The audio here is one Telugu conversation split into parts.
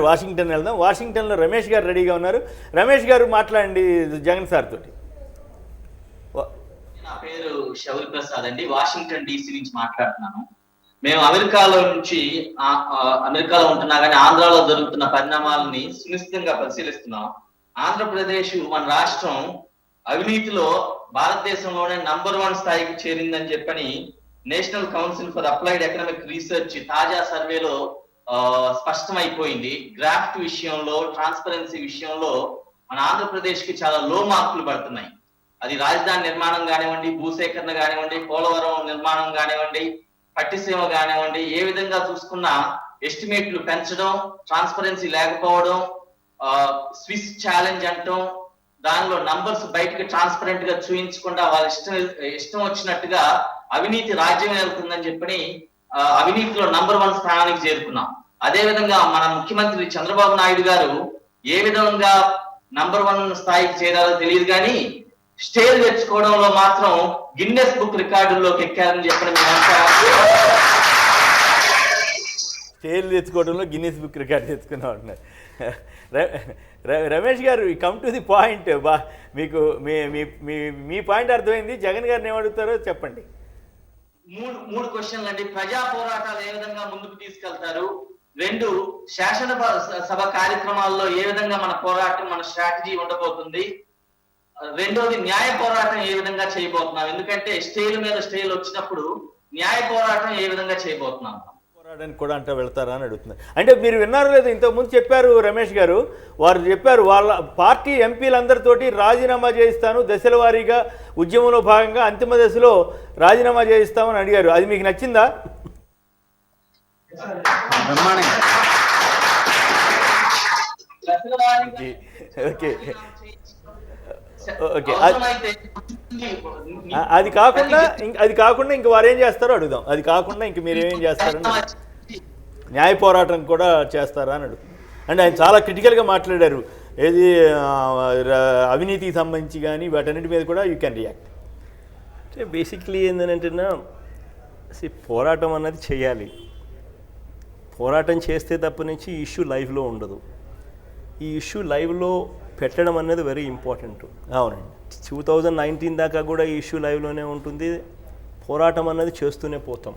వాషింగ్టన్ వెళ్దాం. వాషింగ్టన్లో రమేష్ గారు రెడీగా ఉన్నారు. రమేష్ గారు మాట్లాడండి జగన్ సార్ తోటి. నా పేరు శౌరి ప్రసాద్ అండి, వాషింగ్టన్ DC నుంచి మాట్లాడుతున్నాను. మేము అమెరికాలో ఉంటున్నా కానీ ఆంధ్రాలో జరుగుతున్న పరిణామాలని సునిశ్చితంగా పరిశీలిస్తున్నాం. ఆంధ్రప్రదేశ్ మన రాష్ట్రం అవినీతిలో భారతదేశంలోనే నంబర్ 1 స్థాయికి చేరిందని చెప్పని national council for applied economic research తాజా సర్వేలో స్పష్టమైపోయింది. గ్రాఫ్ట్ విషయంలో, ట్రాన్స్పరెన్సీ విషయంలో మన ఆంధ్రప్రదేశ్ కి చాలా లో మార్కులు పడుతున్నాయి. అది రాజధాని నిర్మాణం కానివ్వండి, భూసేకరణ కానివ్వండి, పోలవరం నిర్మాణం కానివ్వండి, పట్టిసీమ కానివ్వండి, ఏ విధంగా చూసుకున్నా ఎస్టిమేట్లు పెంచడం, ట్రాన్స్పరెన్సీ లేకపోవడం, స్విస్ ఛాలెంజ్ అంటాం, దానిలో నంబర్స్ బయటకు ట్రాన్స్పరెంట్ గా చూపించకుండా వాళ్ళ ఇష్టం వచ్చినట్టుగా అవినీతి రాజ్యం వెళ్తుందని చెప్పని అవినీతిలో నంబర్ 1 స్థానానికి చేరుకున్నాం. అదే విధంగా మన ముఖ్యమంత్రి చంద్రబాబు నాయుడు గారు ఏ విధంగా నంబర్ 1 స్థాయికి చేరాలో తెలియదు కానీ స్టేల్ తెచ్చుకోవడంలో మాత్రం గిన్నెస్ బుక్ రికార్డుల్లోకి ఎక్కారని చెప్పని స్టేల్ తెచ్చుకోవడంలో గిన్నెస్ బుక్ రికార్డు తెచ్చుకున్నా ఉంటున్నారు. రమేష్ గారు, కమ్ టు ది పాయింట్. మీకు మీ పాయింట్ అర్థమైంది. జగన్ గారిని ఏమడుగుతారో చెప్పండి. మూడు క్వశ్చన్లు అండి. ప్రజా పోరాటాలు ఏ విధంగా ముందుకు తీసుకెళ్తారు? 2, శాసన సభ కార్యక్రమాల్లో ఏ విధంగా మన పోరాటం, మన స్ట్రాటజీ ఉండబోతుంది? 2వది, న్యాయ పోరాటం ఏ విధంగా చేయబోతున్నాం? ఎందుకంటే స్టేల్ మీద స్టేల్ వచ్చినప్పుడు న్యాయ పోరాటం ఏ విధంగా చేయబోతున్నాం? పోరాటానికి కూడా అంటే వెళ్తారా అని అడుగుతున్నారు. అంటే మీరు విన్నారు లేదు, ఇంతకుముందు చెప్పారు రమేష్ గారు, వారు చెప్పారు వాళ్ళ పార్టీ ఎంపీలందరితోటి రాజీనామా చేయిస్తాను, దశల వారీగా ఉద్యమంలో భాగంగా అంతిమ దశలో రాజీనామా చేయిస్తామని అడిగారు. అది మీకు నచ్చిందా? ఓకే ఓకే అది కాకుండా ఇంక వారు ఏం చేస్తారో అడుగుదాం. అది కాకుండా ఇంక మీరు ఏమేం చేస్తారని, న్యాయ పోరాటం కూడా చేస్తారా అని అడుగుతాం. అంటే ఆయన చాలా క్రిటికల్గా మాట్లాడారు. ఏది అవినీతికి సంబంధించి కానీ వాటన్నిటి మీద కూడా యూ కెన్ రియాక్ట్. అంటే బేసిక్లీ ఏంటంటేనా, పోరాటం అన్నది చేయాలి. పోరాటం చేస్తే తప్ప నుంచి ఈ ఇష్యూ లైవ్లో ఉండదు. ఈ ఇష్యూ లైవ్లో పెట్టడం అనేది వెరీ ఇంపార్టెంట్. అవునండి, 2019 దాకా కూడా ఈ ఇష్యూ లైవ్లోనే ఉంటుంది. పోరాటం అన్నది చేస్తూనే పోతాం.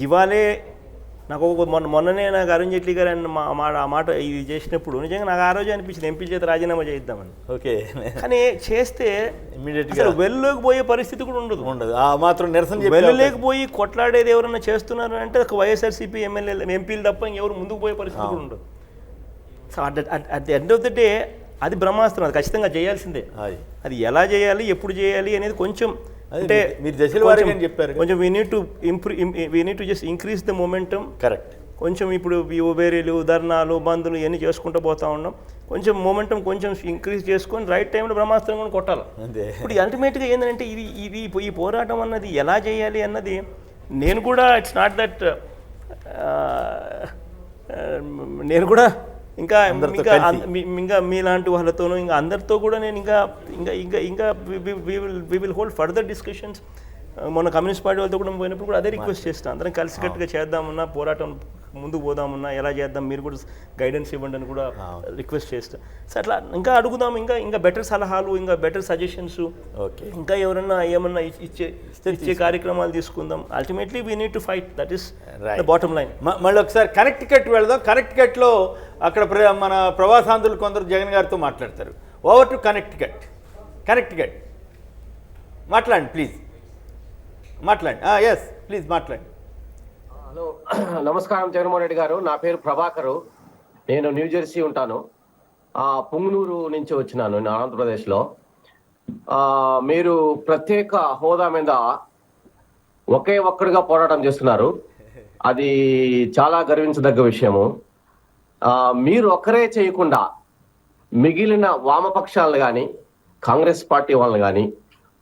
ఇవాళే నాకు మొన్ననే నాకు అరుణ్ జైట్లీ గారు ఆ మాట ఇది చేసినప్పుడు నిజంగా నాకు ఆ రోజు అనిపించింది ఎంపీ చేత రాజీనామా చేయిద్దామని. ఓకే, కానీ చేస్తే ఇమీడియట్గా వెల్లులోకి పోయే పరిస్థితి కూడా ఉండదు. ఆ మాత్రం నిరసన వెల్లులేకపోయి కొట్లాడేది ఎవరన్నా చేస్తున్నారు అంటే ఒక వైఎస్ఆర్సీపీ ఎంపీలు తప్ప ఇంకెవరు ముందుకు పోయే పరిస్థితి కూడా ఉండదు. So at the end of the day అది బ్రహ్మాస్త్రం, అది ఖచ్చితంగా చేయాల్సిందే. అది ఎలా చేయాలి, ఎప్పుడు చేయాలి అనేది కొంచెం అంటే మీరు దశల వారీగా చెప్పారు. కొంచెం we need to just increase the momentum. Correct. కొంచెం ఇప్పుడు ఉబేరీలు, ధర్నాలు, బంధులు ఇవన్నీ చేసుకుంటూ పోతూ ఉన్నాం. కొంచెం మొమెంటం కొంచెం ఇంక్రీజ్ చేసుకొని రైట్ టైంలో బ్రహ్మాస్త్రం కూడా కొట్టాలి. ఇప్పుడు అల్టిమేట్గా ఏంటంటే ఈ పోరాటం అన్నది ఎలా చేయాలి అన్నది నేను కూడా ఇట్స్ నాట్ దట్ నేను కూడా ఇంకా మీలాంటి వాళ్ళతోనూ ఇంకా అందరితో కూడా నేను ఇంకా we will hold further discussions. మొన్న కమ్యూనిస్ట్ పార్టీ వాళ్ళతో కూడా పోయినప్పుడు కూడా అదే రిక్వెస్ట్ చేస్తాను, అందరం కలిసికట్టుగా చేద్దామన్నా, పోరాటం ముందుకు పోదామన్నా, ఎలా చేద్దాం మీరు కూడా గైడెన్స్ ఇవ్వండి అని కూడా రిక్వెస్ట్ చేస్తాను. సో అట్లా ఇంకా అడుగుదాం, ఇంకా బెటర్ సలహాలు, ఇంకా బెటర్ సజెషన్స్, ఇంకా ఎవరన్నా ఏమన్నా ఇచ్చే కార్యక్రమాలు తీసుకుందాం. Ultimately we need to fight, that is the bottom line. మళ్ళీ ఒకసారి కనెక్టికట్ వెళ్దాం. కనెక్టికట్లో అక్కడ మన ప్రవాసాంధ్రులు కొందరు జగన్ గారితో మాట్లాడతారు. ఓవర్ టు కనెక్టికట్ మాట్లాడండి ప్లీజ్, మాట్లాడండి. ఎస్ ప్లీజ్ మాట్లాడండి. హలో, నమస్కారం జగన్మోహన్ రెడ్డి గారు. నా పేరు ప్రభాకరు, నేను న్యూజెర్సీ ఉంటాను. పుంగనూరు నుంచి వచ్చినాను, నేను ఆంధ్రప్రదేశ్లో. మీరు ప్రత్యేక హోదా మీద ఒకే ఒక్కడిగా పోరాటం చేస్తున్నారు, అది చాలా గర్వించదగ్గ విషయము. మీరు ఒక్కరే చేయకుండా మిగిలిన వామపక్షాలను కానీ కాంగ్రెస్ పార్టీ వాళ్ళని కానీ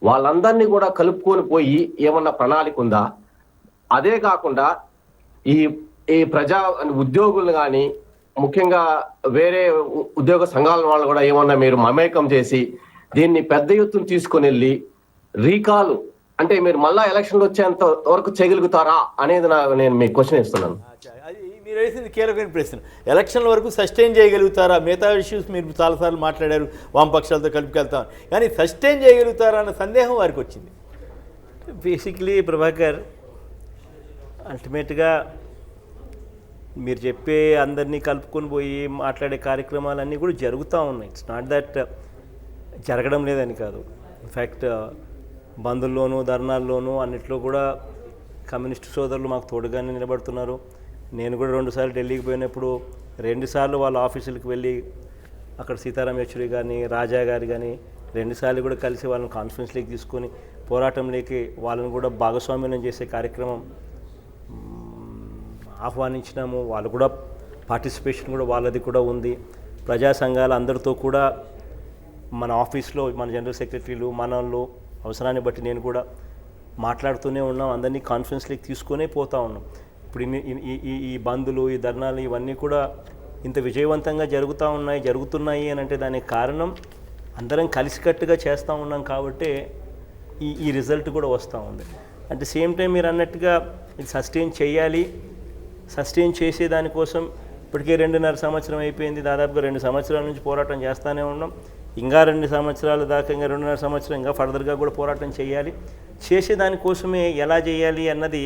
వాళ్ళందరినీ కూడా కలుపుకొని పోయి ఏమన్నా ప్రణాళిక ఉందా? అదే కాకుండా ఈ ప్రజా ఉద్యోగులు కానీ ముఖ్యంగా వేరే ఉద్యోగ సంఘాల వాళ్ళు కూడా ఏమన్నా మీరు మమేకం చేసి దీన్ని పెద్ద ఎత్తున తీసుకొని వెళ్ళి రీకాల్ అంటే మీరు మళ్ళా ఎలక్షన్లు వచ్చేంత వరకు చేయగలుగుతారా అనేది నేను మీకు క్వశ్చన్ ఇస్తున్నాను. మీరు వేసింది కీలకమైన ప్రశ్న. ఎలక్షన్ల వరకు సస్టైన్ చేయగలుగుతారా? మిగతా ఇష్యూస్ మీరు చాలాసార్లు మాట్లాడారు, వామపక్షాలతో కలుపుకెళ్తాం, కానీ సస్టైన్ చేయగలుగుతారా అన్న సందేహం వారికి వచ్చింది. బేసిక్లీ ప్రభాకర్, అల్టిమేట్గా మీరు చెప్పే అందరినీ కలుపుకొని పోయి మాట్లాడే కార్యక్రమాలన్నీ కూడా జరుగుతూ ఉన్నాయి. ఇట్స్ నాట్ దట్ జరగడం లేదని కాదు. ఇన్ఫ్యాక్ట్ బంధుల్లోనూ ధర్నాల్లోనూ అన్నిట్లో కూడా కమ్యూనిస్టు సోదరులు మాకు తోడుగానే నిలబడుతున్నారు. నేను కూడా 2 సార్లు ఢిల్లీకి పోయినప్పుడు 2 సార్లు వాళ్ళ ఆఫీసులకు వెళ్ళి అక్కడ సీతారాం యెచూరి గారిని, రాజా గారి కానీ 2 సార్లు కూడా కలిసి వాళ్ళని కాన్ఫరెన్స్లోకి తీసుకొని పోరాటంలోకి వాళ్ళని కూడా భాగస్వామ్యం చేసే కార్యక్రమం ఆహ్వానించినాము. వాళ్ళు కూడా పార్టిసిపేషన్ కూడా వాళ్ళది కూడా ఉంది. ప్రజా సంఘాల అందరితో కూడా మన ఆఫీస్లో మన జనరల్ సెక్రటరీలు మనల్లో అవసరాన్ని బట్టి నేను కూడా మాట్లాడుతూనే ఉన్నాం. అందరినీ కాన్ఫరెన్స్లోకి తీసుకునే పోతూ ఉన్నాం. ఇప్పుడు ఈ బంధులు, ఈ ధర్నాలు ఇవన్నీ కూడా ఇంత విజయవంతంగా జరుగుతున్నాయి అని అంటే దానికి కారణం అందరం కలిసికట్టుగా చేస్తూ ఉన్నాం కాబట్టి ఈ రిజల్ట్ కూడా వస్తూ ఉంది. అట్ ది సేమ్ టైం మీరు అన్నట్టుగా ఇది సస్టైన్ చేయాలి. సస్టైన్ చేసే దానికోసం ఇప్పటికే 2.5 సంవత్సరం అయిపోయింది. దాదాపుగా 2 సంవత్సరాల నుంచి పోరాటం చేస్తూనే ఉన్నాం. ఇంకా 2 సంవత్సరాల దాకా, ఇంకా 2.5 సంవత్సరం ఇంకా ఫర్దర్గా కూడా పోరాటం చేయాలి. చేసే దానికోసమే ఎలా చేయాలి అన్నది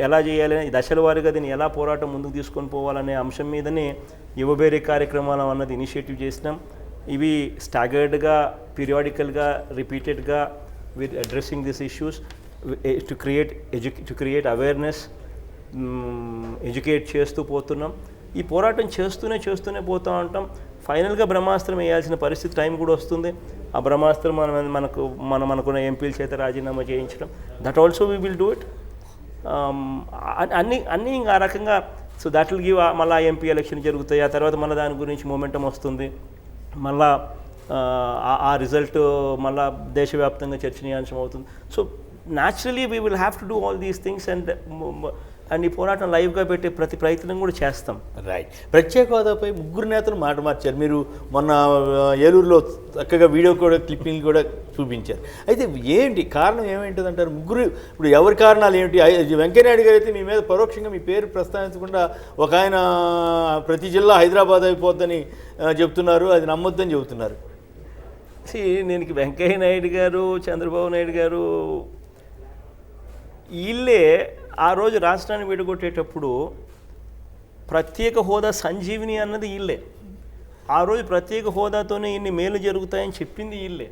ఎలా చేయాలి ఈ దశల వారీగా దీన్ని ఎలా పోరాటం ముందుకు తీసుకొని పోవాలనే అంశం మీదనే యువబేరీ కార్యక్రమాలు అన్నది ఇనిషియేటివ్ చేసినాం. ఇవి స్టాగర్డ్గా, పీరియాడికల్గా, రిపీటెడ్గా with addressing this issues to create awareness, educate చేస్తూ పోతున్నాం. ఈ పోరాటం చేస్తూనే పోతూ ఉంటాం. ఫైనల్గా బ్రహ్మాస్త్రం వేయాల్సిన పరిస్థితి టైం కూడా వస్తుంది. ఆ బ్రహ్మాస్త్రం మనకున్న ఎంపీల చేత రాజీనామా చేయించడం, that also we will do it. అన్నీ ఇంకా ఆ రకంగా. So that will give. మళ్ళీ ఎంపీ ఎలక్షన్ జరుగుతాయి, ఆ తర్వాత మళ్ళీ దాని గురించి మొమెంటం వస్తుంది. మళ్ళా ఆ రిజల్ట్ మళ్ళా దేశవ్యాప్తంగా చర్చనీయాంశం అవుతుంది. So naturally we will have to do all these things and ఈ పోరాటం లైవ్గా పెట్టే ప్రతి ప్రయత్నం కూడా చేస్తాం. రైట్. ప్రత్యేక హోదాపై 3 నేతలు మాట మార్చారు. మీరు మొన్న ఏలూరులో చక్కగా వీడియో కూడా క్లిప్పింగ్ కూడా చూపించారు. అయితే ఏంటి కారణం ఏమేంటిదంటారు? ముగ్గురు ఇప్పుడు ఎవరి కారణాలు ఏమిటి? వెంకయ్యనాయుడు గారు అయితే మీ మీద పరోక్షంగా మీ పేరు ప్రస్తావించకుండా ఒక ఆయన ప్రతి జిల్లా హైదరాబాద్ అయిపోద్దని చెప్తున్నారు, అది నమ్మొద్దని చెబుతున్నారు. నేను వెంకయ్య నాయుడు గారు, చంద్రబాబు నాయుడు గారు వీళ్ళే ఆ రోజు రాష్ట్రాన్ని విడగొట్టేటప్పుడు ప్రత్యేక హోదా సంజీవిని అన్నది వీళ్ళే. ఆ రోజు ప్రత్యేక హోదాతోనే ఇన్ని మేలు జరుగుతాయని చెప్పింది వీళ్ళే.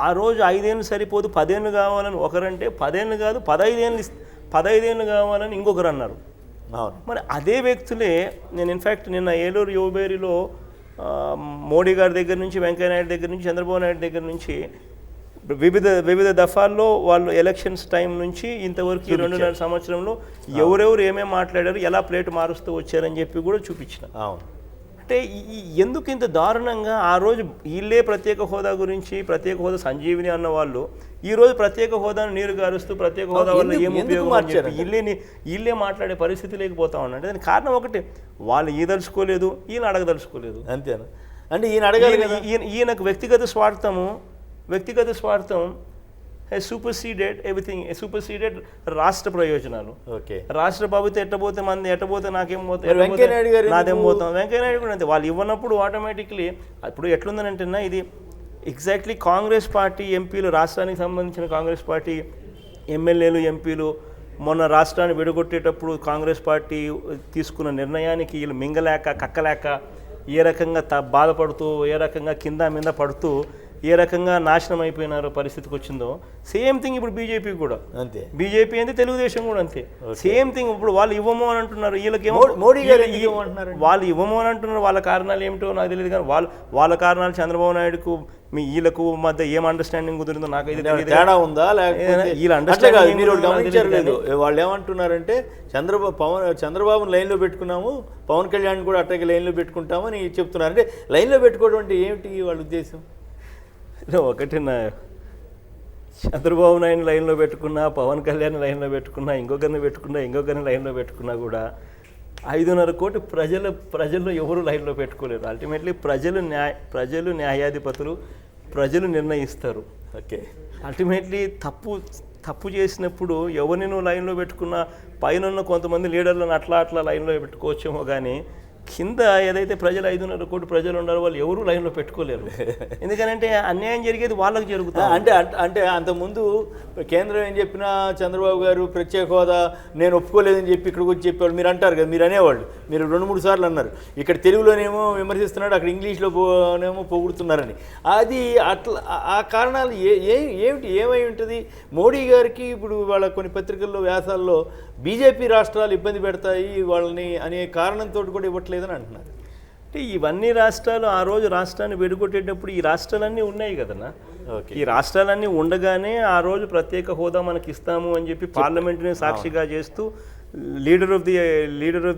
ఆ రోజు 5 ఏళ్ళు సరిపోదు 10 ఏళ్ళు కావాలని ఒకరంటే 10 ఏళ్ళు కాదు 15 ఏళ్ళు కావాలని ఇంకొకరు అన్నారు. మరి అదే వ్యక్తులే నేను ఇన్ఫ్యాక్ట్ నిన్న ఏలూరు యువబేరిలో మోడీ గారి దగ్గర నుంచి, వెంకయ్య నాయుడు దగ్గర నుంచి, చంద్రబాబు నాయుడు దగ్గర నుంచి వివిధ దఫాల్లో వాళ్ళు ఎలక్షన్స్ టైం నుంచి ఇంతవరకు 2.5 సంవత్సరంలో ఎవరెవరు ఏమేమి మాట్లాడారు, ఎలా ప్లేట్ మారుస్తూ వచ్చారని చెప్పి కూడా చూపించిన. అంటే ఎందుకు ఇంత దారుణంగా ఆ రోజు వీళ్ళే ప్రత్యేక హోదా గురించి, ప్రత్యేక హోదా సంజీవిని అన్న వాళ్ళు ఈరోజు ప్రత్యేక హోదాను నీరు గారుస్తూ ప్రత్యేక హోదా వల్ల ఏం ఉపయోగం అని చెప్పి వీళ్ళే మాట్లాడే పరిస్థితి లేకపోతా ఉన్నాడు. దానికి కారణం ఒకటి, వాళ్ళు ఈదలుచుకోలేదు, ఈయన అడగదలుచుకోలేదు. అంతేనా? అంటే ఈయన అడగాలి. ఈయనకు వ్యక్తిగత స్వార్థం సూపర్సీడెడ్ ఎవ్రీథింగ్. సూపర్సీడెడ్ రాష్ట్ర ప్రయోజనాలు. రాష్ట్ర బాబుతో ఎట్టబోతే నాకేం పోతాయి, నాదేం పోతాం. వెంకయ్య నాయుడు కూడా అంతే. వాళ్ళు ఇవ్వనప్పుడు ఆటోమేటిక్లీ ఇప్పుడు ఎట్లుందనంటేనా, ఇది ఎగ్జాక్ట్లీ కాంగ్రెస్ పార్టీ ఎంపీలు, రాష్ట్రానికి సంబంధించిన కాంగ్రెస్ పార్టీ ఎమ్మెల్యేలు, ఎంపీలు మొన్న రాష్ట్రాన్ని విడగొట్టేటప్పుడు కాంగ్రెస్ పార్టీ తీసుకున్న నిర్ణయానికి వీళ్ళు మింగలేక, కక్కలేక ఏ రకంగా బాధపడుతూ, ఏ రకంగా కింద మీద పడుతూ, ఏ రకంగా నాశనం అయిపోయినారో పరిస్థితికి వచ్చిందో సేమ్ థింగ్ ఇప్పుడు బీజేపీ కూడా అంతే. బీజేపీ అంతే, తెలుగుదేశం కూడా అంతే. Same thing. ఇప్పుడు వాళ్ళు ఇవ్వము అని అంటున్నారు, వీళ్ళకేమో మోడీ గారు వాళ్ళు ఇవ్వము అని అంటున్నారు. వాళ్ళ కారణాలు ఏమిటో నాకు తెలియదు, కానీ వాళ్ళ కారణాలు చంద్రబాబు నాయుడుకు వీళ్ళకు మధ్య ఏం అండర్స్టాండింగ్ కుదిరిందో నాకైతే తెలియదు. తేడా ఉందా లేకపోతే వీళ్ళ అండర్స్టాండింగ్ గమనించారు. వాళ్ళు ఏమంటున్నారంటే చంద్రబాబుని లైన్లో పెట్టుకున్నాము, పవన్ కళ్యాణ్ కూడా అట్టకి లైన్లో పెట్టుకుంటామని చెప్తున్నారు. అంటే లైన్లో పెట్టుకోవడం అంటే ఏమిటి వాళ్ళ ఉద్దేశం? ఒకటి, చంద్రబాబు నాయుడు లైన్లో పెట్టుకున్నా, పవన్ కళ్యాణ్ లైన్లో పెట్టుకున్నా, ఇంకొకరిని లైన్లో పెట్టుకున్నా కూడా 5.5 కోటి ప్రజల్లో ఎవరు లైన్లో పెట్టుకోలేరు. అల్టిమేట్లీ ప్రజలు న్యాయాధిపతులు, ప్రజలు నిర్ణయిస్తారు. అల్టిమేట్లీ తప్పు చేసినప్పుడు ఎవరిని నువ్వు లైన్లో పెట్టుకున్నా పైన కొంతమంది లీడర్లను అట్లా లైన్లో పెట్టుకోవచ్చేమో కానీ కింద ఏదైతే ప్రజలు 5.5 కోట్ల ప్రజలు ఉన్నారో వాళ్ళు ఎవరు లైన్లో పెట్టుకోలేరు. ఎందుకంటే అన్యాయం జరిగేది వాళ్ళకి జరుగుతుంది. అంటే అంతకుముందు కేంద్రం ఏం చెప్పినా చంద్రబాబు గారు ప్రత్యేక హోదా నేను ఒప్పుకోలేదని చెప్పి ఇక్కడికి వచ్చి చెప్పేవాళ్ళు. మీరు అంటారు కదా, మీరు అనేవాళ్ళు, మీరు 2-3 సార్లు అన్నారు. ఇక్కడ తెలుగులోనేమో విమర్శిస్తున్నాడు, అక్కడ ఇంగ్లీష్లోనేమో పొగుడుతున్నారని. అది అట్లా ఆ కారణాలు ఏమై ఉంటుంది? మోడీ గారికి ఇప్పుడు వాళ్ళ కొన్ని పత్రికల్లో వ్యాసాల్లో బీజేపీ రాష్ట్రాలు ఇబ్బంది పెడతాయి వాళ్ళని అనే కారణంతో కూడా ఇవ్వట్లేదని అంటున్నారు. అంటే ఇవన్నీ రాష్ట్రాలు ఆ రోజు రాష్ట్రాన్ని విడగొట్టేటప్పుడు ఈ రాష్ట్రాలన్నీ ఉన్నాయి కదన్నా. ఈ రాష్ట్రాలన్నీ ఉండగానే ఆ రోజు ప్రత్యేక హోదా మనకి ఇస్తాము అని చెప్పి పార్లమెంటుని సాక్షిగా చేస్తూ leader of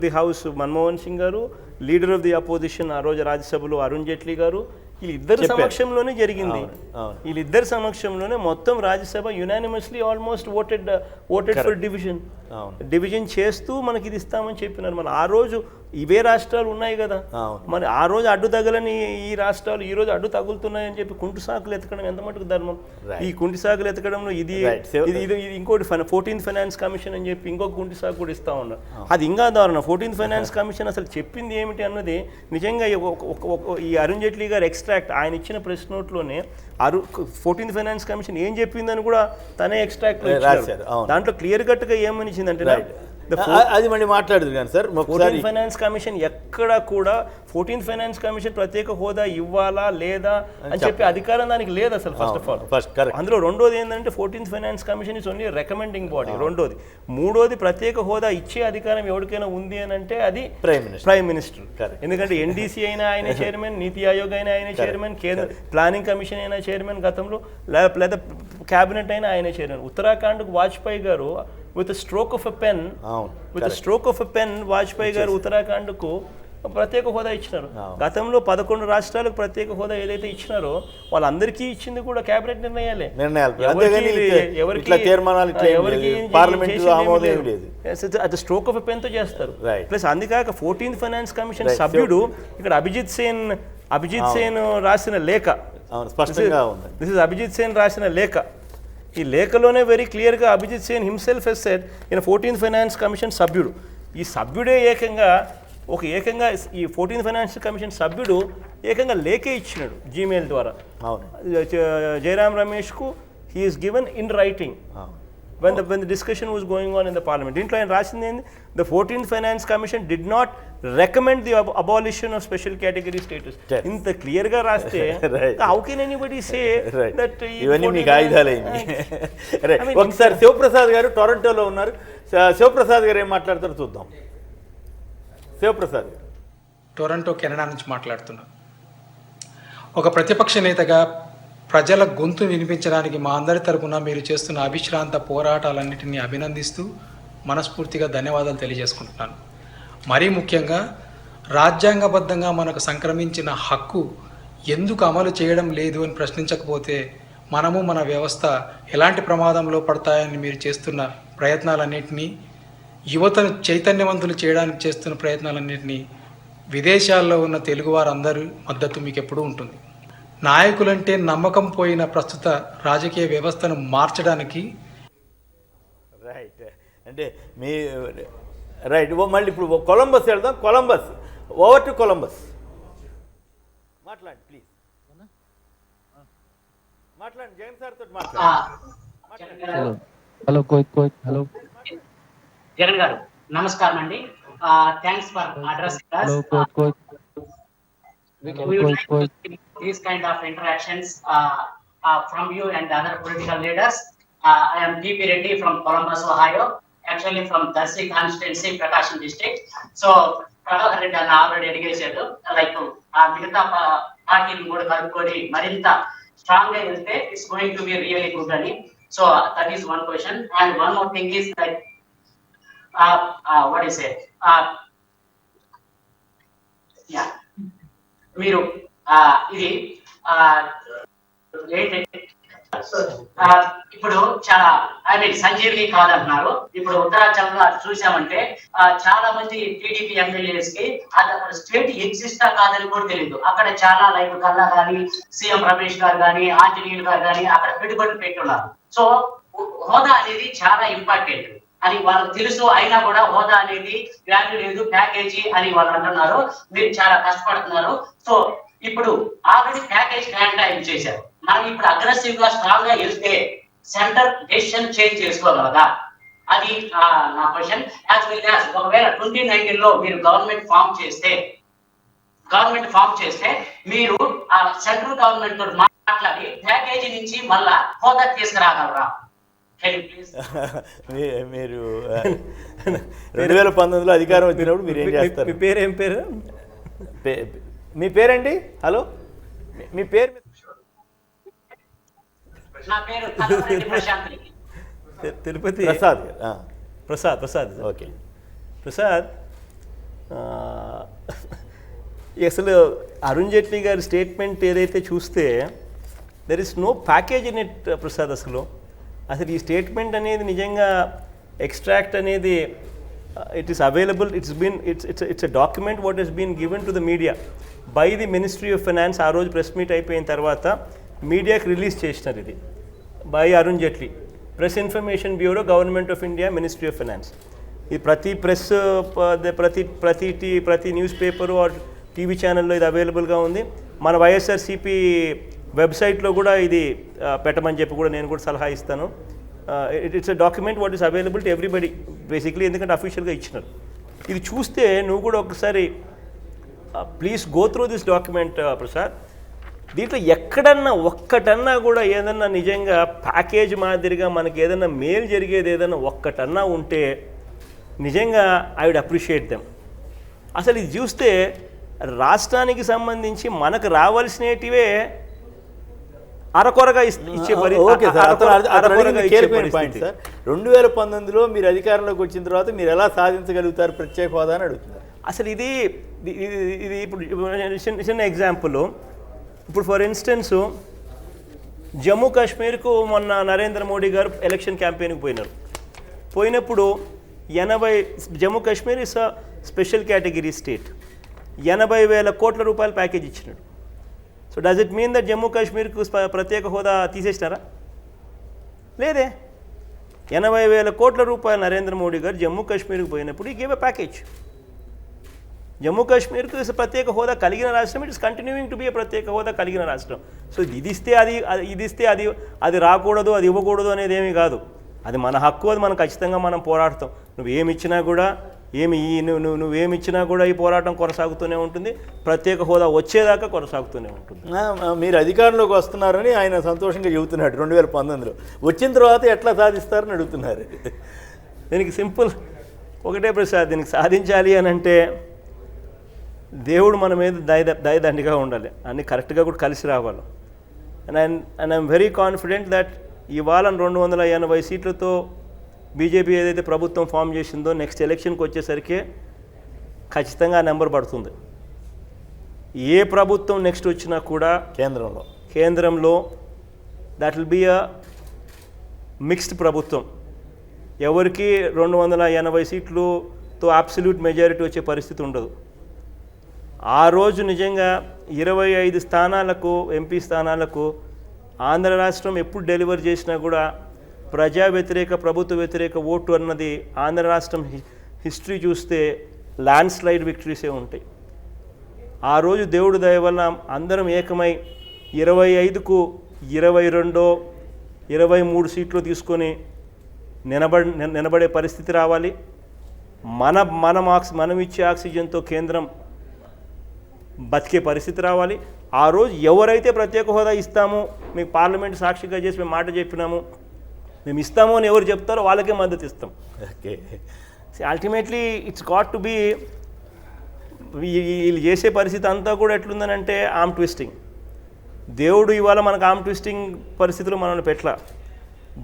the house Manmohan Singh గారు, లీడర్ ఆఫ్ ది అపోజిషన్ ఆ రోజు రాజ్యసభలో అరుణ్ జైట్లీ గారు, వీళ్ళిద్దరి సమక్షంలోనే జరిగింది. వీళ్ళిద్దరి సమక్షంలోనే మొత్తం Rajya Sabha unanimously almost voted for division చేస్తూ మనకి ఇది ఇస్తామని చెప్పినారు. మన ఆ రోజు ఇవే రాష్ట్రాలు ఉన్నాయి కదా, మరి ఆ రోజు అడ్డు తగలని ఈ రాష్ట్రాలు ఈ రోజు అడ్డు తగులుతున్నాయని చెప్పి కుంటి సాకులు ఎత్తకడం ఎంత మటుకు ధర్మం? ఈ కుంటి సాకులు ఎత్తకడంలో ఇది ఇంకోటి 14th ఫైనాన్స్ కమిషన్ అని చెప్పి ఇంకొక కుంటి సాకు కూడా ఇస్తా ఉన్నారు. అది ఇంకా దారుణం. 14th ఫైనాన్స్ కమిషన్ అసలు చెప్పింది ఏమిటి అన్నది నిజంగా ఈ అరుణ్ జైట్లీ గారు ఎక్స్ట్రాక్ట్ ఆయన ఇచ్చిన ప్రెస్ నోట్లోనే 14th ఫైనాన్స్ కమిషన్ ఏం చెప్పిందని కూడా తనే ఎక్స్ట్రాక్ట్ దాంట్లో క్లియర్ కట్గా ఏమనిచ్చిందంటే అది మళ్ళీ మాట్లాడదు కానీ సార్ 14th ఫైనాన్స్ కమిషన్ ఎక్కడ కూడా 14th ఫైనాన్స్ కమిషన్ ప్రత్యేక హోదా ఇవ్వాలా లేదా అని చెప్పి అధికారం దానికి లేదు అసలు. ఫస్ట్ ఆఫ్ ఆల్ అందులో రెండోది ఏంటంటే 14th finance commission is only recommending body. రెండోది. మూడోది ప్రత్యేక హోదా ఇచ్చే అధికారం ఎవరికైనా ఉంది అని అంటే అది ప్రైమ్ మినిస్టర్. ఎందుకంటే ఎన్డీసీ అయినా ఆయన చైర్మన్, నీతి ఆయోగ్ అయినా ఆయన చైర్మన్, కేంద్ర ప్లానింగ్ కమిషన్ అయినా చైర్మన్ గతంలో, లేదా క్యాబినెట్ అయినా ఆయన చైర్మన్. ఉత్తరాఖండ్కు వాజ్పేయి గారు with a stroke of a pen Vajpayee గారు ఉత్తరాఖండ్కు ప్రత్యేక హోదా ఇచ్చినారు. గతంలో 11 రాష్ట్రాలకు ప్రత్యేక హోదా ఏదైతే ఇచ్చినారో వాళ్ళందరికీ ఇచ్చింది కూడా క్యాబినెట్ నిర్ణయాలే. అది స్ట్రోక్ ఆఫ్ ఎ పెన్ తో చేస్తారు. ప్లస్ అందుకాక 14th ఫైనాన్స్ కమిషన్ సభ్యుడు ఇక్కడ అభిజిత్ సేన్ రాసిన లేఖ, దిస్ ఇస్ అభిజిత్ సేన్ రాసిన లేఖ. ఈ లేఖలోనే వెరీ క్లియర్గా Abhijit Sen himself he's said ఈయన 14th ఫైనాన్స్ కమిషన్ సభ్యుడు. ఈ సభ్యుడే ఏకంగా ఈ 14th ఫైనాన్స్ కమిషన్ సభ్యుడు ఏకంగా లేఖే ఇచ్చినాడు జీమెయిల్ ద్వారా జయరామ్ రమేష్కు. He is given in writing when the discussion was going on in the parliament. దీంట్లో ఆయన రాసింది ఏంది? The 14th finance commission did not recommend the abolition of special category status. ఇంత క్లియర్ గా రాస్తే how can anybody say that ఇవన్నీ మీకు ఆయుధాలైంది. ఒకసారి శివప్రసాద్ గారు టొరంటోలో ఉన్నారు. శివప్రసాద్ గారు ఏం మాట్లాడతారో చూద్దాం. శివప్రసాద్ గారు టొరంటో కెనడా నుంచి మాట్లాడుతున్నా. ఒక ప్రతిపక్ష నేతగా ప్రజల గొంతు వినిపించడానికి మా అందరి తరపున మీరు చేస్తున్న అవిశ్రాంత పోరాటాలన్నింటినీ అభినందిస్తూ మనస్ఫూర్తిగా ధన్యవాదాలు తెలియజేసుకుంటున్నాను. మరీ ముఖ్యంగా రాజ్యాంగబద్ధంగా మనకు సంక్రమించిన హక్కు ఎందుకు అమలు చేయడం లేదు అని ప్రశ్నించకపోతే మనము మన వ్యవస్థ ఎలాంటి ప్రమాదంలో పడతాయని మీరు చేస్తున్న ప్రయత్నాలన్నింటినీ, యువతను చైతన్యవంతులు చేయడానికి చేస్తున్న ప్రయత్నాలన్నింటినీ విదేశాల్లో ఉన్న తెలుగువారందరి మద్దతు మీకు ఎప్పుడూ ఉంటుంది. నాయకులంటే నమ్మకం పోయిన ప్రస్తుత రాజకీయ వ్యవస్థను మార్చడానికి అంటే మీ మళ్ళీ ఇప్పుడు కొలంబస్ వెళ్దాం. Over to Columbus. మాట్లాడండి ప్లీజ్. మాట్లాడండి జగన్ సార్ తోటి మాట్లాడండి. హలో జగన్ గారు నమస్కారం అండి. Thanks for address these kind of interactions from you and the other political leaders. I am DP Reddy from Columbus, Ohio, actually from Darsi constituency, Prakasham district. So Prabhakar Reddy and already educated like మిగతా పార్టీని కూడా కలుపుకొని మరింత స్ట్రాంగ్ గా వెళ్తే it's going to be really good అని. So that is one question. And one more thing is like what is it? Yeah. మీరు ఇది ఇప్పుడు చాలా సంజీవిని కాదంటున్నారు. ఇప్పుడు ఉత్తరాంచల్లో చూసామంటే చాలా మంది టీడీపీ ఎమ్మెల్యేస్ కి అక్కడ స్టేట్ ఎగ్జిస్టా కాదని కూడా తెలియదు. అక్కడ చాలా కల్లా గాని, సీఎం రమేష్ గారు గాని, ఆంజనేయులు గారు గాని అక్కడ పెట్టుబడులు పెట్టున్నారు. సో హోదా అనేది చాలా ఇంపార్టెంట్ అని వాళ్ళకి తెలుసు. అయినా కూడా హోదా అనేది వాల్యూ లేదు, ప్యాకేజీ అని వాళ్ళు అంటున్నారు. మీరు చాలా కష్టపడుతున్నారు. సో ఇప్పుడు ఆల్రెడీ ప్యాకేజ్ గ్రాంట్ ఆయన చేశారు. మనం ఇప్పుడు అగ్రెసివ్ గా స్ట్రాంగ్ గా వెళ్తే సెంటర్ డెసిషన్ చేంజ్ చేసుకోగలదా? అది నా క్వశ్చన్. యాజ్ వెల్ యాజ్ ఒకవేళ 2019 లో మీరు గవర్నమెంట్ ఫామ్ చేస్తే మీరు ఆ సెంట్రల్ గవర్నమెంట్ తో మాట్లాడి ప్యాకేజీ నుంచి మళ్ళా హోదా తీసుకురాగలరా? మీరు 2019లో అధికారం వచ్చినప్పుడు మీరు ఏం చేస్తారు? మీ పేరు ఏం పేరు? మీ పేరండి? హలో, మీ పేరు? నా పేరు తలపరెడ్డి ప్రశాంత్. తిరుపతి ప్రసాద్. ప్రసాద్. ఓకే ప్రసాద్, అసలు అరుణ్ జైట్లీ గారి స్టేట్మెంట్ ఏదైతే చూస్తే there is no package in it Prasad. అసలు ఈ స్టేట్మెంట్ అనేది నిజంగా ఎక్స్ట్రాక్ట్ అనేది it is available. It's a document what he's been given to the media by the ministry of finance. ఆ రోజు ప్రెస్ మీట్ అయిపోయిన తర్వాత మీడియాకి రిలీజ్ చేసినారు ఇది by Arun Jaitley. Press information bureau, government of India, ministry of finance. ఇది ప్రతి ప్రెస్ ప్రతి న్యూస్ పేపరు ఆర్ టీవీ ఛానల్లో ఇది అవైలబుల్గా ఉంది. మన వైఎస్ఆర్సీపీ వెబ్సైట్లో కూడా ఇది పెట్టమని చెప్పి కూడా నేను కూడా సలహా ఇస్తాను. It's a document what is available to everybody basically, ఎందుకంటే అఫీషియల్గా ఇచ్చినారు. ఇది చూస్తే నువ్వు కూడా ఒకసారి please go through this document Prasad. దీంట్లో ఒక్కటన్నా కూడా ఏదన్నా నిజంగా ప్యాకేజ్ మాదిరిగా మనకి ఏదన్నా మేలు జరిగేది ఏదన్నా ఒక్కటన్నా ఉంటే నిజంగా ఐ వుడ్ అప్రిషియేట్ దెమ్. అసలు ఇది చూస్తే రాష్ట్రానికి సంబంధించి మనకు రావాల్సినటివే అరకొరగా ఇచ్చే ఓకే సార్, 2019లో మీరు అధికారంలోకి వచ్చిన తర్వాత మీరు ఎలా సాధించగలుగుతారు ప్రత్యేక హోదా అని అడుగుతున్నారు. అసలు ఇది ఇప్పుడు చిన్న ఎగ్జాంపుల్. ఇప్పుడు ఫర్ ఇన్స్టెన్స్ జమ్మూ కాశ్మీర్కు మొన్న నరేంద్ర మోడీ గారు ఎలక్షన్ క్యాంపెయిన్కి పోయినప్పుడు Jammu Kashmir is a special category state. 80,000 కోట్ల రూపాయల ప్యాకేజ్ ఇచ్చినాడు. So does it mean that Jammu కాశ్మీర్కు ప్రత్యేక హోదా తీసేసినారా? లేదే. 80,000 కోట్ల రూపాయలు నరేంద్ర మోడీ గారు జమ్మూ కాశ్మీర్కి పోయినప్పుడు he gave a package. Jammu కాశ్మీర్కు ప్రత్యేక హోదా కలిగిన రాష్ట్రం, it is continuing to be a ప్రత్యేక హోదా కలిగిన రాష్ట్రం. సో ఇది ఇస్తే అది రాకూడదు, అది ఇవ్వకూడదు అనేది ఏమీ కాదు. అది మన హక్కు, అది మనం ఖచ్చితంగా మనం పోరాడతాం. నువ్వేమిచ్చినా కూడా ఈ పోరాటం కొనసాగుతూనే ఉంటుంది. ప్రత్యేక హోదా వచ్చేదాకా కొనసాగుతూనే ఉంటుంది. మీరు అధికారంలోకి వస్తున్నారని ఆయన సంతోషంగా చెబుతున్నాడు 2019లో. వచ్చిన తర్వాత ఎట్లా సాధిస్తారని అడుగుతున్నారు. దీనికి సింపుల్ ఒకటే ప్రసాద్, దీనికి సాధించాలి అని అంటే దేవుడు మన మీద దయదండిగా ఉండాలి, అన్నీ కరెక్ట్గా కూడా కలిసి రావాలి. And I'm very confident that ఇవాళ 280 సీట్లతో బీజేపీ ఏదైతే ప్రభుత్వం ఫామ్ చేసిందో నెక్స్ట్ ఎలక్షన్కి వచ్చేసరికి ఖచ్చితంగా ఆ నెంబర్ పడుతుంది. ఏ ప్రభుత్వం నెక్స్ట్ వచ్చినా కూడా కేంద్రంలో that will be a mixed ప్రభుత్వం. ఎవరికి 280 సీట్లతో అబ్సల్యూట్ మెజారిటీ వచ్చే పరిస్థితి ఉండదు. ఆ రోజు నిజంగా 25 స్థానాలకు, ఎంపీ స్థానాలకు ఆంధ్ర రాష్ట్రం ఎప్పుడు డెలివర్ చేసినా కూడా ప్రజా వ్యతిరేక, ప్రభుత్వ వ్యతిరేక ఓటు అన్నది ఆంధ్ర రాష్ట్రం హిస్టరీ చూస్తే ల్యాండ్ స్లైడ్ విక్టరీసే ఉంటాయి. ఆ రోజు దేవుడు దయ వల్ల అందరం ఏకమై 25కు 22, 23 సీట్లు తీసుకొని నిలబడే పరిస్థితి రావాలి. మనం ఇచ్చే ఆక్సిజన్తో కేంద్రం బతికే పరిస్థితి రావాలి. ఆ రోజు ఎవరైతే ప్రత్యేక హోదా ఇస్తామో, మీకు పార్లమెంట్ సాక్షిగా చేసి మేము మాట చెప్పినాము, మేము ఇస్తాము అని ఎవరు చెప్తారో వాళ్ళకే మద్దతు ఇస్తాం. Okay, ultimately it's got to be, వీళ్ళు చేసే పరిస్థితి అంతా కూడా ఎట్లుందనంటే ఆర్మ్ ట్విస్టింగ్. దేవుడు ఇవాళ మనకు ఆర్మ్ ట్విస్టింగ్ పరిస్థితులు మనల్ని పెట్టలా.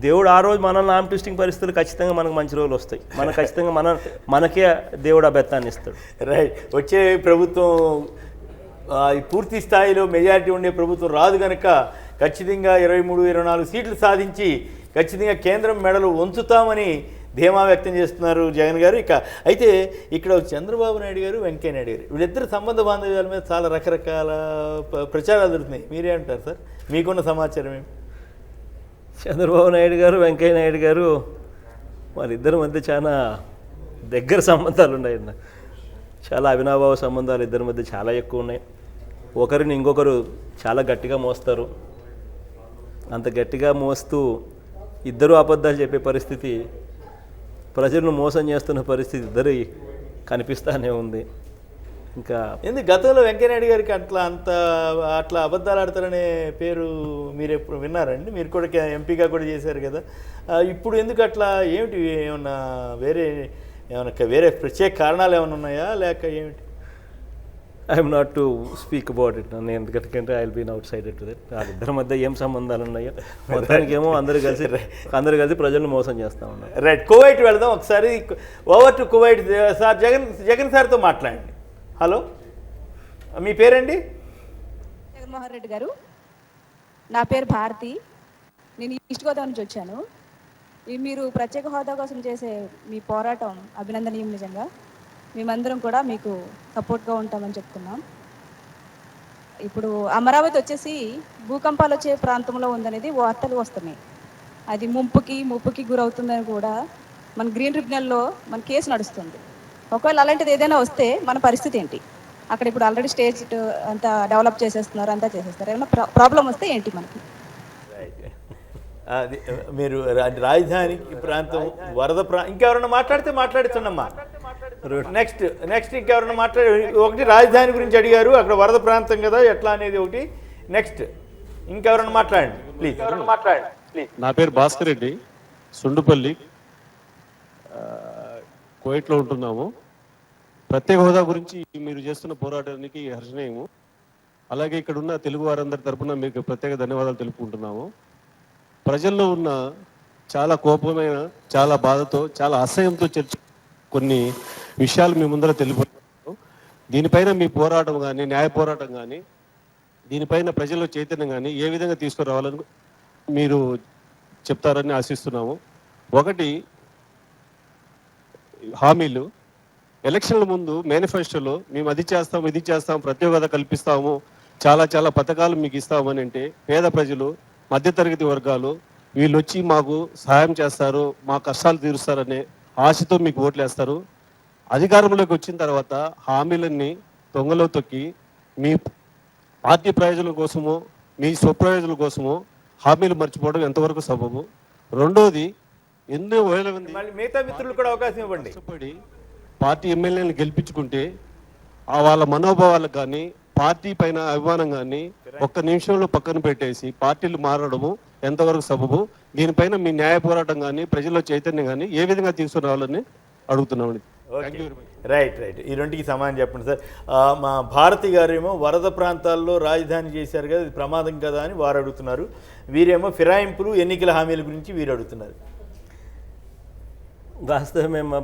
దేవుడు ఆ రోజు మనల్ని ఆర్మ్ ట్విస్టింగ్ పరిస్థితులు ఖచ్చితంగా మనకు మంచి రోజులు వస్తాయి. ఖచ్చితంగా మనకే దేవుడు ఆ బెత్తాన్ని ఇస్తాడు. రైట్. వచ్చే ప్రభుత్వం పూర్తి స్థాయిలో మెజారిటీ ఉండే ప్రభుత్వం రాదు కనుక ఖచ్చితంగా 23, 24 సీట్లు సాధించి ఖచ్చితంగా కేంద్రం మెడలు వంచుతామని ధీమా వ్యక్తం చేస్తున్నారు జగన్ గారు. అయితే ఇక్కడ చంద్రబాబు నాయుడు గారు, వెంకయ్య నాయుడు గారు వీళ్ళిద్దరు సంబంధ బాంధవ్యాల మీద చాలా రకరకాల ప్రచారాలు జరుగుతున్నాయి. మీరే అంటారు సార్? మీకున్న సమాచారం ఏమి? చంద్రబాబు నాయుడు గారు వెంకయ్య నాయుడు గారు వారిద్దరి మధ్య చాలా దగ్గర సంబంధాలు ఉన్నాయన్న. చాలా అవినాభావ సంబంధాలు ఇద్దరి మధ్య చాలా ఎక్కువ ఉన్నాయి. ఒకరిని ఇంకొకరు చాలా గట్టిగా మోస్తారు. అంత గట్టిగా మోస్తూ ఇద్దరు అబద్ధాలు చెప్పే పరిస్థితి, ప్రజలను మోసం చేస్తున్న పరిస్థితి ఇద్దరు కనిపిస్తూనే ఉంది. ఇంకా ఎందుకు గతంలో వెంకయ్యనాయుడు గారికి అట్లా అబద్ధాలు ఆడతారనే పేరు మీరు ఎప్పుడు విన్నారండి? మీరు కూడా ఎంపీగా కూడా చేశారు కదా. ఇప్పుడు ఎందుకు అట్లా? ఏమిటి, ఏమన్నా వేరే ప్రత్యేక కారణాలు ఏమైనా ఉన్నాయా లేక ఏమిటి? I'm not to speak about it. నేను ఎందుకంటే I will been outside to that. వాళ్ళిద్దరి మధ్య ఏం సంబంధాలు ఉన్నాయో మొత్తానికి ఏమో అందరూ కలిసి ప్రజలను మోసం చేస్తూ ఉన్నారు. రైట్, కువైట్ వెళదాం ఒకసారి. Over to Kuwait. Sir Jagan సార్తో మాట్లాడండి. హలో, మీ పేరండి? జగన్మోహన్ రెడ్డి గారు. నా పేరు భారతి. నేను ఈస్ట్ గోదావరి నుంచి వచ్చాను. మీరు ప్రత్యేక హోదా కోసం చేసే మీ పోరాటం అభినందనీయం. నిజంగా మేమందరం కూడా మీకు సపోర్ట్గా ఉంటామని చెప్తున్నాం. ఇప్పుడు అమరావతి వచ్చేసి భూకంపాలు వచ్చే ప్రాంతంలో ఉందనేది వార్తలు వస్తున్నాయి. అది ముప్పుకి గురవుతుందని కూడా మన గ్రీన్ ట్రిబ్యునల్లో మన కేసు నడుస్తుంది. ఒకవేళ అలాంటిది ఏదైనా వస్తే మన పరిస్థితి ఏంటి? అక్కడ ఇప్పుడు ఆల్రెడీ స్టేజ్ అంతా డెవలప్ చేసేస్తున్నారు, అంతా చేసేస్తారు. ఏమైనా ప్రాబ్లం వస్తే ఏంటి మనకి? అది మీరు రాజధాని ప్రాంతం వరద ఇంకెవరన్నా మాట్లాడుతున్నామ్మా. నెక్స్ట్ ఇంకెవరన్నా ఒకటి రాజధాని గురించి అడిగారు, అక్కడ వరద ప్రాంతం కదా ఎట్లా అనేది ఒకటి. నెక్స్ట్ ఇంకెవరన్నా మాట్లాడండి ప్లీజ్. నా పేరు భాస్కర్ రెడ్డి, సుండుపల్లి, కువైట్లో ఉంటున్నాము. ప్రత్యేక హోదా గురించి మీరు చేస్తున్న పోరాటానికి హర్షణీయము. అలాగే ఇక్కడ ఉన్న తెలుగు వారందరి తరఫున మీకు ప్రత్యేక ధన్యవాదాలు తెలుపుకుంటున్నాము. ప్రజల్లో ఉన్న చాలా కోపమైన, చాలా బాధతో, చాలా అసహ్యంతో కొన్ని విషయాలు మీ ముందర తెలుపుతున్నారు. దీనిపైన మీ పోరాటం కానీ, న్యాయ పోరాటం కానీ, దీనిపైన ప్రజల్లో చైతన్యం కానీ ఏ విధంగా తీసుకురావాలని మీరు చెప్తారని ఆశిస్తున్నాము. ఒకటి, హామీలు. ఎలక్షన్ల ముందు మేనిఫెస్టోలో మేము అది చేస్తాం, ఇది చేస్తాం, ప్రత్యేక హోదా కల్పిస్తాము, చాలా పథకాలు మీకు ఇస్తామని అంటే పేద ప్రజలు, మధ్యతరగతి వర్గాలు వీళ్ళు వచ్చి మాకు సహాయం చేస్తారు, మా కష్టాలు తీరుస్తారనే ఆశతో మీకు ఓట్లేస్తారు. అధికారంలోకి వచ్చిన తర్వాత హామీలన్నీ దొంగలో తొక్కి మీ పార్టీ ప్రయోజనం కోసమో మీ స్వప్రయోజనం కోసమో హామీలు మర్చిపోవడం ఎంతవరకు సబబు? రెండోది, ఎన్నో వేల మంది మిగతా మిత్రులు కూడా అవకాశం ఇవ్వండి. కష్టపడి పార్టీ ఎమ్మెల్యేలను గెలిపించుకుంటే వాళ్ళ మనోభావాలకు కానీ, పార్టీ పైన అభిమానం కానీ ఒక్క నిమిషంలో పక్కన పెట్టేసి పార్టీలు మారడము ఎంతవరకు సబబు? దీనిపైన మీ న్యాయ పోరాటం కానీ, ప్రజల్లో చైతన్యం కానీ ఏ విధంగా తీసుకురావాలని అడుగుతున్నామండి. రైట్. ఈ రెండుకి సమానం చెప్పండి సార్. మా భారతి గారేమో వరద ప్రాంతాల్లో రాజధాని చేశారు కదా, ఇది ప్రమాదం కదా అని వారు అడుగుతున్నారు. వీరేమో ఫిరాయింపులు, ఎన్నికల హామీల గురించి వీరు అడుగుతున్నారు. వాస్తవమే, మా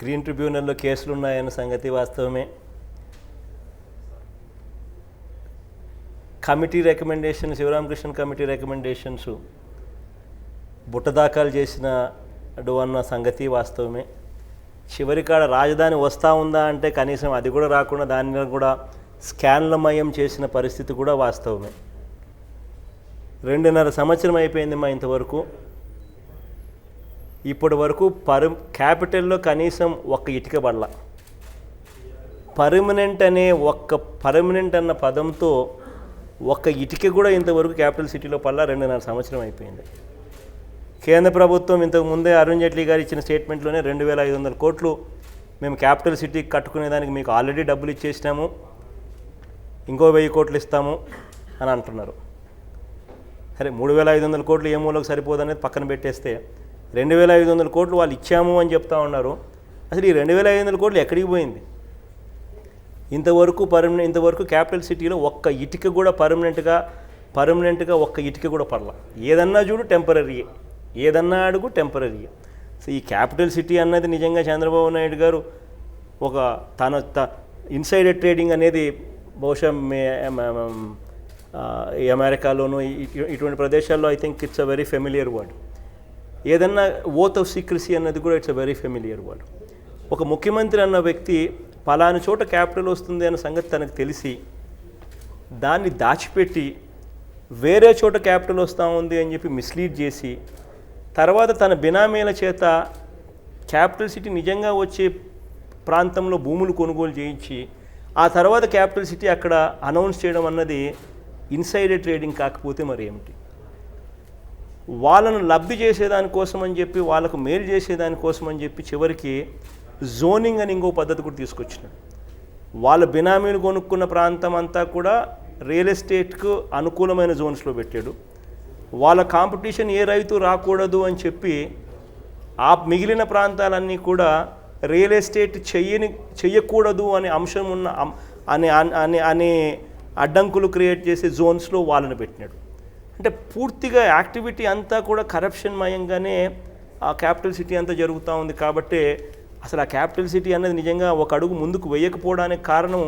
గ్రీన్ ట్రిబ్యునల్లో కేసులు ఉన్నాయన్న సంగతి వాస్తవమే. Committee recommendations, Sivaramakrishna committee recommendations బుట్ట దాఖలు చేసినాడు అన్న సంగతి వాస్తవమే. చివరికాడ రాజధాని వస్తూ ఉందా అంటే కనీసం అది కూడా రాకుండా దాన్ని కూడా స్కాన్లమయం చేసిన పరిస్థితి కూడా వాస్తవమే. 2.5 సంవత్సరం అయిపోయింది మా ఇంతవరకు. ఇప్పటి వరకు క్యాపిటల్లో కనీసం ఒక్క ఇటుక పడల. పర్మనెంట్ అన్న పదంతో ఒక్క ఇటుక కూడా ఇంతవరకు క్యాపిటల్ సిటీలో పడల. 2.5 సంవత్సరం అయిపోయింది. కేంద్ర ప్రభుత్వం ఇంతకు ముందే అరుణ్ జైట్లీ గారు ఇచ్చిన స్టేట్మెంట్లోనే 2,500 కోట్లు మేము క్యాపిటల్ సిటీకి కట్టుకునేదానికి మీకు ఆల్రెడీ డబ్బులు ఇచ్చేసినాము, ఇంకో 1000 కోట్లు ఇస్తాము అని అంటున్నారు. సరే, 3,500 కోట్లు ఏ మూలకు సరిపోదనేది పక్కన పెట్టేస్తే 2,500 కోట్లు వాళ్ళు ఇచ్చాము అని చెప్తా ఉన్నారు. అసలు ఈ 2,500 కోట్లు ఎక్కడికి పోయింది? ఇంతవరకు క్యాపిటల్ సిటీలో ఒక్క ఇటుక కూడా పర్మనెంట్గా ఒక్క ఇటుక కూడా పడల. ఏదన్నా చూడు టెంపరీ, ఏదన్నా అడుగు టెంపరీ. సో ఈ క్యాపిటల్ సిటీ అన్నది నిజంగా చంద్రబాబు నాయుడు గారు ఒక తన ఇన్సైడర్ ట్రేడింగ్ అనేది బహుశా అమెరికాలోనూ ఇటువంటి ప్రదేశాల్లో I think it's a very familiar word. ఏదన్నా ఓత్ ఆఫ్ సీక్రసీ అన్నది కూడా it's a very familiar word. ఒక ముఖ్యమంత్రి అన్న వ్యక్తి పలానా చోట క్యాపిటల్ వస్తుంది అన్న సంగతి తనకు తెలిసి దాన్ని దాచిపెట్టి వేరే చోట క్యాపిటల్ వస్తూ ఉంది అని చెప్పి మిస్లీడ్ చేసి తర్వాత తన బినామీల చేత క్యాపిటల్ సిటీ నిజంగా వచ్చే ప్రాంతంలో భూములు కొనుగోలు చేయించి ఆ తర్వాత క్యాపిటల్ సిటీ అక్కడ అనౌన్స్ చేయడం అన్నది ఇన్సైడర్ ట్రేడింగ్ కాకపోతే మరి ఏమిటి? వాళ్ళను లబ్ధి చేసేదానికోసం అని చెప్పి వాళ్ళకు మేలు చేసేదానికోసం అని చెప్పి చివరికి జోనింగ్ అని ఇంకో పద్ధతి కూడా తీసుకొచ్చినాడు. వాళ్ళ బినామీలు కొనుక్కున్న ప్రాంతం అంతా కూడా రియల్ ఎస్టేట్కు అనుకూలమైన జోన్స్లో పెట్టాడు. వాళ్ళ కాంపిటీషన్ ఏ రైతు రాకూడదు అని చెప్పి ఆ మిగిలిన ప్రాంతాలన్నీ కూడా రియల్ ఎస్టేట్ చెయ్యకూడదు అనే అంశం ఉన్న అనే అడ్డంకులు క్రియేట్ చేసే జోన్స్లో వాళ్ళని పెట్టినాడు. అంటే పూర్తిగా యాక్టివిటీ అంతా కూడా కరప్షన్ మయంగానే ఆ క్యాపిటల్ సిటీ అంతా జరుగుతూ ఉంది. కాబట్టి అసలు ఆ క్యాపిటల్ సిటీ అన్నది నిజంగా ఒక అడుగు ముందుకు వేయకపోవడానికి కారణం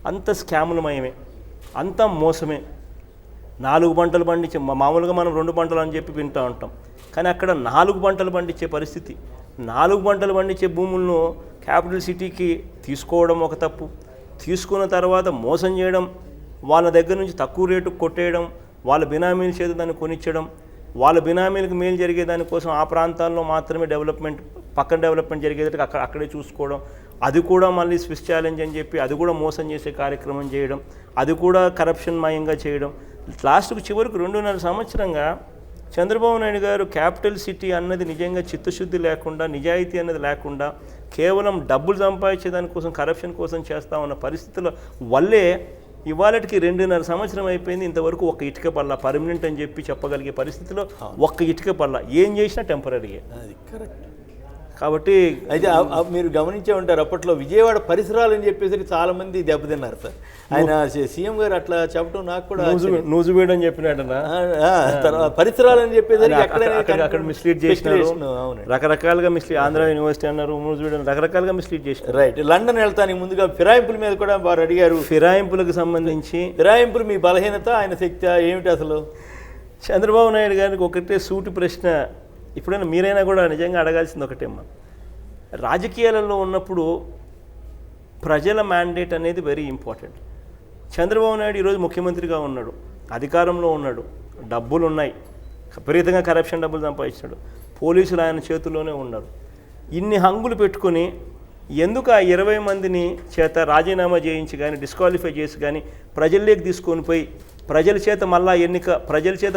అంత స్కాములమయమే, అంతా మోసమే. 4 పంటలు పండించే మామూలుగా మనం 2 పంటలు అని చెప్పి వింటూ ఉంటాం, కానీ అక్కడ 4 పంటలు పండించే పరిస్థితి. 4 పంటలు పండించే భూములను క్యాపిటల్ సిటీకి తీసుకోవడం ఒక తప్పు, తీసుకున్న తర్వాత మోసం చేయడం, వాళ్ళ దగ్గర నుంచి తక్కువ రేటుకు కొట్టేయడం, వాళ్ళ బినామీల చేత దాన్ని కొనిచ్చడం, వాళ్ళ బినామీలకు మేలు జరిగే దానికోసం ఆ ప్రాంతాల్లో మాత్రమే డెవలప్మెంట్, పక్కన డెవలప్మెంట్ జరిగేటట్టు అక్కడే చూసుకోవడం, అది కూడా మళ్ళీ స్విస్ ఛాలెంజ్ అని చెప్పి అది కూడా మోసం చేసే కార్యక్రమం చేయడం, అది కూడా కరప్షన్ మయంగా చేయడం. లాస్ట్కు చివరికి 2.5 సంవత్సరంగా చంద్రబాబు నాయుడు గారు క్యాపిటల్ సిటీ అన్నది నిజంగా చిత్తశుద్ధి లేకుండా, నిజాయితీ అన్నది లేకుండా కేవలం డబ్బులు సంపాదించే దానికోసం, కరప్షన్ కోసం చేస్తూ ఉన్న పరిస్థితుల వల్లే ఇవాళకి 2.5 సంవత్సరం అయిపోయింది, ఇంతవరకు ఒక ఇటుక పల్ల పర్మనెంట్ అని చెప్పి చెప్పగలిగే పరిస్థితిలో ఒక్క ఇటుక పల్ల ఏం చేసినా టెంపరీగా. అది కరెక్ట్. కాబట్టి అయితే మీరు గమనించే ఉంటారు, అప్పట్లో విజయవాడ పరిసరాలు అని చెప్పేసరికి చాలా మంది దెబ్బతిన్నారు సార్. ఆయన సీఎం గారు అట్లా చెప్పడం నాకు కూడా నూజుబేడ్ అని చెప్పినట్టనా, పరిసరాలు అని చెప్పేసరికి అక్కడ మిస్లీడ్ చేసినారు, రకరకాలుగా మిస్లీడ్. ఆంధ్ర యూనివర్సిటీ అన్నారు, నూజుబేడ్ అని రకరకాలుగా మిస్లీడ్ చేసినారు. రైట్. లండన్ వెళ్తానికి ముందుగా ఫిరాయింపుల మీద కూడా వారు అడిగారు. ఫిరాయింపులకు సంబంధించి ఫిరాయింపులు మీ బలహీనత, ఆయన శక్తి ఏమిటి అసలు? చంద్రబాబు నాయుడు గారికి ఒకటే సూటి ప్రశ్న ఇప్పుడైనా మీరైనా కూడా నిజంగా అడగాల్సింది ఒకటేమ్మా. రాజకీయాలలో ఉన్నప్పుడు ప్రజల మ్యాండేట్ అనేది వెరీ ఇంపార్టెంట్. చంద్రబాబు నాయుడు ఈరోజు ముఖ్యమంత్రిగా ఉన్నాడు, అధికారంలో ఉన్నాడు, డబ్బులు ఉన్నాయి, విపరీతంగా కరప్షన్ డబ్బులు సంపాదించాడు, పోలీసులు ఆయన చేతుల్లోనే ఉన్నారు. ఇన్ని హంగులు పెట్టుకొని ఎందుకు ఆ 20 మందిని చేత రాజీనామా చేయించి కానీ, డిస్క్వాలిఫై చేసి కానీ ప్రజల్లోకి తీసుకొని పోయి ప్రజల చేత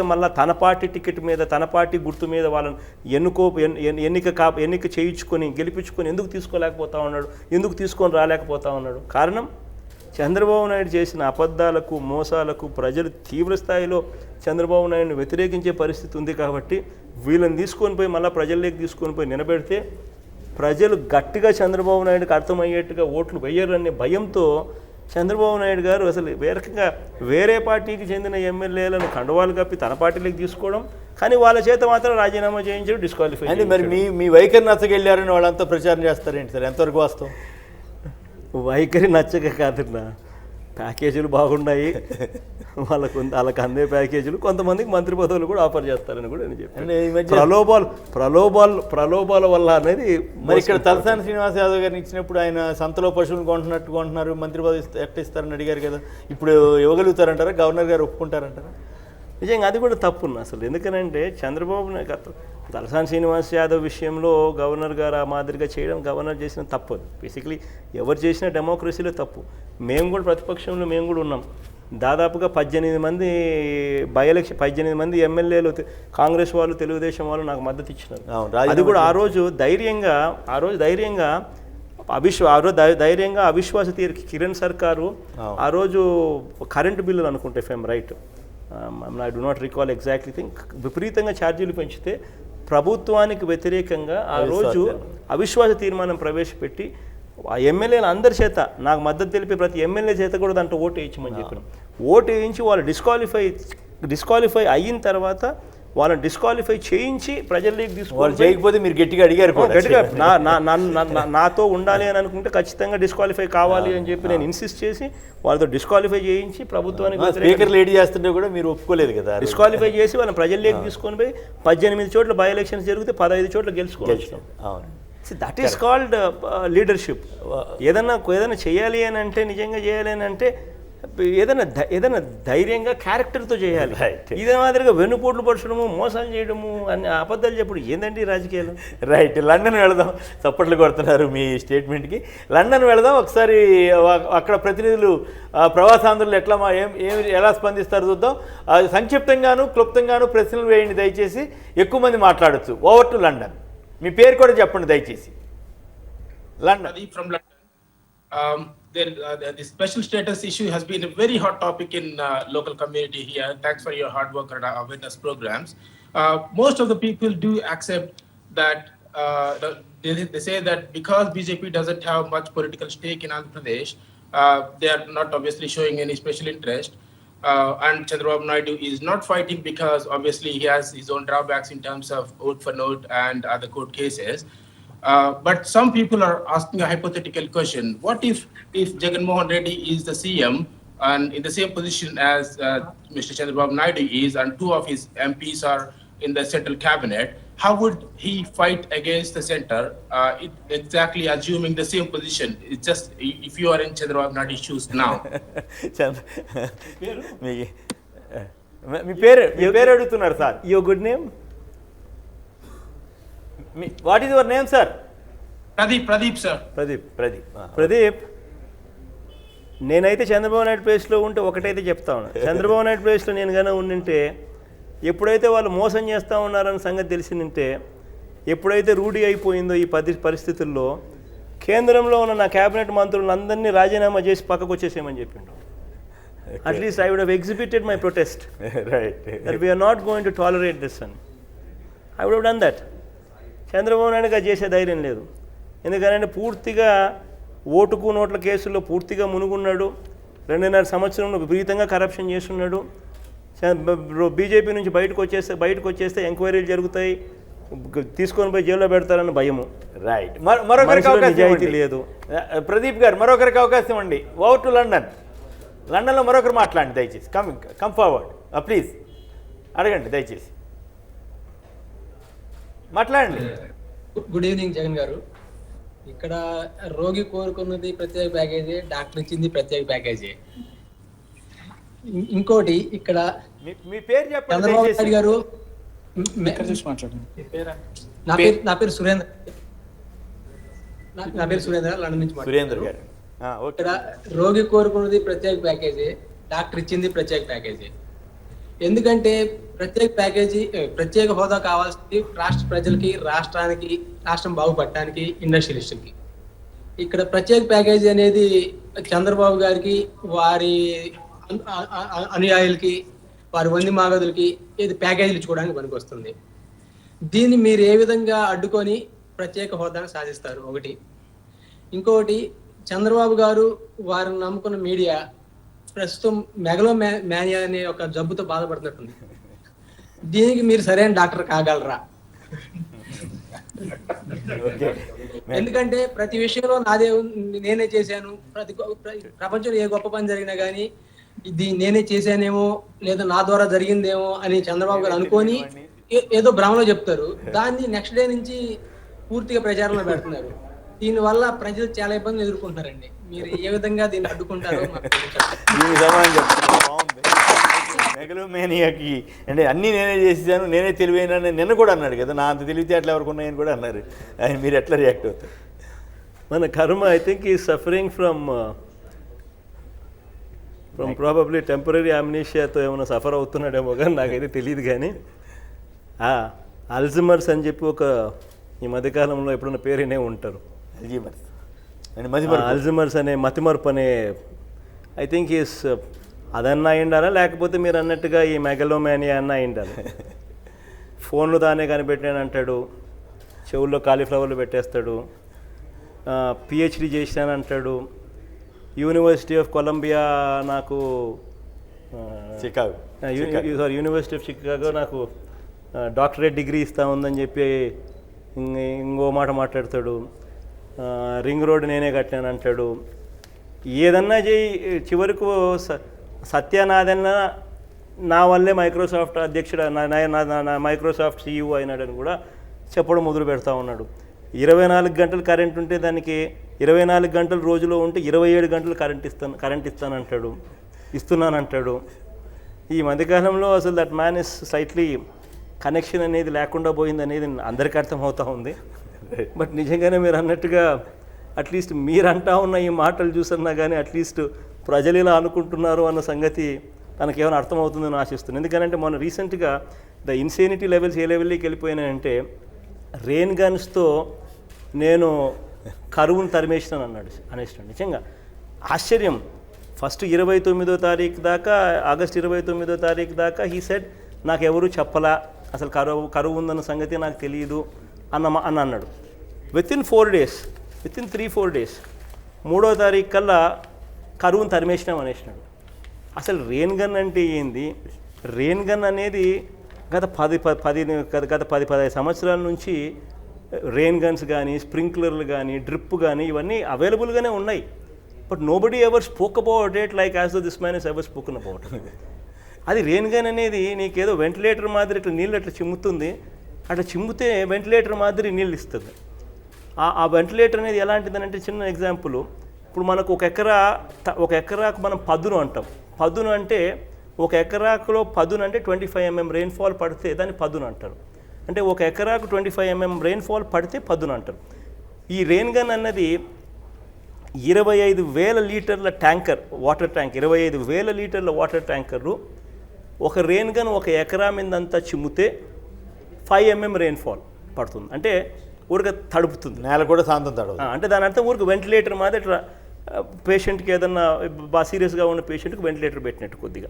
మళ్ళా తన పార్టీ టికెట్ మీద, తన పార్టీ గుర్తు మీద వాళ్ళని ఎన్నిక చేయించుకొని గెలిపించుకొని ఎందుకు తీసుకోలేకపోతా ఉన్నాడు, ఎందుకు తీసుకొని రాలేకపోతా ఉన్నాడు? కారణం చంద్రబాబు నాయుడు చేసిన అబద్ధాలకు, మోసాలకు ప్రజలు తీవ్ర స్థాయిలో చంద్రబాబు నాయుడుని వ్యతిరేకించే పరిస్థితి ఉంది. కాబట్టి వీళ్ళని తీసుకొని పోయి మళ్ళీ ప్రజల్లోకి తీసుకొని పోయి నిలబెడితే ప్రజలు గట్టిగా చంద్రబాబు నాయుడుకి అర్థమయ్యేట్టుగా ఓట్లు వేయరనే భయంతో చంద్రబాబు నాయుడు గారు అసలు వేరే పార్టీకి చెందిన ఎమ్మెల్యేలను కండువాలు కప్పి తన పార్టీలోకి తీసుకోవడం, కానీ వాళ్ళ చేత మాత్రం రాజీనామా చేయించడం, డిస్క్వాలిఫై. అంటే మరి మీ వైఖరి నచ్చగెళ్ళారని వాళ్ళంతా ప్రచారం చేస్తారేంటి సార్? ఎంతవరకు వాస్తవం? వైఖరి నచ్చక కాదన్నా, ప్యాకేజీలు బాగున్నాయి, వాళ్ళకు అందే ప్యాకేజీలు, కొంతమందికి మంత్రి పదవులు కూడా ఆఫర్ చేస్తారని కూడా నేను చెప్పాను. ప్రలోభాల వల్ల అనేది. మరి ఇక్కడ తలసాని శ్రీనివాస్ యాదవ్ గారిని ఇచ్చినప్పుడు ఆయన సంతలో పశువులు కొంటున్నారు, మంత్రి పదవి ఎట్లా ఇస్తారని అడిగారు కదా, ఇప్పుడు ఇవ్వగలుగుతారంటారా? గవర్నర్ గారు ఒప్పుకుంటారంటారా? నిజంగా అది కూడా తప్పున్నా అసలు. ఎందుకనంటే చంద్రబాబు నాయుడు తలసాని శ్రీనివాస్ యాదవ్ విషయంలో గవర్నర్ గారు ఆ మాదిరిగా చేయడం, గవర్నర్ చేసిన తప్పు. బేసిక్లీ ఎవరు చేసిన డెమోక్రసీలో తప్పు. మేము కూడా ప్రతిపక్షంలో మేము కూడా ఉన్నాం. దాదాపుగా 18 మంది 18 మంది ఎమ్మెల్యేలు కాంగ్రెస్ వాళ్ళు, తెలుగుదేశం వాళ్ళు నాకు మద్దతు ఇచ్చినారు. అది కూడా ఆ రోజు ధైర్యంగా అవిశ్వాస కిరణ్ సర్కారు ఆ రోజు కరెంటు బిల్లులు అనుకుంటే, if I'm right, I do not recall exactly think, విపరీతంగా ఛార్జీలు పెంచితే ప్రభుత్వానికి వ్యతిరేకంగా ఆ రోజు అవిశ్వాస తీర్మానం ప్రవేశపెట్టి ఆ ఎమ్మెల్యేలు అందరి చేత, నాకు మద్దతు తెలిపే ప్రతి ఎమ్మెల్యే చేత కూడా దాంట్లో ఓటు వేయించమని చెప్పినాం. ఓటు వేయించి వాళ్ళు డిస్క్వాలిఫై అయిన తర్వాత వాళ్ళని డిస్క్వాలిఫై చేయించి ప్రజల్లోకి తీసుకోవాలి. చేయకపోతే మీరు గట్టిగా అడిగారు, గట్టిగా నాతో ఉండాలి అని అనుకుంటే ఖచ్చితంగా డిస్క్వాలిఫై కావాలి అని చెప్పి నేను ఇన్సిస్ట్ చేసి వాళ్ళతో డిస్క్వాలిఫై చేయించి ప్రభుత్వానికి స్పీకర్ లేడీ చేస్తుంటే కూడా మీరు ఒప్పుకోలేదు కదా. డిస్క్వాలిఫై చేసి వాళ్ళని ప్రజల్లోకి తీసుకొని పోయి 18 చోట్ల బై ఎలక్షన్స్ జరిగితే 15 చోట్ల గెలుచుకోవచ్చు. That is called leadership. ఏదైనా చేయాలి అని అంటే, నిజంగా చేయాలి అని అంటే ఏదైనా ధైర్యంగా క్యారెక్టర్తో చేయాలి. Right. ఇదే మాదిరిగా వెన్నుపోట్లు పరచడము, మోసాలు చేయడము, అన్ని అబద్ధాలు చెప్పడం ఏందండి రాజకీయాలు? రైట్, లండన్ వెళదాం. చప్పట్లు కొడుతున్నారు మీ స్టేట్మెంట్కి. లండన్ వెళదాం ఒకసారి. అక్కడ ప్రతినిధులు ప్రవాసాంధ్రులు ఎలా స్పందిస్తారో చూద్దాం. సంక్షిప్తంగాను క్లుప్తంగాను ప్రశ్నలు వేయండి దయచేసి, ఎక్కువ మంది మాట్లాడచ్చు. Over to London. మీ పేరు కూడా చెప్పండి దయచేసి. London. Pradeep from London. The special status issue has been a very hot topic in local community here. Thanks for your hard work and awareness programs. Most of the people do accept that they say that because BJP doesn't have much political stake in Andhra Pradesh, they are not obviously showing any special interest. And Chandrababu Naidu is not fighting because obviously he has his own drawbacks in terms of vote for note and other court cases. But some people are asking a hypothetical question. What if Jagan Mohan Reddy is the CM and in the same position as Mr. Chandrababu Naidu is, and two of his MPs are in the central cabinet? How would he fight against the center, exactly assuming the same position? It's just if you are in Chandrababu Naidu's shoes now. మీ పేరు అడుగుతున్నారు sir. Your good name? What is your name sir? Pradeep, sir. Pradeep, నేనైతే చంద్రబాబు నాయుడు ప్లేస్లో ఉంటే ఒకటైతే చెప్తా ఉన్నా. చంద్రబాబు నాయుడు ప్లేస్లో నేను కానీ ఉండింటే, ఎప్పుడైతే వాళ్ళు మోసం చేస్తూ ఉన్నారన్న సంగతి తెలిసిందంటే, ఎప్పుడైతే రూఢి అయిపోయిందో ఈ పరిస్థితుల్లో, కేంద్రంలో ఉన్న నా క్యాబినెట్ మంత్రులందరినీ రాజీనామా చేసి పక్కకు వచ్చేసేయమని చెప్పిండు. At least I would have exhibited my protest that we're not going to tolerate this అని. I would have done that. Chandrababu నాయుడుగా చేసే ధైర్యం లేదు. ఎందుకంటే పూర్తిగా ఓటుకు నోట్ల కేసుల్లో పూర్తిగా మునుగున్నాడు. 2.5 సంవత్సరంలో విపరీతంగా కరప్షన్ చేస్తున్నాడు. బీజేపీ నుంచి బయటకు వచ్చేస్తే ఎంక్వైరీలు జరుగుతాయి, తీసుకొని పోయి జైల్లో పెడతారన్న భయము. రైట్. మరొకరికి అవకాశం లేదు. ప్రదీప్ గారు, మరొకరికి అవకాశం ఇవ్వండి. Over to London. లండన్లో మరొకరు మాట్లాడండి దయచేసి. Come forward please. అడగండి దయచేసి, మాట్లాడండి. గుడ్ ఈవినింగ్ జగన్ గారు. ఇక్కడ రోగి కోరుకున్నది ప్రత్యేక ప్యాకేజీ, డాక్టర్ ఇచ్చింది ప్రత్యేక ప్యాకేజీ. ఇంకోటి ఇక్కడ మీ పేరు చెప్పండి చంద్రబాబు నాయుడు గారు. నా పేరు సురేంద్ర. లండన్ నుంచి సురేంద్ర గారు. ఇక్కడ రోగి కోరుకున్నది ప్రత్యేక ప్యాకేజీ, డాక్టర్ ఇచ్చింది ప్రత్యేక ప్యాకేజీ. ఎందుకంటే ప్రత్యేక హోదా కావాల్సింది రాష్ట్ర ప్రజలకి, రాష్ట్రానికి, రాష్ట్రం బాగుపడటానికి, ఇండస్ట్రియలిస్టులకి. ఇక్కడ ప్రత్యేక ప్యాకేజీ అనేది చంద్రబాబు గారికి, వారి అనుయాయులకి, వారి వంది మాగదులకి ఇది ప్యాకేజీలు ఇచ్చుకోవడానికి పనికొస్తుంది. దీన్ని మీరు ఏ విధంగా అడ్డుకొని ప్రత్యేక హోదాను సాధిస్తారు? ఒకటి. ఇంకొకటి, చంద్రబాబు గారు వారిని నమ్ముకున్న మీడియా ప్రస్తుతం మెగలోమానియా అనే ఒక జబ్బుతో బాధపడుతున్నట్టుంది. దీనికి మీరు సరైన డాక్టర్ కాగలరా? ఎందుకంటే ప్రతి విషయంలో నేనే చేశాను, ప్రపంచంలో ఏ గొప్ప పని జరిగినా కానీ ఇది నేనే చేశానేమో లేదా నా ద్వారా జరిగిందేమో అని చంద్రబాబు గారు అనుకొని ఏదో భ్రమలో చెప్తారు. దాన్ని నెక్స్ట్ డే నుంచి పూర్తిగా ప్రచారంలో పెడుతున్నారు. దీనివల్ల ప్రజలు చాలా ఇబ్బందులు ఎదుర్కొంటున్నారండి. మీరు ఏ విధంగా దీన్ని అడ్డుకుంటారో మెగలోమేనియాకి అంటే అన్నీ నేనే చేసేసాను, నేనే తెలివైన నిన్న కూడా అన్నాడు కదా, నా అంత తెలివితేటలు ఎవరికి ఉన్నాయని కూడా అన్నారు. మీరు ఎట్లా రియాక్ట్ అవుతారు? మన కర్మ ఐ థింక్ ఈ సఫరింగ్ ఫ్రమ్ ప్రాబబ్లీ టెంపరీ అమ్నీషియాతో ఏమైనా సఫర్ అవుతున్నాడేమో కానీ నాకైతే తెలియదు. కానీ అల్జిమర్స్ అని చెప్పి ఒక ఈ మధ్యకాలంలో ఎప్పుడన్నా పేరునే ఉంటారు. అల్జిమర్స్ అనే మతిమరుపు అనే ఐ థింక్ ఈస్ అదన్నా అయిండాలా, లేకపోతే మీరు అన్నట్టుగా ఈ మెగలోమానియా అన్న అయిండాలి. ఫోన్లు దానే కనిపెట్టాను అంటాడు, చెవుల్లో కాలీఫ్లవర్లు పెట్టేస్తాడు, పిహెచ్డి చేశాను అంటాడు, యూనివర్సిటీ ఆఫ్ కొలంబియా నాకు యూనివర్సిటీ ఆఫ్ చికాగో నాకు డాక్టరేట్ డిగ్రీ ఇస్తా ఉందని చెప్పి ఇంకో మాట మాట్లాడతాడు, రింగ్ రోడ్ నేనే కట్టాను అంటాడు. ఏదన్నా చేయి, చివరకు సత్యనాదన్న నా వల్లే మైక్రోసాఫ్ట్ అధ్యక్షుడు, మైక్రోసాఫ్ట్ CEO అయినాడని కూడా చెప్పడం మొదలు పెడతా ఉన్నాడు. 24 గంటలు కరెంట్ ఉంటే దానికి 24 గంటలు రోజులో ఉంటే 27 గంటలు కరెంట్ ఇస్తానంటాడు. ఇస్తున్నానంటాడు. ఈ మధ్యకాలంలో అసలు that man is slightly connection అనేది లేకుండా పోయింది అనేది అందరికీ అర్థమవుతూ ఉంది. బట్ నిజంగానే మీరు అన్నట్టుగా అట్లీస్ట్ మీరంటా ఉన్న ఈ మాటలు చూసన్నా కానీ అట్లీస్ట్ ప్రజలు ఇలా అనుకుంటున్నారు అన్న సంగతి తనకేమైనా అర్థమవుతుందని ఆశిస్తున్నాను. ఎందుకంటే మొన్న రీసెంట్గా ద ఇన్సేనిటీ లెవెల్స్ ఏ లెవెల్లోకి వెళ్ళిపోయినాయంటే రెయిన్ గన్స్తో నేను కరువును తరిమేసినాను అనేసినాడు. నిజంగా ఆశ్చర్యం. ఫస్ట్ 29వ తారీఖు దాకా, ఆగస్ట్ 29వ తారీఖు దాకా హీ సెడ్ నాకు ఎవరు చెప్పలా, అసలు కరువు ఉందన్న సంగతి నాకు తెలియదు అని అన్నాడు. వితిన్ 3-4 days 3వ తారీఖు కల్లా కరువును తరిమేసినాం అనేసినాడు. అసలు రెయిన్ గన్ అంటే ఏంది? రెయిన్ గన్ అనేది గత 10-15 సంవత్సరాల నుంచి రెయిన్ గన్స్ కానీ, స్ప్రింక్లర్లు కానీ, డ్రిప్ కానీ ఇవన్నీ అవైలబుల్గానే ఉన్నాయి. But nobody ever spoke about it like as this man is ever spoken about. అది రెయిన్ గన్ అనేది నీకేదో వెంటిలేటర్ మాదిరి ఇట్లా నీళ్ళు అట్లా చిమ్ముతుంది, అట్లా చిమ్మితే వెంటిలేటర్ మాదిరి నీళ్ళు ఇస్తుంది. ఆ వెంటిలేటర్ అనేది ఎలాంటిదని అంటే, చిన్న ఎగ్జాంపుల్, ఇప్పుడు మనకు ఒక ఎకరాకు మనం పదును అంటాం. పదును అంటే ఒక ఎకరాకులో పదును అంటే 25 mm రెయిన్ఫాల్ పడితే దాన్ని పదును అంటారు. అంటే ఒక ఎకరాకు 25 mm రెయిన్ఫాల్ పడితే పదును అంటారు. ఈ రెయిన్ గన్ అన్నది 25,000 లీటర్ల ట్యాంకర్, వాటర్ ట్యాంక్, 25,000 లీటర్ల వాటర్ ట్యాంకర్లు ఒక రెయిన్ గన్ ఒక ఎకరా మీదంతా చిమ్మితే 5 mm రెయిన్ఫాల్ పడుతుంది. అంటే ఊరికి తడుపుతుంది, నేల కూడా శాంతం తడవు. అంటే దాని అర్థం ఊరికి వెంటిలేటర్ మాది ఇట్లా పేషెంట్కి ఏదన్నా బాగా సీరియస్గా ఉన్న పేషెంట్కి వెంటిలేటర్ పెట్టినట్టు కొద్దిగా.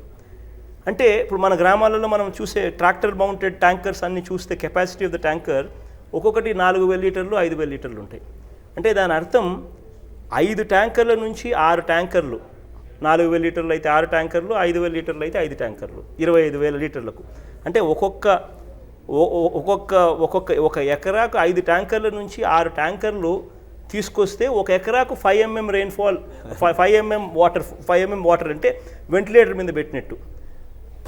అంటే ఇప్పుడు మన గ్రామాలలో మనం చూసే ట్రాక్టర్ మౌంటెడ్ ట్యాంకర్స్ అన్ని చూస్తే కెపాసిటీ ఆఫ్ ద ట్యాంకర్ ఒక్కొక్కటి 4,000 లీటర్లు 5,000 లీటర్లు ఉంటాయి. అంటే దాని అర్థం 5 ట్యాంకర్ల నుంచి 6 ట్యాంకర్లు, 4,000 లీటర్లు అయితే 6 ట్యాంకర్లు, 5,000 లీటర్లు అయితే 5 ట్యాంకర్లు, 25,000 లీటర్లకు. అంటే ఒక ఎకరాకు 5 ట్యాంకర్ల నుంచి 6 ట్యాంకర్లు తీసుకొస్తే ఒక ఎకరాకు 5 mm రెయిన్ఫాల్, 5 mm వాటర్ అంటే వెంటిలేటర్ మీద పెట్టినట్టు.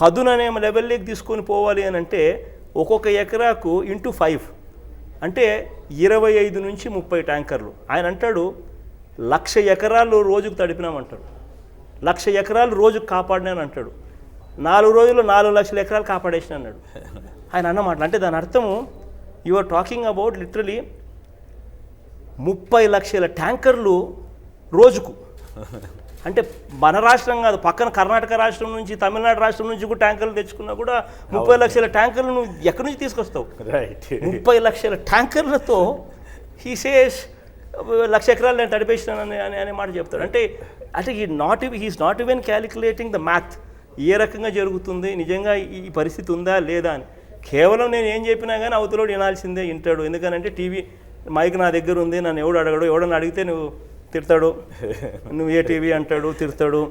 పదుననే లెవెల్లోకి తీసుకొని పోవాలి అని అంటే ఒక్కొక్క ఎకరాకు ఇంటూ 5 అంటే 25 నుంచి 30 ట్యాంకర్లు. ఆయన అంటాడు 1,00,000 ఎకరాలు రోజుకు తడిపినామంటాడు, 1,00,000 ఎకరాలు రోజుకు కాపాడినాను అంటాడు. 4 రోజుల్లో 4 లక్షల ఎకరాలు కాపాడేసిన అన్నాడు ఆయన అన్నమాట. అంటే దాని అర్థము you are talking about literally 30 లక్షల ట్యాంకర్లు రోజుకు. అంటే మన రాష్ట్రం కాదు, పక్కన కర్ణాటక రాష్ట్రం నుంచి, తమిళనాడు రాష్ట్రం నుంచి కూడా ట్యాంకర్లు తెచ్చుకున్నా కూడా 30 లక్షల ట్యాంకర్లు నువ్వు ఎక్కడి నుంచి తీసుకొస్తావు? రైట్. 30 లక్షల ట్యాంకర్లతో హీ సేస్ 1,00,000 ఎకరాలు నేను తడిపేసినాను అనే మాట చెప్తాడు. అంటే he is not even calculating the math. ఏ రకంగా జరుగుతుంది, నిజంగా ఈ పరిస్థితి ఉందా లేదా అని. కేవలం నేను ఏం చెప్పినా కానీ అవతలోడు వినాల్సిందే, వింటాడు. ఎందుకనంటే టీవీ మైక్ నా దగ్గర ఉంది, నన్ను ఎవడు అడగడు, ఎవడన్నా అడిగితే నువ్వు తిడతాడు, నువ్వు ఏ టీవీ అంటాడు, తిడతాడు,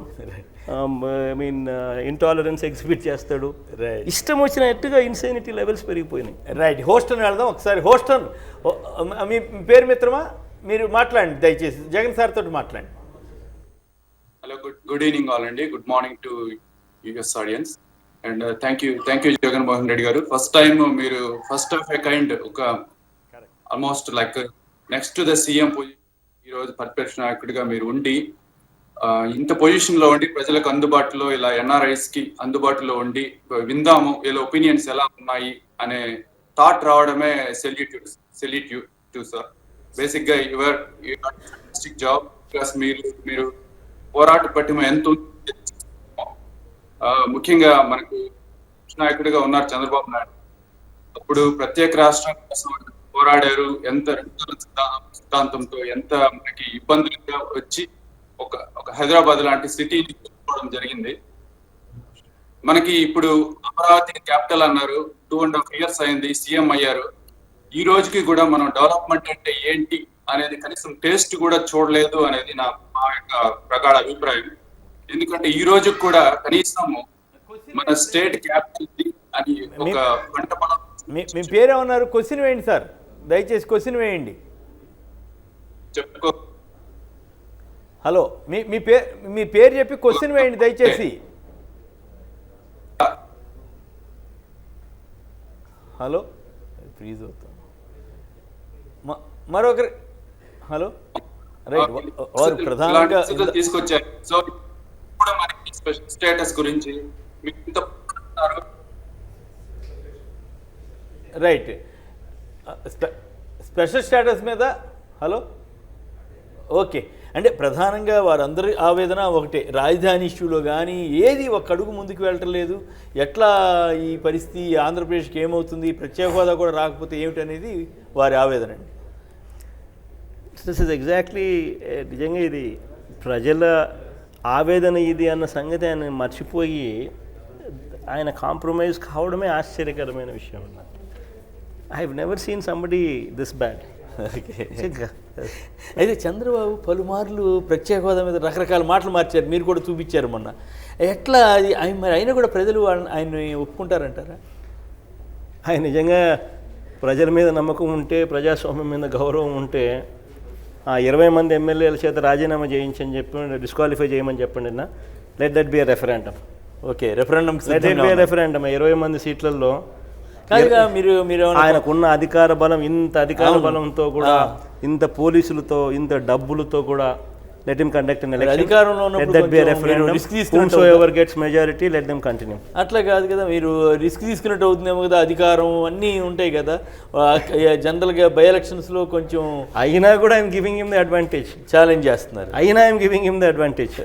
ఇంటాలరెన్స్ ఎగ్జిబిట్ చేస్తాడు. ఇష్టం వచ్చినట్టుగా ఇన్సైనిటీ లెవెల్స్ పెరిగిపోయినాయి. రైట్. హోస్టన్ వెళ్దాం ఒకసారి. హోస్టన్, మీ పేరు మిత్రమా? మీరు మాట్లాడండి దయచేసి, జగన్ సార్ తోటి మాట్లాడండి. హలో, గుడ్ ఈవినింగ్ ఆల్ అండి. Good morning to US audience and thank you Jaganmohan Reddy గారు. ఫస్ట్ టైం మీరు ఫస్ట్ ఆఫ్ ఎ కైండ్ ఒక almost like next to the CM position ఈరోజు ప్రతిపక్ష నాయకుడిగా మీరు ఉండి ఇంత పొజిషన్ లో ఉండి ప్రజలకు అందుబాటులో, ఇలా ఎన్ఆర్ఐస్ కి అందుబాటులో ఉండి విందాము వీళ్ళ ఒపీనియన్స్ ఎలా ఉన్నాయి అనే థాట్ రావడమే సెల్యూట్ యూ సార్. బేసిక్ గా యువర్ జాబ్ ప్లస్ మీరు పోరాట పట్టిమ ఎంత ముఖ్యంగా మనకు నాయకుడిగా ఉన్నారు చంద్రబాబు నాయుడు. అప్పుడు ప్రత్యేక రాష్ట్రం కోసం పోరాడారు, ఎంత సిద్ధాంతంతో ఎంత మనకి ఇబ్బందులుగా వచ్చి ఒక హైదరాబాద్ లాంటి సిటీని చూసుకోవడం జరిగింది. మనకి ఇప్పుడు అమరావతి క్యాపిటల్ అన్నారు, 2.5 years అయింది, సీఎం అయ్యారు. ఈ రోజుకి కూడా మనం డెవలప్మెంట్ అంటే ఏంటి అనేది కనీసం టేస్ట్ కూడా చూడలేదు అనేది మా యొక్క ప్రగాఢ అభిప్రాయం. ఎందుకంటే ఈ రోజు కూడా కనీసం మన స్టేట్ క్యాపిటల్ అని ఒక పంట పొలం. మీ పేరేమన్నారు? క్వశ్చన్ వేయండి సార్, దయచేసి క్వశ్చన్ వేయండి. చెప్పుకో. హలో, మీ పేరు చెప్పి క్వశ్చన్ వేయండి దయచేసి. హలో, ఫ్రీజ్ అవుతుంది మరొకరి. Hello, right. వారు ప్రధానంగా తీసుకొచ్చారు. సో ఇప్పుడు కూడా మనకి స్పెషల్ స్టేటస్ గురించి మీకు ఇంత రైట్. స్పెషల్ స్టేటస్ మీద హలో ఓకే. అంటే ప్రధానంగా వారందరి ఆవేదన ఒకటే, రాజధాని ఇష్యూలో కానీ ఏది ఒక అడుగు ముందుకు వెళ్ళటం లేదు. ఎట్లా ఈ పరిస్థితి ఆంధ్రప్రదేశ్కి ఏమవుతుంది, ప్రత్యేక హోదా కూడా రాకపోతే ఏమిటనేది వారి ఆవేదన అండి. దిస్ ఇస్ ఎగ్జాక్ట్లీ నిజంగా ఇది ప్రజల ఆవేదన ఇది అన్న సంగతి ఆయన మర్చిపోయి ఆయన కాంప్రమైజ్ కావడమే ఆశ్చర్యకరమైన విషయం. I have never seen somebody this bad. అయితే చంద్రబాబు పలుమార్లు ప్రత్యేక హోదా మీద రకరకాల మాటలు మార్చారు, మీరు కూడా చూపించారు మొన్న. ఎట్లా అది మరి అయినా కూడా ప్రజలు ఆయన్ని ఒప్పుకుంటారంటారా? ఆయన నిజంగా ప్రజల మీద నమ్మకం ఉంటే, ప్రజాస్వామ్యం మీద గౌరవం ఉంటే 20 మంది ఎమ్మెల్యేల చేత రాజీనామా చేయించని చెప్పి డిస్క్వాలిఫై చేయమని చెప్పండి అన్న. Let that be a referendum. Okay, referendum. Let that be a referendum. 20 మంది సీట్లలో కాదుగా మీరు ఆయనకున్న అధికార బలం, ఇంత అధికార బలంతో కూడా, ఇంత పోలీసులతో, ఇంత డబ్బులతో కూడా let him conduct an election. అధికారంలో let that be a referendum. Whomsoever gets majority, let them continue. అట్లా కాదు కదా, మీరు రిస్క్ తీసుకున్నట్టు అవుతుందేమో కదా. అధికారం అన్నీ ఉంటాయి కదా జనరల్గా. బై ఎలక్షన్స్లో కొంచెం అయినా కూడా I'm giving him the advantage. Challenge చేస్తున్నారు. అయినా I'm giving him the advantage.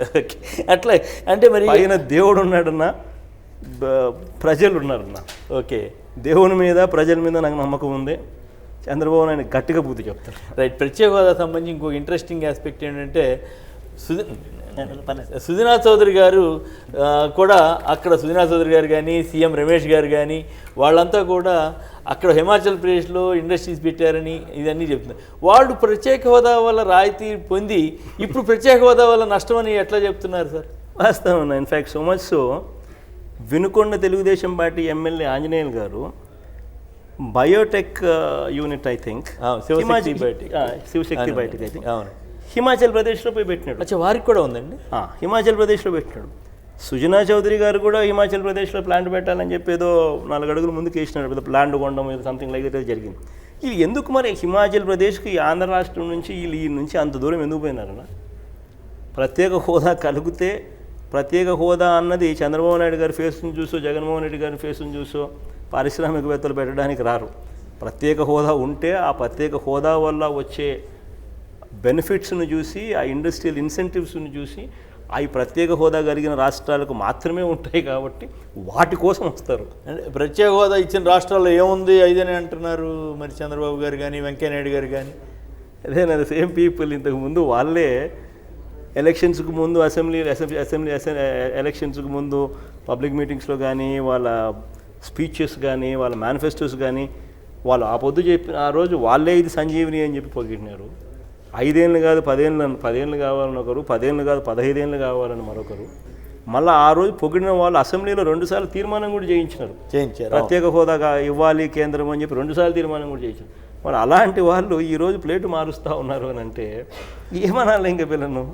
అట్లా అంటే మరి ఆయన దేవుడు ఉన్నాడన్నా, ప్రజలు ఉన్నారన్నా. ఓకే, దేవుని మీద ప్రజల మీద నాకు నమ్మకం ఉంది. చంద్రబాబు నాయుడు గట్టిగా బుద్ధి చెప్తారు. రైట్. ప్రత్యేక హోదా సంబంధించి ఇంకొక ఇంట్రెస్టింగ్ ఆస్పెక్ట్ ఏంటంటే సుజనా చౌదరి గారు కూడా అక్కడ, సుజనా చౌదరి గారు కానీ, సీఎం రమేష్ గారు కానీ, వాళ్ళంతా కూడా అక్కడ హిమాచల్ ప్రదేశ్లో ఇండస్ట్రీస్ పెట్టారని ఇదన్నీ చెప్తున్నారు. వాళ్ళు ప్రత్యేక హోదా వల్ల రాయితీ పొంది ఇప్పుడు ప్రత్యేక హోదా వల్ల నష్టం అని ఎట్లా చెప్తున్నారు సార్? వాస్తవం. In fact so much so Vinukonda Telugu Desam party MLA Anjaneyulu garu biotech unit I think Shivashakti biotech I think Himachal ప్రదేశ్లో పోయి పెట్టినాడు. అచ్చా, వారికి కూడా ఉందండి. హిమాచల్ ప్రదేశ్లో పెట్టినాడు. సుజనా చౌదరి గారు కూడా హిమాచల్ ప్రదేశ్లో ప్లాంట్ పెట్టాలని చెప్పి ఏదో 4 అడుగులు ముందుకు వేసినాడు. ఏదో ప్లాంట్ కొనడం ఏదో సంథింగ్ లైక్ దట్ జరిగింది. ఇది ఎందుకు మరి హిమాచల్ ప్రదేశ్కి ఆంధ్ర రాష్ట్రం నుంచి వీళ్ళు ఈ నుంచి అంత దూరం ఎందుకు పోయినారన్న? ప్రత్యేక హోదా కలిగితే, ప్రత్యేక హోదా అన్నది చంద్రబాబు నాయుడు గారి ఫేస్ని చూసో, జగన్మోహన్ రెడ్డి గారి ఫేస్ని చూసో పారిశ్రామికవేత్తలు పెట్టడానికి రారు. ప్రత్యేక హోదా ఉంటే ఆ ప్రత్యేక హోదా వల్ల వచ్చే బెనిఫిట్స్ను చూసి, ఆ ఇండస్ట్రియల్ ఇన్సెంటివ్స్ని చూసి, అవి ప్రత్యేక హోదా కలిగిన రాష్ట్రాలకు మాత్రమే ఉంటాయి కాబట్టి వాటి కోసం వస్తారు. అంటే ప్రత్యేక హోదా ఇచ్చిన రాష్ట్రాల్లో ఏముంది ఐదని అంటున్నారు మరి చంద్రబాబు గారు కానీ, వెంకయ్యనాయుడు గారు కానీ. అదేనా సేమ్ పీపుల్. ఇంతకుముందు వాళ్ళే ఎలక్షన్స్కి ముందు అసెంబ్లీ ఎలక్షన్స్కి ముందు పబ్లిక్ మీటింగ్స్లో కానీ, వాళ్ళ స్పీచెస్ కానీ, వాళ్ళ మేనిఫెస్టోస్ కానీ, వాళ్ళు ఆ పొద్దు చెప్పిన ఆ రోజు వాళ్ళే ఇది సంజీవిని అని చెప్పి పొగిడినారు. 5 ఏళ్ళు కాదు 10 ఏళ్ళు కావాలని ఒకరు, 10 ఏళ్ళు కాదు 15 ఏళ్ళు కావాలని మరొకరు. మళ్ళీ ఆ రోజు పొగిడిన వాళ్ళు అసెంబ్లీలో 2 సార్లు తీర్మానం కూడా చేయించారు. ప్రత్యేక హోదాగా ఇవ్వాలి కేంద్రం అని చెప్పి 2 సార్లు తీర్మానం కూడా చేయించారు. మరి అలాంటి వాళ్ళు ఈరోజు ప్లేటు మారుస్తూ ఉన్నారు అని అంటే ఏమనాలి? ఇంకా పిల్లను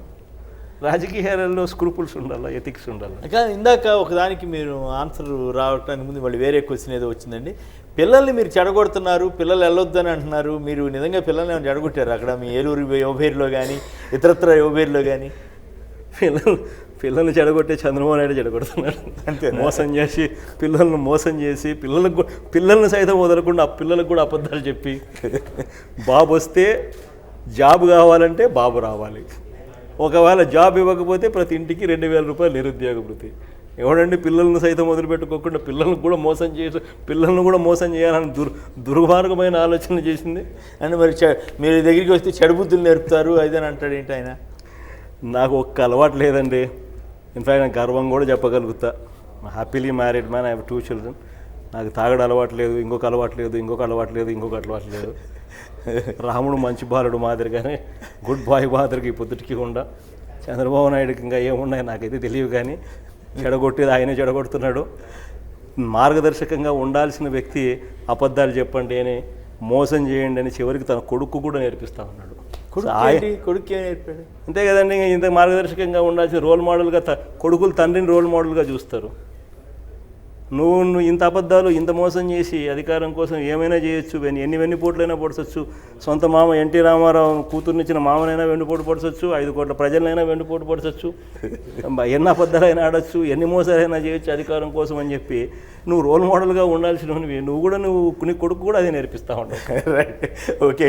రాజకీయాలలో స్క్రూపుల్స్ ఉండాలి, ఎథిక్స్ ఉండాలి. కానీ ఇందాక ఒకదానికి మీరు ఆన్సర్ రావడానికి ముందు మళ్ళీ వేరే క్వశ్చన్ ఏదో వచ్చిందండి. పిల్లల్ని మీరు చెడగొడుతున్నారు, పిల్లలు వెళ్ళొద్దని అంటున్నారు. మీరు నిజంగా పిల్లల్ని ఏమైనా చెడగొట్టారు అక్కడ మీ ఏలూరు యువభేరిలో కానీ, ఇతరత్ర యువభేరిలో కానీ? పిల్లల్ని చెడగొట్టే చంద్రబాబు నాయుడు చెడగొడుతున్నాడు. అంతే, మోసం చేసి పిల్లల్ని మోసం చేసి పిల్లల్ని సైతం వదలకుండా ఆ పిల్లలకు కూడా అబద్ధాలు చెప్పి, బాబు వస్తే జాబ్ కావాలంటే బాబు రావాలి, ఒకవేళ జాబ్ ఇవ్వకపోతే ప్రతి ఇంటికి 2000 రూపాయలు నిరుద్యోగ వృత్తి. ఎవడండి పిల్లలను సైతం వదిలిపెట్టుకోకుండా పిల్లలను కూడా మోసం చేయాలని దుర్మార్గమైన ఆలోచన చేసింది. అంటే మరి మీరు దగ్గరికి వస్తే చెడుబుద్ధులు నేర్పుతారు అదని అంటాడు ఏంటి ఆయన? నాకు ఒక్క అలవాటు లేదండి. ఇన్ఫ్యాక్ట్ నాకు గర్వం కూడా చెప్పగలుగుతా. Happily married man, I have 2 children. నాకు తాగడం అలవాటు లేదు, ఇంకొక అలవాటు లేదు. రాముడు మంచి బాలుడు మాదిరిగానే, గుడ్ బాయ్ మాదిరిగా పొద్దుటికి ఉండా. చంద్రబాబు నాయుడుకి ఇంకా ఏమున్నాయి నాకైతే తెలియదు, కానీ చెడగొట్టేది ఆయనే చెడగొడుతున్నాడు. మార్గదర్శకంగా ఉండాల్సిన వ్యక్తి అబద్ధాలు చెప్పండి అని, మోసం చేయండి అని చివరికి తన కొడుకు కూడా నేర్పిస్తూ ఉన్నాడు. కొడుకు నేర్పాడు అంతే కదండి. ఇంత మార్గదర్శకంగా ఉండాల్సిన రోల్ మోడల్గా కొడుకులు తండ్రిని రోల్ మోడల్గా చూస్తారు. నువ్వు ఇంత అబద్ధాలు ఇంత మోసం చేసి అధికారం కోసం ఏమైనా చేయొచ్చు, ఎన్ని వెన్నుపోట్లైనా పొడచొచ్చు, సొంత మామ ఎన్టీ రామారావు కూతురునిచ్చిన మామనైనా వెన్నుపోటు పొడచొచ్చు, 5 కోట్ల ప్రజలైనా వెన్నుపోటు పొడచొచ్చు, ఎన్ని అబద్ధాలైనా ఆడొచ్చు, ఎన్ని మోసాలైనా చేయొచ్చు అధికారం కోసం అని చెప్పి నువ్వు రోల్ మోడల్గా ఉండాల్సినవి నువ్వు కూడా నీ కొడుకు కూడా అదే నేర్పిస్తూ ఉంటావు. Right, okay.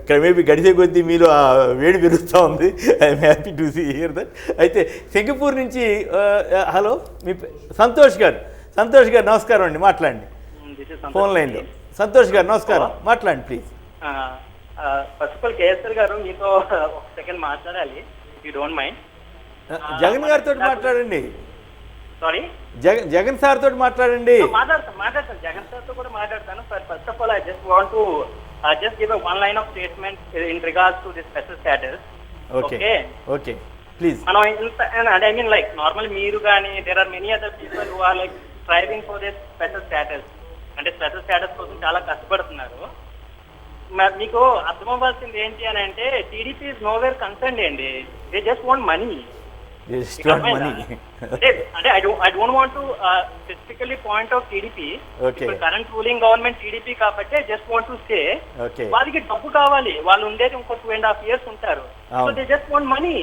క్రమేపీ గడిచే కొద్దీ మీలో ఆ వేడి పెరుగుతూ ఉంది. I'm happy to see here that. అయితే సింగపూర్ నుంచి హలో, మీ సంతోష్ గారు నమస్కారం అండి, మాట్లాడండి ఫోన్ లైన్లో. సంతోష్ గారు నమస్కారం, మాట్లాడండి please. First of all KSR గారు మీతో ఒక సెకండ్ మాట్లాడాలి, యూ డోంట్ మైండ్. జగన్ గారితో మాట్లాడండి. సారీ, జగన్ సార్ తోటి మాట్లాడండి. మాట్లాడతాను జగన్ సార్ తో కూడా మాట్లాడతాను. First of all I just want to just give a one line of statement in regards to this special status. Okay, please. And I mean, like, normally meeru gaani, there are many other people who are like striving for this special status. అంటే స్పెషల్ స్టేటస్ కోసం చాలా కష్టపడుతున్నారు. మీకు అర్థం అవ్వాల్సింది ఏంటి అని అంటే టీడీపీ ఇస్ నోవేర్ కన్సర్న్డ్ అండి. They just want money. అంటే I don't want to specifically point out TDP. Current ruling government TDP కాబట్టి జస్ట్ వాంట్ టు సే వాళ్ళకి డబ్బు కావాలి, వాళ్ళు ఉండేది ఇంకో 2.5 years ఉంటారు. So they just want money.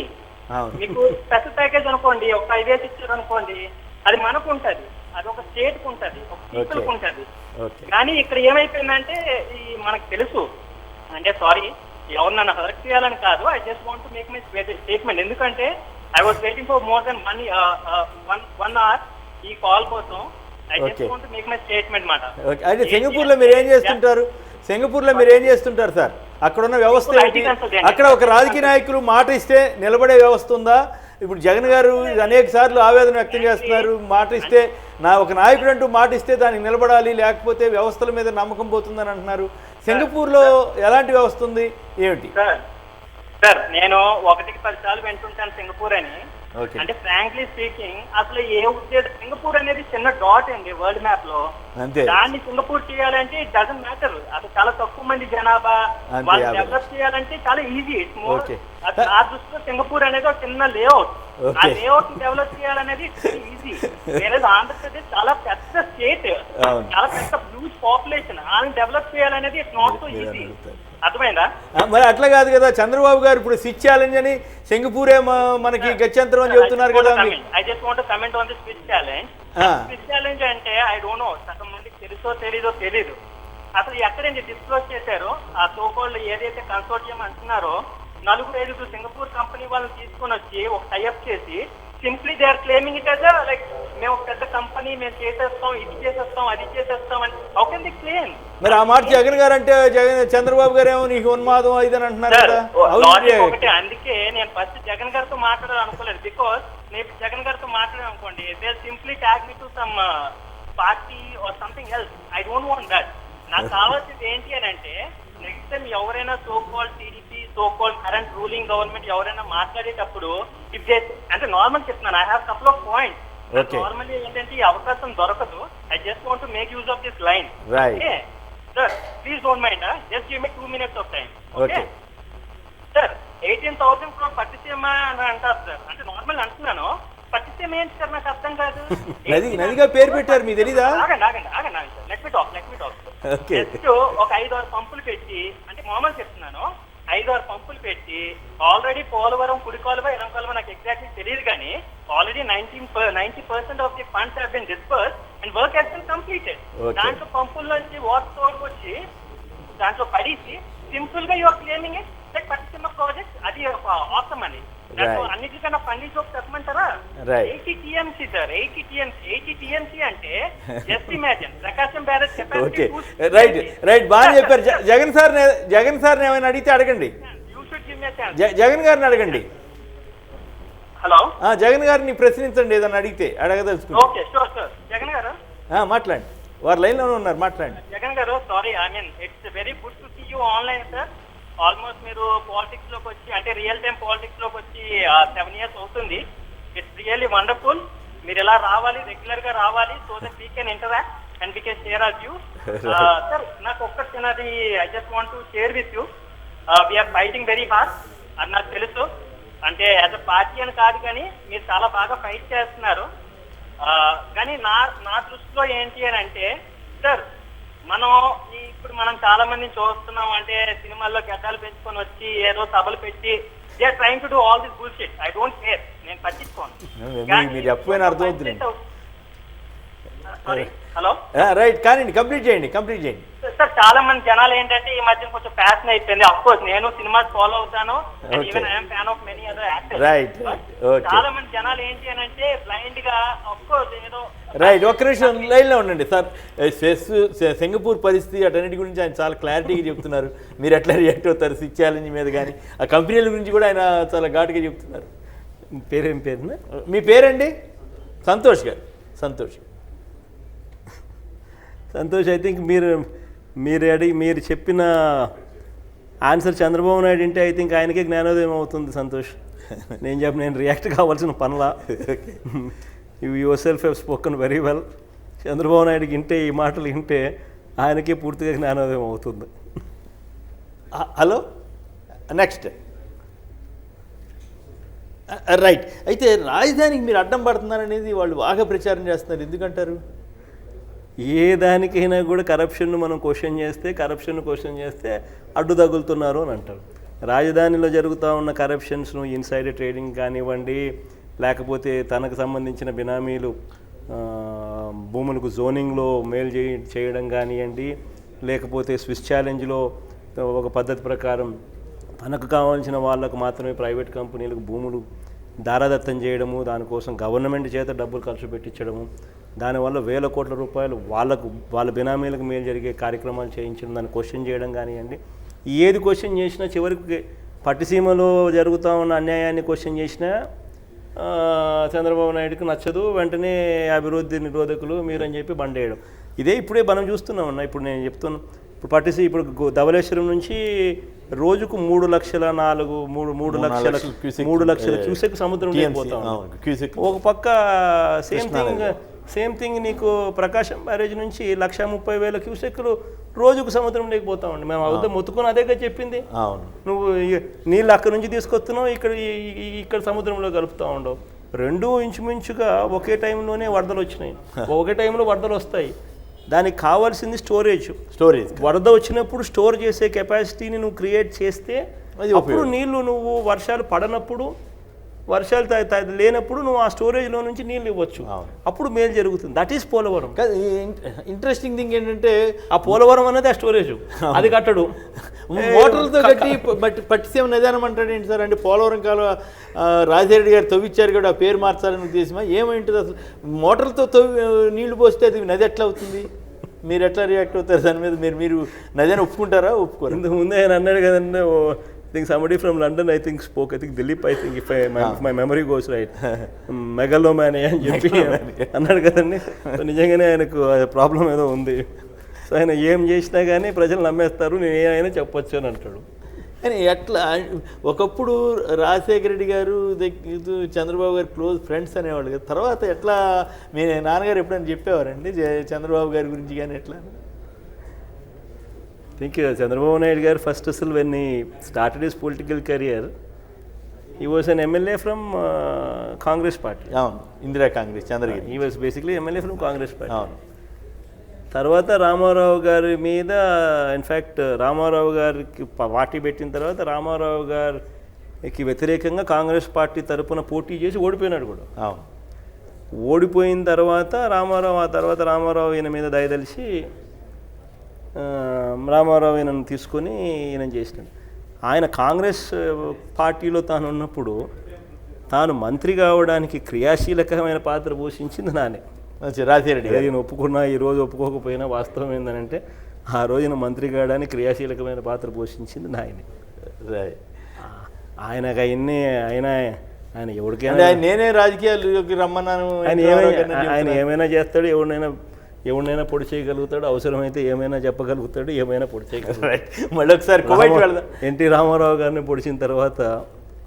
మీకు స్పెషల్ ప్యాకేజ్ అనుకోండి, ఒక 5 years ఇచ్చారు అనుకోండి, అది మనకు ఉంటది, అది ఒక స్టేట్ కు ఉంటది, ఒక పీపుల్ కు ఉంటది. కానీ ఇక్కడ ఏమైపోయిందంటే మనకు తెలుసు, అంటే సారీ ఎవరు నన్ను హర్ట్ చేయాలని కాదు, I just want to make my statement. ఎందుకంటే I was waiting for more than 1 hour ఈ కాల్ కోసం. I just want to make my statement మాట. అయితే సింగపూర్లో మీరు ఏం చేస్తుంటారు సార్? అక్కడ ఉన్న వ్యవస్థ ఏంటి? అక్కడ ఒక రాజకీయ నాయకులు మాట ఇస్తే నిలబడే వ్యవస్థ ఉందా? ఇప్పుడు జగన్ గారు అనేక సార్లు ఆవేదన వ్యక్తం చేస్తున్నారు, మాట ఇస్తే ఒక నాయకుడు అంటూ మాట ఇస్తే దానికి నిలబడాలి, లేకపోతే వ్యవస్థల మీద నమ్మకం పోతుందని అంటున్నారు. సింగపూర్లో ఎలాంటి వ్యవస్థ ఉంది, ఏమిటి? సార్ నేను 1కి 10 సార్లు వింటుంటాను సింగపూర్ అని. అంటే ఫ్రాంక్లీ స్పీకింగ్ అసలు ఏ ఉద్దేశం, సింగపూర్ అనేది చిన్న డాట్ అండి వరల్డ్ మ్యాప్ లో. దాన్ని సింగపూర్ చేయాలంటే ఇట్ డజంట్ మ్యాటర్, అది చాలా తక్కువ మంది జనాభా, వాళ్ళు డెవలప్ చేయాలంటే చాలా ఈజీ. ఇట్స్ మోర్, ఆ దృష్టిలో సింగపూర్ అనేది ఒక చిన్న లేఅవుట్. ఆ లేఅవుట్ డెవలప్ చేయాలనేది ఈజీ. వేరే ఆంధ్రప్రదేశ్ చాలా పెద్ద స్టేట్, చాలా పెద్ద హ్యూజ్ పాపులేషన్, వాళ్ళని డెవలప్ చేయాలనేది ఇట్స్ నాట్ సో ఈజీ. అర్థమైందా? మరి అట్లా కాదు కదా, చంద్రబాబు గారు ఇప్పుడు స్విచ్ ఛాలెంజ్ అని సింగపూరే మనకి గత్యంతరం అని చెప్తున్నారు కదా. I just want to comment on the switch challenge. Switch challenge అంటే ఐ డోంట్ నో, సగం మందికి తెలుసో తెలీదు. అసలు ఎక్కడ నుంచి డిస్క్లోజ్ చేశారో ఆ సోకాల్డ్ ఏదైతే కన్సోర్టియం అంటున్నారో 4-5 సింగపూర్ కంపెనీ వాళ్ళని తీసుకొని వచ్చి ఒక టైఅప్ చేసి simply they are claiming it as like మేము పెద్ద కంపెనీ, మేము చేసేస్తాం, ఇది చేసేస్తాం, అది చేసేస్తాం అని. How can they claim? మరి ఆ మాట జగన్ గారు అంటే చంద్రబాబు గారు ఏమో నీకు ఉన్మాదం ఇదని అంటున్నారు కదా. అందుకే నేను ఫస్ట్ జగన్ గారితో మాట్లాడాలనుకోలేదు. బికాస్ నేను జగన్ గారితో మాట్లాడాలనుకోండి, they simply tag me to some party or something else. I don't want that. నాకు కావాల్సింది ఏంటి అని అంటే నెక్స్ట్ టైం ఎవరైనా so called TDP, so called current ruling government ఎవరైనా మాట్లాడేటప్పుడు ఇఫ్ దే, అంటే నార్మల్ చెప్తున్నాను, I have couple of points. Normally ఏంటంటే ఈ అవకాశం దొరకదు. I just want to make use of this line. Okay sir, please don't mind, just give me 2 minutes of time. Okay sir, 18,000 crore Pattiseema అని అంటారు సార్. అంటే నార్మల్ అంటున్నాను, పట్టిసీమ ఏంటి సార్ నాకు అర్థం కాదు. నదిగా పేరు పెట్టారు, మీకు తెలీదా? ఆగండి sir, let me talk. Just ఒక 5-6 పంపులు పెట్టి, అంటే మామూలు చెప్తున్నాను, 5-6 పంపులు పెట్టి ఆల్రెడీ పోలవరం, కుడి కాలువ, ఎడం కాలువ నాకు ఎగ్జాక్ట్లీ తెలియదు కానీ already 90% of the funds have been disbursed and work has been completed. దాంట్లో పంపుల్లోంచి వాటర్ తోడుకొచ్చి దాంట్లో పడేసి సింపుల్ గా your claiming it like Pattiseema project. అది ఆసమ్ అని అన్నిటికన్నా పండి చోపు చెప్పమంటారా? 80 TMC సార్, 80 TMC అంటే just imagine Prakasam barrage capacity. Right, బాగా చెప్పారు. జగన్ సార్ ఏమైనా అడిగితే అడగండి, జగన్ గారిని అడగండి. హలో, జగన్ గారిని ప్రశ్నించండి, ఏదన్నా అడిగితే అడగదలుచుకుంటారు. Okay sure sir. జగన్ గారు మాట్లాడండి, వారు లైన్లోనే ఉన్నారు, మాట్లాడండి. జగన్ గారు sorry, I mean it's very good to see you online sir. Almost మీరు పాలిటిక్స్ లోకి వచ్చి, అంటే రియల్ టైం పాలిటిక్స్ లోకి వచ్చి 7 years అవుతుంది. It's really wonderful. మీరు ఎలా రావాలి, రెగ్యులర్ గా రావాలి, so that we can interact and we can share our views. Sir నాకు ఒక్కటి చిన్నది I just want to share with you. We are fighting very hard అని నాకు తెలుసు. అంటే యాజ్ అ పార్టీ అని కాదు కానీ మీరు చాలా బాగా ఫైట్ చేస్తున్నారు. కానీ నా దృష్టిలో ఏంటి అని అంటే సార్, మనం ఇప్పుడు మనం చాలా మందిని చూస్తున్నాం, అంటే సినిమాల్లో గడ్డాలు పెంచుకొని వచ్చి ఏదో సభలు పెట్టి they are trying to do all this bullshit. I don't care, నేను పట్టించుకోను. మీరు చెప్పపోయిన అర్థం అవుతుంది. సారీ, హలో, రైట్, కానీ కంప్లీట్ చేయండి. సార్ చాలా మంది జనాలు ఏంటంటే ఈ మధ్య కొంచెం ఫ్యాషన్ అయిపోయింది. అఫ్ కోర్స్ నేను సినిమాస్ ఫాలో అవుతాను, even I'm fan of many other actors. Right, చాలా మంది జనాలు ఏంటి అని అంటే బ్లైండ్ గా అఫ్ కోర్స్ ఏదో. రైట్, ఒక్క నిమిషం లైన్లో ఉండండి సార్. సింగపూర్ పరిస్థితి అటన్నిటి గురించి ఆయన చాలా క్లారిటీగా చెప్తున్నారు. మీరు ఎట్లా రియాక్ట్ అవుతారు స్విచ్ ఛాలెంజ్ మీద, కానీ ఆ కంపెనీల గురించి కూడా ఆయన చాలా ఘాటుగా చెప్తున్నారు. పేరేం పేరునా? మీ పేరండి? సంతోష్ గారు. సంతోష్, ఐ థింక్ మీరు చెప్పిన ఆన్సర్ చంద్రబాబు నాయుడు వింటే ఐ థింక్ ఆయనకే జ్ఞానోదయం అవుతుంది. సంతోష్, నేను రియాక్ట్ కావాల్సిన పనులా. Yourself have spoken very well. Chandrababu నాయుడుకి వింటే, ఈ మాటలు వింటే ఆయనకే పూర్తిగా జ్ఞానోదయం అవుతుంది. Hello, next. రైట్, అయితే రాజధానికి మీరు అడ్డం పడుతున్నారనేది వాళ్ళు బాగా ప్రచారం చేస్తున్నారు, ఎందుకంటారు? ఏ దానికైనా కూడా కరప్షన్ను మనం క్వశ్చన్ చేస్తే అడ్డు తగులుతున్నారు అని అంటారు. రాజధానిలో జరుగుతూ ఉన్న కరప్షన్స్ను, ఇన్సైడర్ ట్రేడింగ్ కానివ్వండి, లేకపోతే తనకు సంబంధించిన బినామీలు భూములకు జోనింగ్లో మేలు చేయడం కానివ్వండి, లేకపోతే స్విస్ ఛాలెంజ్లో ఒక పద్ధతి ప్రకారం తనకు కావాల్సిన వాళ్ళకు మాత్రమే ప్రైవేట్ కంపెనీలకు భూములు దారాదత్తం చేయడము, దానికోసం గవర్నమెంట్ చేత డబ్బులు ఖర్చు పెట్టించడము, దానివల్ల వేల కోట్ల రూపాయలు వాళ్ళ బినామీలకు మేలు జరిగే కార్యక్రమాలు చేయించడం, దాన్ని క్వశ్చన్ చేయడం కానివ్వండి. ఏది క్వశ్చన్ చేసినా చివరికి పట్టిసీమలో జరుగుతూ ఉన్న అన్యాయాన్ని క్వశ్చన్ చేసినా చంద్రబాబు నాయుడుకి నచ్చదు. వెంటనే అభివృద్ధి నిరోధకులు మీరని చెప్పి బండేయడం. ఇదే ఇప్పుడే మనం చూస్తున్నామన్నా. ఇప్పుడు నేను చెప్తున్నాను, ఇప్పుడు ధవళేశ్వరం నుంచి రోజుకు 3 లక్షల క్యూసెక్ సముద్రం పోతాం. ఒక పక్క సేమ్ థింగ్ నీకు ప్రకాశం బ్యారేజ్ నుంచి 130,000 క్యూసెక్లు రోజుకు సముద్రం లేకపోతామండి. మేము అవుతా మొత్తుకొని అదేగా చెప్పింది. నువ్వు నీళ్ళు అక్కడి నుంచి తీసుకొస్తున్నావు, ఇక్కడ సముద్రంలో కలుపుతూ ఉండవు. రెండూ ఇంచుమించుగా ఒకే టైంలోనే వరదలు వచ్చినాయి. ఒకే టైంలో వరదలు వస్తాయి. దానికి కావాల్సింది స్టోరేజ్. వరద వచ్చినప్పుడు స్టోర్ చేసే కెపాసిటీని నువ్వు క్రియేట్ చేస్తే అప్పుడు నీళ్లు నువ్వు వర్షాలు పడనప్పుడు, వర్షాలు లేనప్పుడు నువ్వు ఆ స్టోరేజ్లో నుంచి నీళ్ళు ఇవ్వచ్చు. అప్పుడు మేలు జరుగుతుంది. That is Polavaram. Interesting thing ఏంటంటే ఆ పోలవరం అనేది ఆ స్టోరేజ్, అది కట్టడు. మోటార్లతో కట్టి పట్టిసీమ నిదానం అంటాడు ఏంటి సార్? అంటే పోలవరం కాలం రాజశేఖర గారు తవ్విచ్చారు కూడా, ఆ పేరు మార్చాలని ఉద్దేశమా ఏమైంటుంది అసలు? మోటార్లతో నీళ్లు పోస్తే అది నది ఎట్లా అవుతుంది? మీరు ఎట్లా రియాక్ట్ అవుతారు దాని మీద? మీరు నది అని ఒప్పుకుంటారా, ఒప్పుకోరు? ఇంతకు ముందే ఆయన అన్నాడు కదండి, I think somebody from London spoke. I think Dilip, if my memory goes right, megalomania అని చెప్పి అన్నాడు కదండి. నిజంగానే ఆయనకు ప్రాబ్లం ఏదో ఉంది. సో ఆయన ఏం చేసినా కానీ ప్రజలు నమ్మేస్తారు, నేను ఏమైనా చెప్పొచ్చు అని అంటాడు. కానీ ఎట్లా ఒకప్పుడు రాజశేఖర రెడ్డి గారు చంద్రబాబు గారు క్లోజ్ ఫ్రెండ్స్ అనేవాళ్ళు కదా, తర్వాత ఎట్లా మీ నాన్నగారు ఎప్పుడైనా చెప్పేవారండి చంద్రబాబు గారి గురించి కానీ ఎట్లా? I think Chandrababu Naidu garu first when he started his political career, he was an MLA from Congress party. Indira Congress, Chandragiri. He was basically MLA from Congress party. తర్వాత రామారావు గారి మీద, ఇన్ఫ్యాక్ట్ రామారావు గారికి పార్టీ పెట్టిన తర్వాత రామారావు గారికి వ్యతిరేకంగా కాంగ్రెస్ పార్టీ తరపున పోటీ చేసి ఓడిపోయినాడు కూడా. ఓడిపోయిన తర్వాత రామారావు ఈయన మీద దయదలిచి రామారావు ఈయనను తీసుకొని ఈయన చేసినాడు. ఆయన కాంగ్రెస్ పార్టీలో తాను ఉన్నప్పుడు తాను మంత్రి కావడానికి క్రియాశీలకమైన పాత్ర పోషించింది నానే. రాజశేఖర రెడ్డి ఈయన ఒప్పుకున్నా, ఈరోజు ఒప్పుకోకపోయినా వాస్తవం ఏంటంటే ఆ రోజున మంత్రి కావడానికి క్రియాశీలకమైన పాత్ర పోషించింది నాయనే. ఆయనకు ఆయన ఎవరికైనా నేనే రాజకీయాల్లోకి రమ్మన్నాను, ఆయన ఏమైనా చేస్తాడు, ఎవరినైనా పొడి చేయగలుగుతాడు, అవసరమైతే ఏమైనా చెప్పగలుగుతాడు, ఏమైనా పొడి చేయగలుగుతాడు. మళ్ళీ ఒకసారి కువైట్ వెళ్దాం. ఎన్టీ రామారావు గారిని పొడిచిన తర్వాత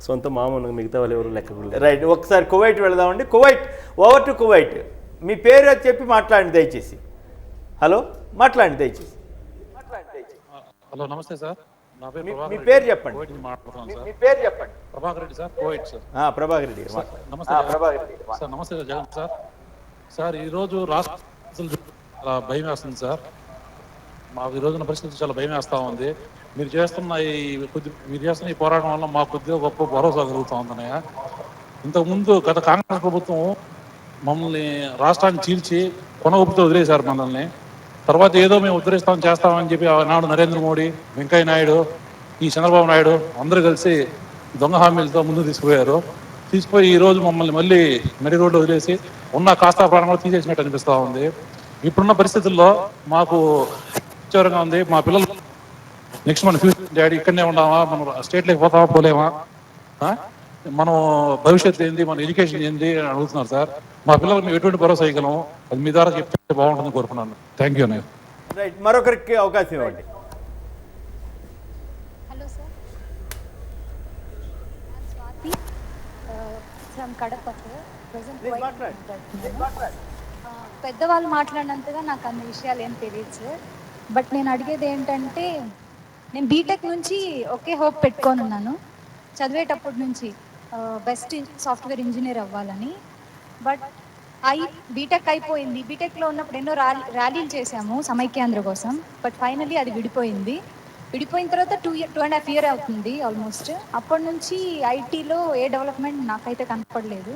సొంత మామూలు మిగతా వాళ్ళు ఎవరు లెక్క. రైట్, ఒకసారి కువైట్ వెళదామండి. Kuwait, over to Kuwait. మీ పేరు చెప్పి మాట్లాడండి దయచేసి. హలో, మాట్లాడండి దయచేసి. హలో, నమస్తే సార్. మీ పేరు చెప్పండి. మీ పేరు చెప్పండి. Prabhakar Reddy sir, Kuwait sir. Prabhakar Reddy. నమస్తే సార్. నమస్తే జగన్ సార్. సార్ ఈరోజు రాష్ట్రం చాలా భయం వేస్తుంది సార్. మాకు ఈ రోజున పరిస్థితి చాలా భయం వేస్తూ ఉంది. మీరు చేస్తున్న ఈ పోరాటం వల్ల మాకు కొద్దిగా గొప్ప భరోసా కలుగుతూ ఉందన్నయ్య. ఇంతకుముందు గత కాంగ్రెస్ ప్రభుత్వం మమ్మల్ని రాష్ట్రాన్ని చీల్చి కొన ఊపితో వదిలేశారు మనల్ని. తర్వాత ఏదో మేము చేస్తామని చెప్పి నాడు నరేంద్ర మోడీ, వెంకయ్య నాయుడు, ఈ చంద్రబాబు నాయుడు అందరూ కలిసి దొంగ హామీలతో ముందుకు తీసుకుపోయి ఈ రోజు మమ్మల్ని మళ్ళీ నడి రోడ్డు వదిలేసి ఉన్న కాస్త ప్రాణం కూడా తీసేసినట్టు అనిపిస్తూ ఉంది. ఇప్పుడున్న పరిస్థితుల్లో మాకు ఆశ్చర్యంగా ఉంది. మా పిల్లలు నెక్స్ట్ మన ఫ్యూచర్ డాడీ ఇక్కడనే ఉన్నామా, మనం స్టేట్లోకి పోతామా పోలేమా, మనం భవిష్యత్తు ఏంది, మన ఎడ్యుకేషన్ ఏంది అని అడుగుతున్నారు సార్. మా పిల్లలకు మేము ఎటువంటి భరోసా ఇవ్వగలము, అది మీ ద్వారా చెప్తే బాగుంటుందని కోరుకున్నాను. థ్యాంక్ యూ అన్నయ్య. రైట్, మరొకరికి అవకాశం ఇవ్వండి. Hello sir, Swathi from Kadapa sir. పెద్దవాళ్ళు మాట్లాడినంతగా నాకు అన్ని విషయాలు ఏం తెలియదు సార్. బట్ నేను అడిగేది ఏంటంటే, నేను బీటెక్ నుంచి ఒకే హోప్ పెట్టుకొని ఉన్నాను చదివేటప్పటి నుంచి, బెస్ట్ సాఫ్ట్వేర్ ఇంజనీర్ అవ్వాలని. బట్ బీటెక్ అయిపోయింది. బీటెక్లో ఉన్నప్పుడు ఎన్నో ర్యాలీలు చేశాము సమైక్యాంధ్ర కోసం. బట్ ఫైనలీ అది విడిపోయింది. విడిపోయిన తర్వాత 2.5 years అవుతుంది ఆల్మోస్ట్. అప్పటి నుంచి ఐటీలో ఏ డెవలప్మెంట్ నాకైతే కనపడలేదు.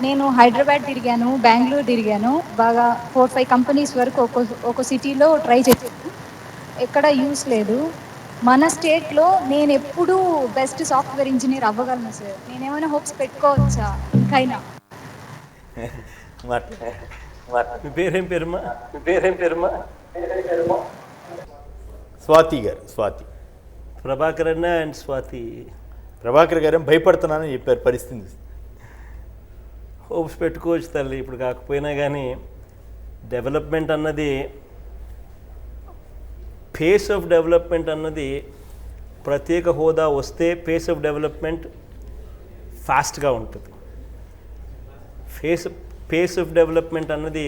నేను హైదరాబాద్ తిరిగాను, బెంగళూరు తిరిగాను, బాగా 4-5 కంపెనీస్ వరకు ఒక సిటీలో ట్రై చేశాను. ఎక్కడ యూస్ లేదు. మన స్టేట్లో నేను ఎప్పుడూ బెస్ట్ సాఫ్ట్వేర్ ఇంజనీర్ అవ్వగలను సార్. నేనేమైనా హోప్స్ పెట్టుకోవచ్చా ఇంకైనా? పేరేం పేరుమా? స్వాతి గారు. స్వాతి ప్రభాకర్ అన్న అండ్ స్వాతి. ప్రభాకర్ గారు భయపడుతున్నానని చెప్పారు పరిస్థితి. హోప్స్ పెట్టుకోవచ్చు తల్లి, ఇప్పుడు కాకపోయినా కానీ డెవలప్మెంట్ అన్నది, పేస్ ఆఫ్ డెవలప్మెంట్ అన్నది, ప్రత్యేక హోదా వస్తే పేస్ ఆఫ్ డెవలప్మెంట్ ఫాస్ట్గా ఉంటుంది. పేస్ ఆఫ్ డెవలప్మెంట్ అన్నది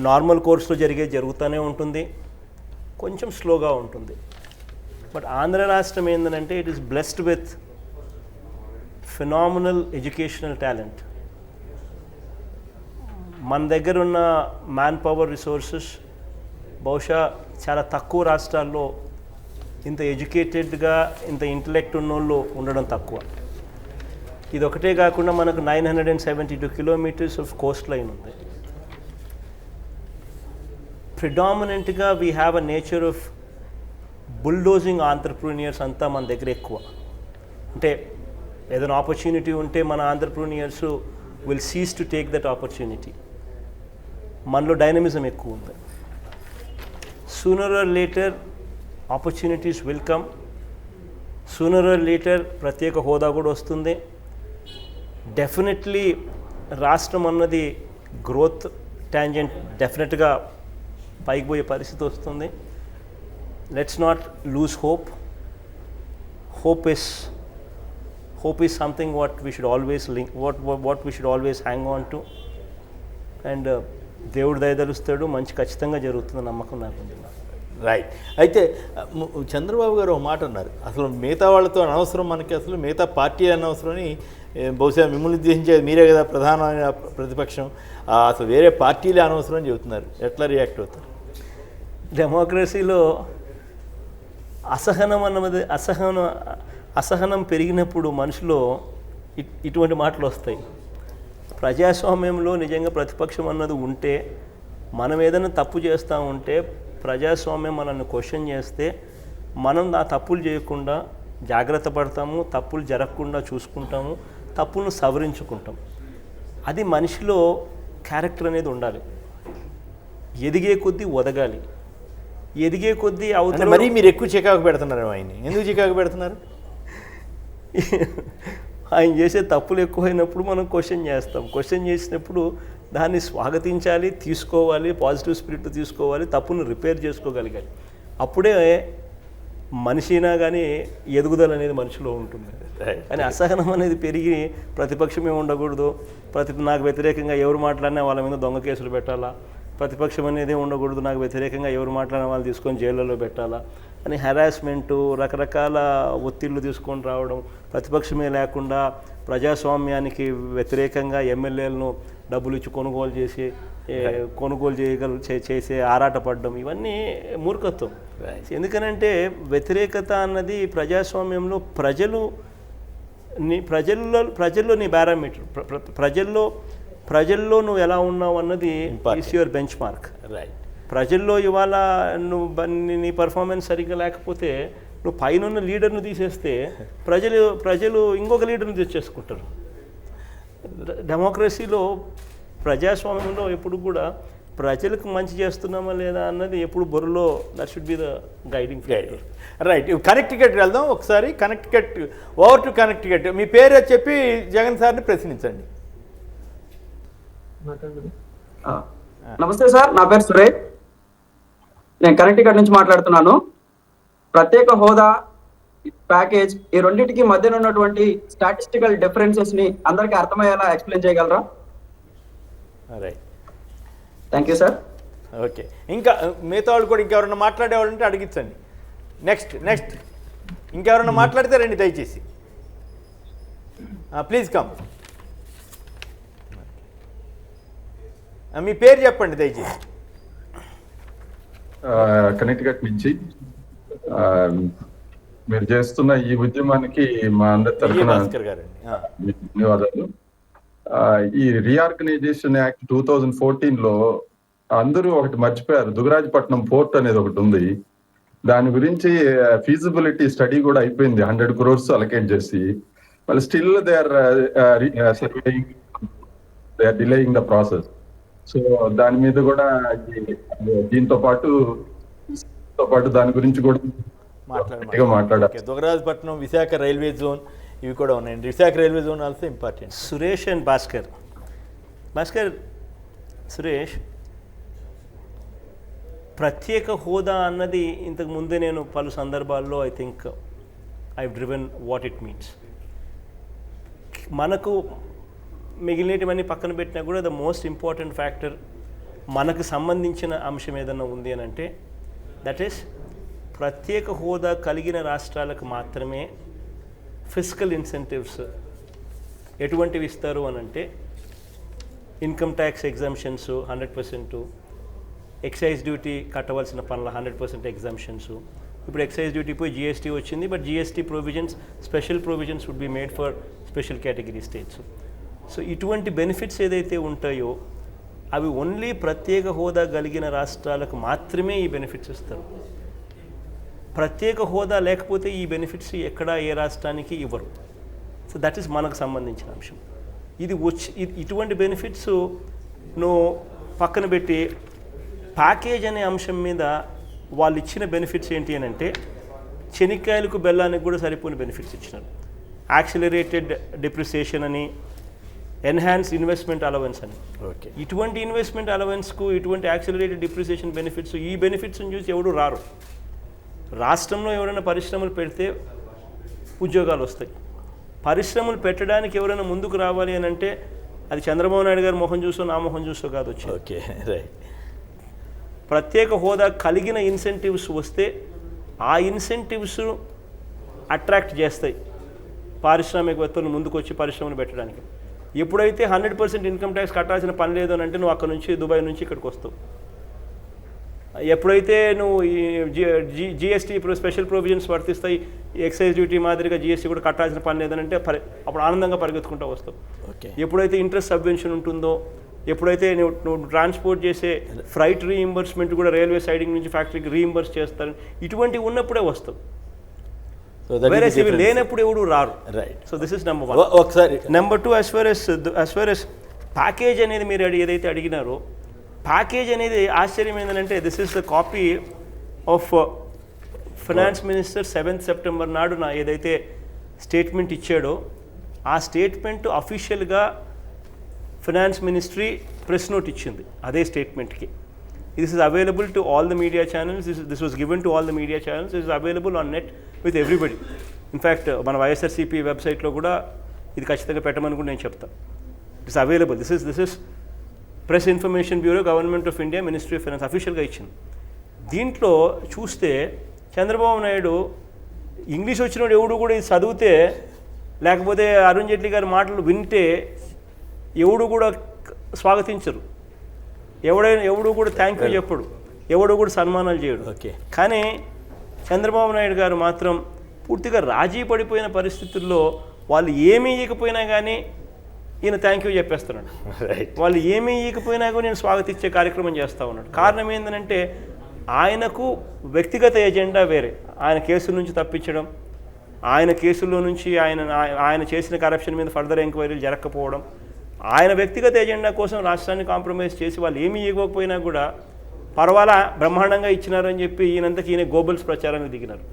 నార్మల్ కోర్సులో జరుగుతూనే ఉంటుంది, కొంచెం స్లోగా ఉంటుంది. బట్ ఆంధ్ర రాష్ట్రం ఏంటంటే it is blessed with phenomenal educational talent. మన దగ్గర ఉన్న మ్యాన్ పవర్ రిసోర్సెస్ బహుశా చాలా తక్కువ రాష్ట్రాల్లో ఇంత ఎడ్యుకేటెడ్గా, ఇంత ఇంటలెక్ట్ ఉన్నోళ్ళు ఉండడం తక్కువ. ఇది ఒకటే కాకుండా మనకు 972 kilometers ఆఫ్ కోస్ట్ లైన్ ఉంది. ప్రిడామినెంట్గా we have a nature of bulldozing entrepreneurs అంతా మన దగ్గర ఎక్కువ. అంటే ఏదైనా ఆపర్చునిటీ ఉంటే మన entrepreneurs will seize to take that opportunity. మనలో డైనమిజం ఎక్కువ ఉంది. Sooner or later opportunities will come. Sooner or later ప్రత్యేక హోదా కూడా వస్తుంది. డెఫినెట్లీ రాష్ట్రం అన్నది గ్రోత్ టాంజెంట్ డెఫినెట్గా పైకి పోయే పరిస్థితి వస్తుంది. Let's not lose hope. Hope is something what we should always link, what we should always hang on to. And దేవుడు దయదలుస్తాడు, మంచి ఖచ్చితంగా జరుగుతుంది నమ్మకం నాకు ఉంది. రైట్. అయితే చంద్రబాబు గారు ఒక మాట అన్నారు, అసలు మిగతా వాళ్ళతో అనవసరం, మనకి అసలు మిగతా పార్టీ అనవసరం అని. బహుశా మిమ్మల్ని ఉద్దేశించేది మీరే కదా ప్రధానమైన ప్రతిపక్షం, అసలు వేరే పార్టీలే అనవసరం అని చెబుతున్నారు. ఎట్లా రియాక్ట్ అవుతారు? డెమోక్రసీలో అసహనం పెరిగినప్పుడు మనిషిలో ఇటువంటి మాటలు వస్తాయి. ప్రజాస్వామ్యంలో నిజంగా ప్రతిపక్షం అన్నది ఉంటే, మనం ఏదైనా తప్పు చేస్తూ ఉంటే ప్రజాస్వామ్యం మనల్ని క్వశ్చన్ చేస్తే మనం ఆ తప్పులు చేయకుండా జాగ్రత్త పడతాము, తప్పులు జరగకుండా చూసుకుంటాము, తప్పులను సవరించుకుంటాం. అది మనిషిలో క్యారెక్టర్ అనేది ఉండాలి. ఎదిగే కొద్దీ ఒదగాలి, ఎదిగే కొద్దీ అవుతుంది. మరి మీరు ఎక్కువ చికాకు పెడుతున్నారు ఆయన్ని. ఎందుకు చికాకు పెడుతున్నారు? ఆయన చేసే తప్పులు ఎక్కువైనప్పుడు మనం క్వశ్చన్ చేస్తాం. క్వశ్చన్ చేసినప్పుడు దాన్ని స్వాగతించాలి, తీసుకోవాలి, పాజిటివ్ స్పిరిట్ తీసుకోవాలి, తప్పును రిపేర్ చేసుకోగలగాలి. అప్పుడే మనిషినా కానీ ఎదుగుదల అనేది మనిషిలో ఉంటుంది. కానీ అసహనం అనేది పెరిగి ప్రతిపక్షమే ఉండకూడదు, నాకు వ్యతిరేకంగా ఎవరు మాట్లాడినా వాళ్ళ మీద దొంగ కేసులు పెట్టాలా, ప్రతిపక్షం అనేది ఉండకూడదు, నాకు వ్యతిరేకంగా ఎవరు మాట్లాడినా వాళ్ళు తీసుకొని జైళ్ళలో పెట్టాలా అని హెరాస్మెంటు, రకరకాల ఒత్తిళ్లు తీసుకొని రావడం, ప్రతిపక్షమే లేకుండా ప్రజాస్వామ్యానికి వ్యతిరేకంగా ఎమ్మెల్యేలను డబ్బులు ఇచ్చి కొనుగోలు చేసే ఆరాటపడడం, ఇవన్నీ మూర్ఖత్వం. ఎందుకనంటే వ్యతిరేకత అన్నది ప్రజాస్వామ్యంలో ప్రజల్లో నీ పారామీటర్, ప్రజల్లో నువ్వు ఎలా ఉన్నావు అన్నది is your bench mark. Right. ప్రజల్లో ఇవాళ నీ పర్ఫార్మెన్స్ సరిగ్గా లేకపోతే నువ్వు పైన లీడర్ను తీసేస్తే ప్రజలు ఇంకొక లీడర్ని తెచ్చేసుకుంటారు. డెమోక్రసీలో, ప్రజాస్వామ్యంలో ఎప్పుడు కూడా ప్రజలకు మంచి చేస్తున్నామా లేదా అన్నది ఎప్పుడు బొర్రలో that should be the guiding factor. Right. Connecticut వెళ్దాం ఒకసారి. Connecticut, over to Connecticut. మీ పేరు చెప్పి జగన్ సార్ని ప్రశ్నించండి. నమస్తే సార్, నా పేరు సురేష్, నేను కనెక్టికట్ నుంచి మాట్లాడుతున్నాను. ప్రత్యేక హోదా ప్యాకేజ్ ఈ రెండింటికి మధ్యన ఉన్నటువంటి స్టాటిస్టికల్ డిఫరెన్సెస్ ని అందరికీ అర్థమయ్యేలా ఎక్స్ప్లెయిన్ చేయగలరా? Right, thank you sir. Okay, ఇంకా మిగతా వాళ్ళు కూడా ఇంకెవరన్నా మాట్లాడేవాళ్ళు ఉంటే అడిగించండి. నెక్స్ట్ ఇంకెవరన్నా మాట్లాడితే రండి దయచేసి. Please come. మీ పేరు చెప్పండి దయచేసి. కనెక్టికట్ నుంచి మీరు చేస్తున్న ఈ ఉద్యమానికి మా అందరి తరఫున ధన్యవాదాలు. ఈ రీఆర్గనైజేషన్ యాక్ట్ 2014లో అందరూ ఒకటి మర్చిపోయారు, దుగరాజపట్నం పోర్ట్ అనేది ఒకటి ఉంది. దాని గురించి ఫీజిబిలిటీ స్టడీ కూడా అయిపోయింది, 100 crores అలకేట్ చేసి. వాళ్ళు still they are delaying the process. So దాని మీద కూడా దీంతో పాటు దాని గురించి కూడా మాట్లాడాలి. దుగరాజపట్నం, విశాఖ రైల్వే జోన్ ఇవి కూడా ఉన్నాయండి. Visakha railway zone also important. Suresh and Bhaskar, Suresh, ప్రత్యేక హోదా అన్నది ఇంతకు ముందే నేను పలు సందర్భాల్లో I think I driven what it means. మనకు మిగిలినవన్నీ పక్కన పెట్టినా కూడా ద మోస్ట్ ఇంపార్టెంట్ ఫ్యాక్టర్ మనకు సంబంధించిన అంశం ఏదన్నా ఉంది అని అంటే దట్ ఈస్ ప్రత్యేక హోదా కలిగిన రాష్ట్రాలకు మాత్రమే ఫిస్కల్ ఇన్సెంటివ్స్ ఎటువంటివి ఇస్తారు అని అంటే income tax exemptions 100%, excise duty కట్టవలసిన పనుల 100% ఎగ్జామ్షన్స్. ఇప్పుడు ఎక్సైజ్ డ్యూటీ పోయి జిఎస్టీ వచ్చింది, but GST provisions, special provisions would be made for special category states. So ఇటువంటి బెనిఫిట్స్ ఏదైతే ఉంటాయో అవి ఓన్లీ ప్రత్యేక హోదా కలిగిన రాష్ట్రాలకు మాత్రమే ఈ బెనిఫిట్స్ ఇస్తారు. ప్రత్యేక హోదా లేకపోతే ఈ బెనిఫిట్స్ ఎక్కడా ఏ రాష్ట్రానికి ఇవ్వరు. సో దట్ ఈస్ మనకు సంబంధించిన అంశం. ఇటువంటి బెనిఫిట్స్ నువ్వు పక్కన పెట్టి ప్యాకేజ్ అనే అంశం మీద వాళ్ళు ఇచ్చిన బెనిఫిట్స్ ఏంటి అని అంటే చెనిక్కాయలకు బెల్లానికి కూడా సరిపోయిన బెనిఫిట్స్ ఇచ్చినారు. యాక్సిలరేటెడ్ డిప్రిసియేషన్ అని, ఎన్హాన్స్ ఇన్వెస్ట్మెంట్ అలవెన్స్ అని. ఓకే, ఇటువంటి ఇన్వెస్ట్మెంట్ అలవెన్స్కు, ఇటువంటి యాక్సిలరేటెడ్ డిప్రిసియేషన్ బెనిఫిట్స్, ఈ బెనిఫిట్స్ని చూసి ఎవరు రారు. రాష్ట్రంలో ఎవరైనా పరిశ్రమలు పెడితే ఉద్యోగాలు వస్తాయి. పరిశ్రమలు పెట్టడానికి ఎవరైనా ముందుకు రావాలి అని అంటే అది చంద్రబాబు నాయుడు గారు మొహం చూసో నా మొహం చూసో కాదు వచ్చి. Okay, right. ప్రత్యేక హోదా కలిగిన ఇన్సెంటివ్స్ వస్తే ఆ ఇన్సెంటివ్స్ అట్రాక్ట్ చేస్తాయి పారిశ్రామికవేత్తలు ముందుకు వచ్చి పరిశ్రమలు పెట్టడానికి. ఎప్పుడైతే 100% ఇన్కమ్ ట్యాక్స్ కట్టాల్సిన పని లేదు అని అంటే నువ్వు అక్కడ నుంచి దుబాయ్ నుంచి ఇక్కడికి వస్తావు. ఎప్పుడైతే నువ్వు జిఎస్టీ స్పెషల్ ప్రొవిజన్స్ వర్తిస్తాయి, ఎక్సైజ్ డ్యూటీ మాదిరిగా జిఎస్టీ కూడా కట్టాల్సిన పని లేదనంటే అప్పుడు ఆనందంగా పరిగెత్తుకుంటూ వస్తావు. ఎప్పుడైతే ఇంట్రెస్ట్ సబ్వెన్షన్ ఉంటుందో, ఎప్పుడైతే నువ్వు ట్రాన్స్పోర్ట్ చేసే ఫ్రైట్ రీఇంబర్స్మెంట్ కూడా రైల్వే సైడింగ్ నుంచి ఫ్యాక్టరీకి రీఇంబర్స్ చేస్తారు, ఇటువంటివి ఉన్నప్పుడే వస్తావు. వేరే ఇవి లేనప్పుడు ఎవడు రారు. Right. So this is number 1. ఒకసారి number 2, as far as package అనేది మీరు ఏదైతే అడిగినారో, ప్యాకేజ్ అనేది ఆశ్చర్యం ఏంటంటే this is the copy of finance minister 7th September నాడు ఏదైతే స్టేట్మెంట్ ఇచ్చాడో ఆ స్టేట్మెంట్ అఫీషియల్గా ఫైనాన్స్ మినిస్ట్రీ ప్రెస్ నోట్ ఇచ్చింది అదే స్టేట్మెంట్కి. This is available to all the media channels, this was given to all the media channels, this is available on net with everybody. In fact మన వైఎస్ఆర్సీపీ వెబ్సైట్లో కూడా ఇది ఖచ్చితంగా పెట్టమని కూడా నేను చెప్తాను. It's available. This is press information bureau, government of India, ministry of finance అఫీషియల్గా ఇచ్చింది. దీంట్లో చూస్తే చంద్రబాబు నాయుడు ఇంగ్లీష్ వచ్చినోడు ఎవడు కూడా ఇది చదివితే లేకపోతే అరుణ్ జైట్లీ గారి మాటలు వింటే ఎవడు కూడా స్వాగతించరు, ఎవడు కూడా థ్యాంక్ యూ చెప్పడు, ఎవడు కూడా సన్మానాలు చేయడు. ఓకే. కానీ చంద్రబాబు నాయుడు గారు మాత్రం పూర్తిగా రాజీ పడిపోయిన పరిస్థితుల్లో వాళ్ళు ఏమీ ఇవ్వకపోయినా కానీ ఈయన థ్యాంక్ యూ చెప్పేస్తున్నాడు. వాళ్ళు ఏమీ ఇవ్వకపోయినా కూడా నేను స్వాగతించే కార్యక్రమం చేస్తూ ఉన్నాడు. కారణం ఏంటంటే ఆయనకు వ్యక్తిగత ఎజెండా వేరే. ఆయన కేసుల నుంచి తప్పించడం, ఆయన కేసుల్లో నుంచి ఆయన చేసిన కరప్షన్ మీద ఫర్దర్ ఎంక్వైరీలు జరగకపోవడం, ఆయన వ్యక్తిగత ఎజెండా కోసం రాష్ట్రాన్ని కాంప్రమైజ్ చేసి వాళ్ళు ఏమీ ఇవ్వకపోయినా కూడా పర్వాలా బ్రహ్మాండంగా ఇచ్చినారని చెప్పి ఈయనంతకి ఈయన గోబల్స్ ప్రచారానికి దిగినారు.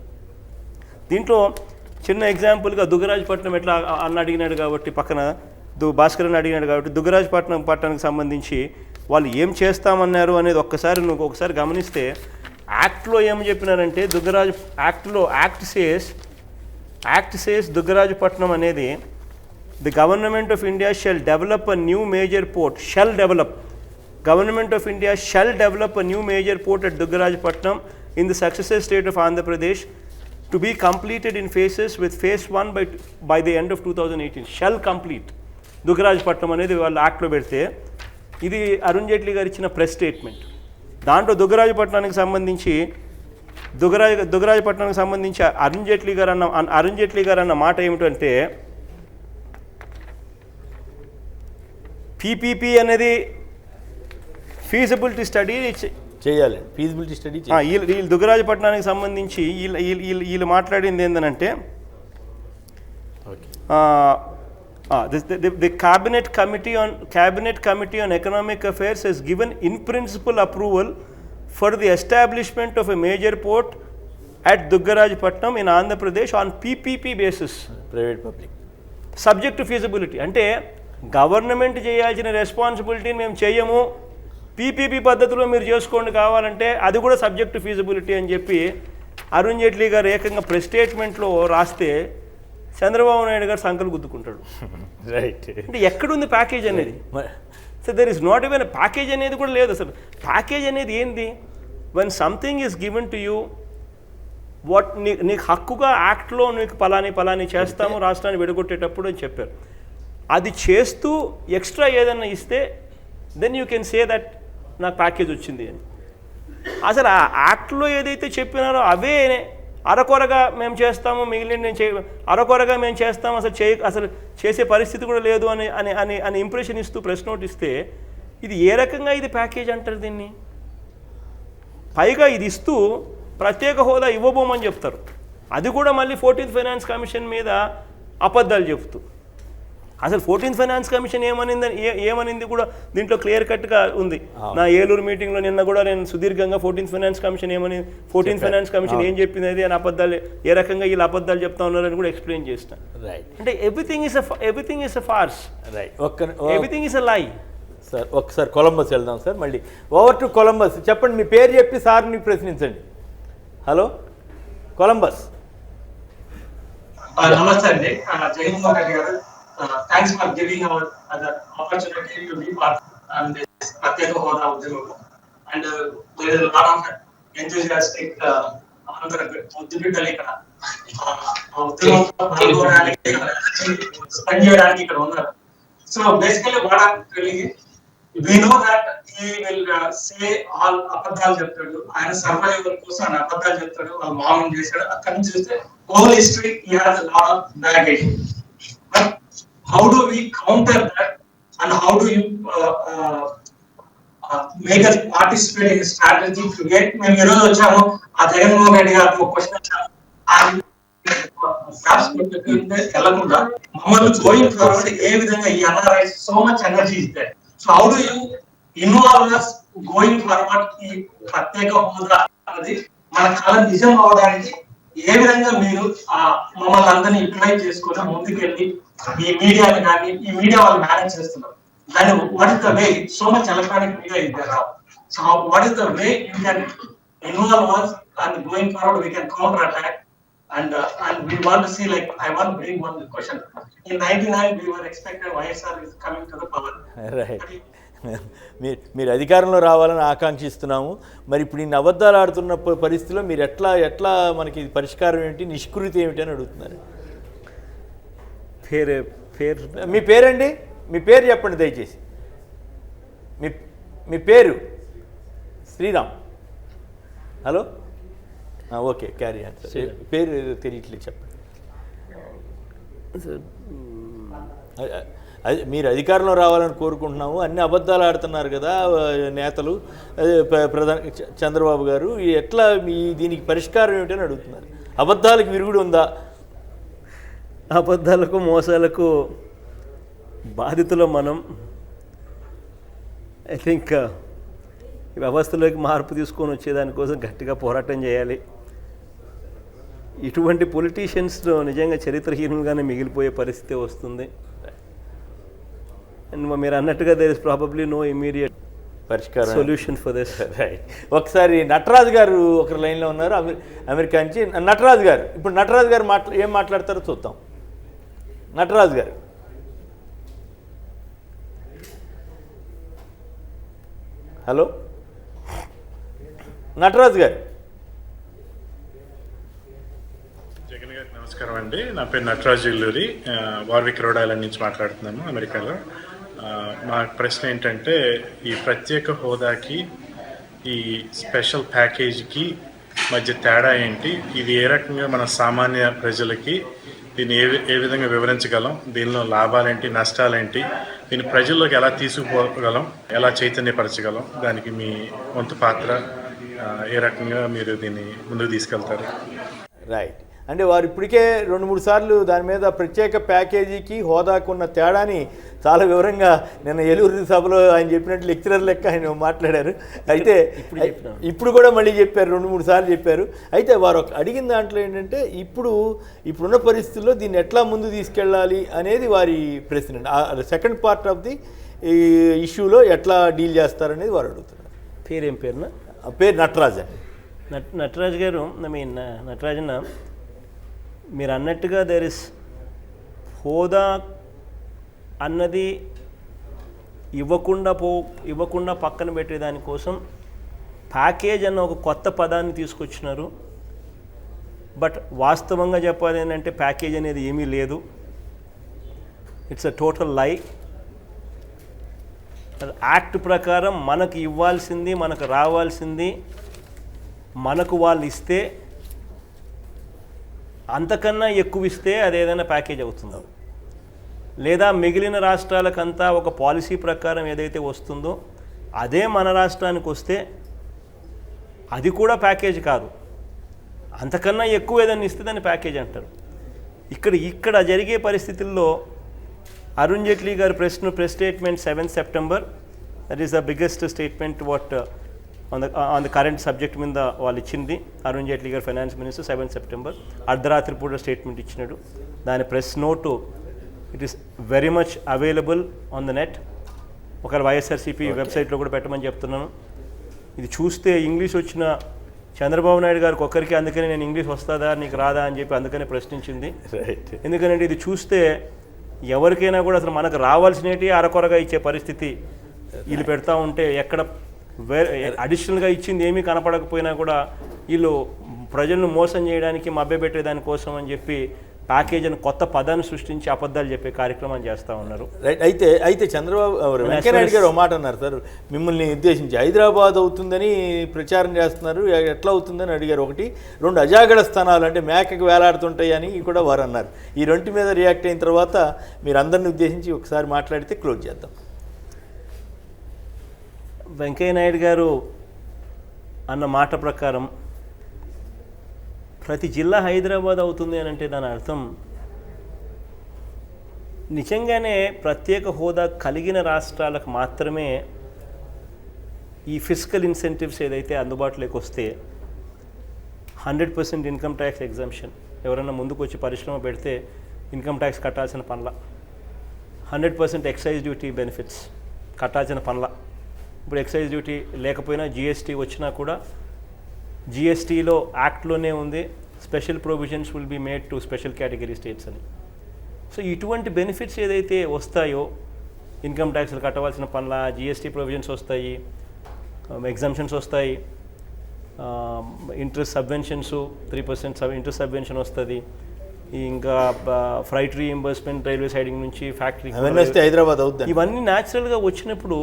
దీంట్లో చిన్న ఎగ్జాంపుల్గా దుగ్గరాజపట్నం ఎట్లా అన్న అడిగినాడు కాబట్టి, పక్కన భాస్కర్ అని అడిగినాడు కాబట్టి పట్టణానికి సంబంధించి వాళ్ళు ఏం చేస్తామన్నారు అనేది ఒకసారి గమనిస్తే యాక్ట్లో ఏం చెప్పినారంటే యాక్ట్ సేస్ దుగ్గరాజపట్నం అనేది the government of India Government of India shall develop a new major port at Duggarajpatnam in the successor state of Andhra Pradesh to be completed in phases with phase 1 by the end of 2018. Shall complete. Dugarajapatnam అనేది వాళ్ళు యాక్ట్లో పెడితే ఇది అరుణ్ జైట్లీ గారు ఇచ్చిన ప్రెస్ స్టేట్మెంట్. దాంట్లో దుగ్గరాజపట్నానికి సంబంధించి అరుణ్ జైట్లీ గారు అన్న మాట ఏమిటంటే పీపీపీ అనేది ఫీజిబిలిటీ స్టడీ చేయాలి. ఫీజిబిలిటీ స్టడీ వీళ్ళు దుగ్గరాజపట్నానికి సంబంధించి వీళ్ళు మాట్లాడింది ఏంటంటే the cabinet committee on economic affairs has given in principle approval for the establishment of a major port at Duggarajpatnam in Andhra Pradesh on PPP basis, private public, subject to feasibility. అంటే గవర్నమెంట్ చేయాల్సిన రెస్పాన్సిబిలిటీని మేము చేయము, పీపీపీ పద్ధతిలో మీరు చేసుకోండి కావాలంటే, అది కూడా సబ్జెక్ట్ టు ఫీజిబిలిటీ అని చెప్పి అరుణ్ జైట్లీ గారు ఏకంగా ప్రెస్ స్టేట్మెంట్లో రాస్తే చంద్రబాబు నాయుడు గారు సంకలు గుద్దుకుంటాడు. రైట్. అంటే ఎక్కడుంది ప్యాకేజ్ అనేది? So there is not even package అనేది కూడా లేదు అసలు. ప్యాకేజ్ అనేది ఏంది? When something is given to you, what నీకు హక్కుగా యాక్ట్లో నీకు పలాని చేస్తాము రాష్ట్రాన్ని విడగొట్టేటప్పుడు అని చెప్పారు. అది చేస్తూ ఎక్స్ట్రా ఏదన్నా ఇస్తే then you can say that నాకు ప్యాకేజ్ వచ్చింది అని. అసలు ఆ యాక్ట్లో ఏదైతే చెప్పినారో అవే అరకొరగా మేము చేస్తాము, మిగిలిన అరకొరగా మేము చేస్తాము, అసలు చేసే పరిస్థితి కూడా లేదు అని ఇంప్రెషన్ ఇస్తూ ప్రెస్ నోట్ ఇస్తే ఇది ఏ రకంగా ఇది ప్యాకేజ్ అంటారు దీన్ని? పైగా ఇది ఇస్తూ ప్రత్యేక హోదా ఇవ్వబోమని చెప్తారు. అది కూడా మళ్ళీ 14th ఫైనాన్స్ కమిషన్ మీద అబద్ధాలు చెప్తూ. అసలు 14th ఫైనాన్స్ కమిషన్ ఏమనింది కూడా దీంట్లో క్లియర్ కట్గా ఉంది. నా ఏలూరు మీటింగ్లో నిన్న కూడా నేను సుదీర్ఘంగా 14th ఫైనాన్స్ కమిషన్ ఏం చెప్పింది అది అని అబద్ధాలు, ఏ రకంగా వీళ్ళు అబద్ధాలు చెప్తా ఉన్నారని కూడా ఎక్స్ప్లెయిన్ చేస్తాను. రైట్. అంటే everything is a farce. Right. Everything is a లై. సార్ ఒకసారి కొలంబస్ వెళ్దాం సార్. మళ్ళీ ఓవర్ టు కొలంబస్. చెప్పండి, మీ పేరు చెప్పి సార్ని ప్రశ్నించండి. Hello Columbus. నమస్తే అండి, జగన్మోహన్ రెడ్డి గారు. Thanks for giving our the opportunity to be part of this ప్రత్యేక హోదా ఉద్యమంలో. And there is a lot of enthusiastic ఉద్యమికులు ఇక్కడ స్పెండ్ చేయడానికి ఇక్కడ ఉన్నారు. So basically what I'm telling you, we know that he will say all అబద్ధాలు చెప్తాడు, ఆయన సర్వైవల్ కోసం ఆయన అబద్ధాలు చెప్తాడు, వాళ్ళ మామూలు చేశాడు. అక్కడి నుంచి చూస్తే whole history he has a lot of baggage. But how do we counter that, and how do you make us participate in a strategy to get? మేము ఈరోజు వచ్చాము, ఆ జగన్మోహన్ రెడ్డి గారికి ఒక క్వశ్చన్ వచ్చాము, వెళ్ళకుండా మమ్మల్ని గోయింగ్ ఫార్వర్డ్ ఏ విధంగా ఈ NRI so much energy is there. So how do you involve us going forward? ఈ ప్రత్యేక హోదా అనేది మన కళ నిజం అవడానికి ఏ విధంగా మీరు మమ్మల్ని అందరినీ యూటిలైజ్ చేసుకుని ముందుకెళ్ళి ఈ మీడియాని కానీ, ఈ మీడియా వాళ్ళు మేనేజ్ చేస్తున్నారు, దాన్ని what is the way? So much electronic media is there. So what is the way you can involve us and going forward we can counter attack? And we want to see, like, I want to bring one question. In 99 we were expected YSR is coming to the power. Right. మీరు అధికారంలో రావాలని ఆకాంక్షిస్తున్నాము. మరి ఇప్పుడు ఇన్ని అబద్ధాలు ఆడుతున్న పరిస్థితిలో మీరు ఎట్లా మనకి పరిష్కారం ఏమిటి, నిష్కృతి ఏమిటి అని అడుగుతున్నారు. మీ పేరండి, మీ పేరు చెప్పండి దయచేసి. మీ పేరు? Sriram. Hello, okay, carry on sir. పేరు తెలియట్లేదు, చెప్పండి. మీరు అధికారంలో రావాలని కోరుకుంటున్నాము, అన్ని అబద్ధాలు ఆడుతున్నారు కదా నేతలు, ప్రధాని చంద్రబాబు గారు. ఎట్లా దీనికి పరిష్కారం ఏమిటని అడుగుతున్నారు. అబద్ధాలకు విరుగుడు ఉందా? అబద్ధాలకు మోసాలకు బాధితులు మనం. ఐ థింక్ ఈ వ్యవస్థలోకి మార్పు తీసుకొని వచ్చేదానికోసం గట్టిగా పోరాటం చేయాలి. ఇటువంటి పొలిటీషియన్స్ నిజంగా చరిత్రహీనులుగానే మిగిలిపోయే పరిస్థితి వస్తుంది. అండ్ మీరు అన్నట్టుగా there is probably no immediate పరిష్కారం, సొల్యూషన్ ఫర్ దిస్. రైట్. ఒకసారి నటరాజు గారు ఒకరి లైన్లో ఉన్నారు, అమెరికా నుంచి. నటరాజు గారు, ఇప్పుడు నటరాజు గారు ఏం మాట్లాడతారో చూద్దాం. నటరాజు గారు. హలో నటరాజు గారు. జగన్ గారికి నమస్కారం అండి. నా పేరు Nataraju Illuri, Warwick Rhode Island నుంచి మాట్లాడుతున్నాను, అమెరికాలో. మా ప్రశ్న ఏంటంటే, ఈ ప్రత్యేక హోదాకి ఈ స్పెషల్ ప్యాకేజీకి మధ్య తేడా ఏంటి? ఇది ఏ రకంగా మన సామాన్య ప్రజలకి దీన్ని ఏ విధంగా వివరించగలం? దీనిలో లాభాలేంటి, నష్టాలేంటి? దీన్ని ప్రజల్లోకి ఎలా తీసుకుపోగలం, ఎలా చైతన్యపరచగలం? దానికి మీ వంతు పాత్ర ఏ రకంగా మీరు దీన్ని ముందుకు తీసుకెళ్తారు? రైట్. అంటే వారు ఇప్పటికే 2-3 సార్లు దాని మీద ప్రత్యేక ప్యాకేజీకి హోదాకు ఉన్న తేడాని చాలా వివరంగా నిన్న ఏలూరు సభలో ఆయన చెప్పినట్టు లెక్చరర్ లెక్క ఆయన మాట్లాడారు. అయితే ఇప్పుడు కూడా మళ్ళీ చెప్పారు, 2-3 సార్లు చెప్పారు. అయితే వారు అడిగిన దాంట్లో ఏంటంటే, ఇప్పుడున్న పరిస్థితుల్లో దీన్ని ఎట్లా ముందు తీసుకెళ్ళాలి అనేది వారి ప్రశ్న. సెకండ్ పార్ట్ ఆఫ్ ది ఈ ఇష్యూలో ఎట్లా డీల్ చేస్తారనేది వారు అడుగుతున్నారు. పేరేం పేరున? పేరు నటరాజ్ అండి. నటరాజ్ గారు, నటరాజన్న, మీరు అన్నట్టుగా దేర్ ఇస్ హోదా అన్నది ఇవ్వకుండా పక్కన పెట్టేదానికోసం ప్యాకేజ్ అన్న ఒక కొత్త పదాన్ని తీసుకొచ్చినారు. బట్ వాస్తవంగా చెప్పాలి ఏంటంటే ప్యాకేజ్ అనేది ఏమీ లేదు. ఇట్స్ అ టోటల్ లై. యాక్ట్ ప్రకారం మనకు ఇవ్వాల్సింది, మనకు రావాల్సింది మనకు వాళ్ళు ఇస్తే, అంతకన్నా ఎక్కువ ఇస్తే అది ఏదైనా ప్యాకేజ్ అవుతుందో, లేదా మిగిలిన రాష్ట్రాలకంతా ఒక పాలసీ ప్రకారం ఏదైతే వస్తుందో అదే మన రాష్ట్రానికి వస్తే అది కూడా ప్యాకేజ్ కాదు. అంతకన్నా ఎక్కువ ఏదైనా ఇస్తే దాన్ని ప్యాకేజ్ అంటారు. ఇక్కడ జరిగే పరిస్థితుల్లో అరుణ్ జైట్లీ గారి press statement 7th September, that is the biggest statement what on the current subject మీద వాళ్ళు ఇచ్చింది. అరుణ్ జైట్లీ గారు ఫైనాన్స్ మినిస్టర్ 7th September అర్ధరాత్రి పూట స్టేట్మెంట్ ఇచ్చినాడు. దాని press note it is very much available on the net. ఒకవేళ వైఎస్ఆర్సీపీ వెబ్సైట్లో కూడా పెట్టమని చెప్తున్నాను. ఇది చూస్తే ఇంగ్లీష్ వచ్చిన చంద్రబాబు నాయుడు గారికి ఒక్కరికి, అందుకని నేను ఇంగ్లీష్ వస్తుందా నీకు రాదా అని చెప్పి అందుకనే ప్రశ్నించింది. ఎందుకంటే ఇది చూస్తే ఎవరికైనా కూడా అసలు మనకు రావాల్సినవి అరకొరగా ఇచ్చే పరిస్థితి వీళ్ళు పెడతా ఉంటే, ఎక్కడ అడిషనల్గా ఇచ్చింది ఏమీ కనపడకపోయినా కూడా వీళ్ళు ప్రజలను మోసం చేయడానికి, మభ్యపెట్టేదానికోసం అని చెప్పి ప్యాకేజ్ అని కొత్త పదాన్ని సృష్టించి అబద్ధాలు చెప్పే కార్యక్రమం చేస్తూ ఉన్నారు. రైట్. అయితే చంద్రబాబు వెంకయ్యనాయుడు గారు ఒక మాట అన్నారు సార్, మిమ్మల్ని ఉద్దేశించి హైదరాబాద్ అవుతుందని ప్రచారం చేస్తున్నారు, ఎట్లా అవుతుందని అడిగారు. 1, 2 అజాగడ స్థానాలు అంటే మేకకు వేలాడుతుంటాయి అని కూడా వారు అన్నారు. ఈ 2 మీద రియాక్ట్ అయిన తర్వాత మీరు అందరిని ఉద్దేశించి ఒకసారి మాట్లాడితే క్లోజ్ చేద్దాం. వెంకయ్యనాయుడు గారు అన్న మాట ప్రకారం ప్రతి జిల్లా హైదరాబాద్ అవుతుంది అని అంటే దాని అర్థం నిజంగానే ప్రత్యేక హోదా కలిగిన రాష్ట్రాలకు మాత్రమే ఈ ఫిస్కల్ ఇన్సెంటివ్స్ ఏదైతే అందుబాటులోకి వస్తే 100% ఇన్కమ్ ట్యాక్స్ ఎగ్జంప్షన్, ఎవరైనా ముందుకు వచ్చి పరిశ్రమ పెడితే ఇన్కమ్ ట్యాక్స్ కట్టాల్సిన పనుల, 100% ఎక్సైజ్ డ్యూటీ బెనిఫిట్స్ కట్టాల్సిన పనుల. ఇప్పుడు ఎక్సైజ్ డ్యూటీ లేకపోయినా జిఎస్టీ వచ్చినా కూడా జిఎస్టీలో యాక్ట్లోనే ఉంది special provisions will be made to special category states అని. సో ఇటువంటి బెనిఫిట్స్ ఏదైతే వస్తాయో ఇన్కమ్ ట్యాక్స్లు కట్టవలసిన పనుల, జిఎస్టీ ప్రొవిజన్స్ వస్తాయి, ఎగ్జామ్షన్స్ వస్తాయి, ఇంట్రెస్ట్ సబ్వెన్షన్స్ 3% ఇంట్రెస్ట్ సబ్వెన్షన్ వస్తుంది, ఇంకా ఫ్రైట్ రీఇంబర్స్మెంట్ రైల్వే సైడింగ్ నుంచి ఫ్యాక్టరీ హైదరాబాద్ అవుతుంది. ఇవన్నీ న్యాచురల్గా వచ్చినప్పుడు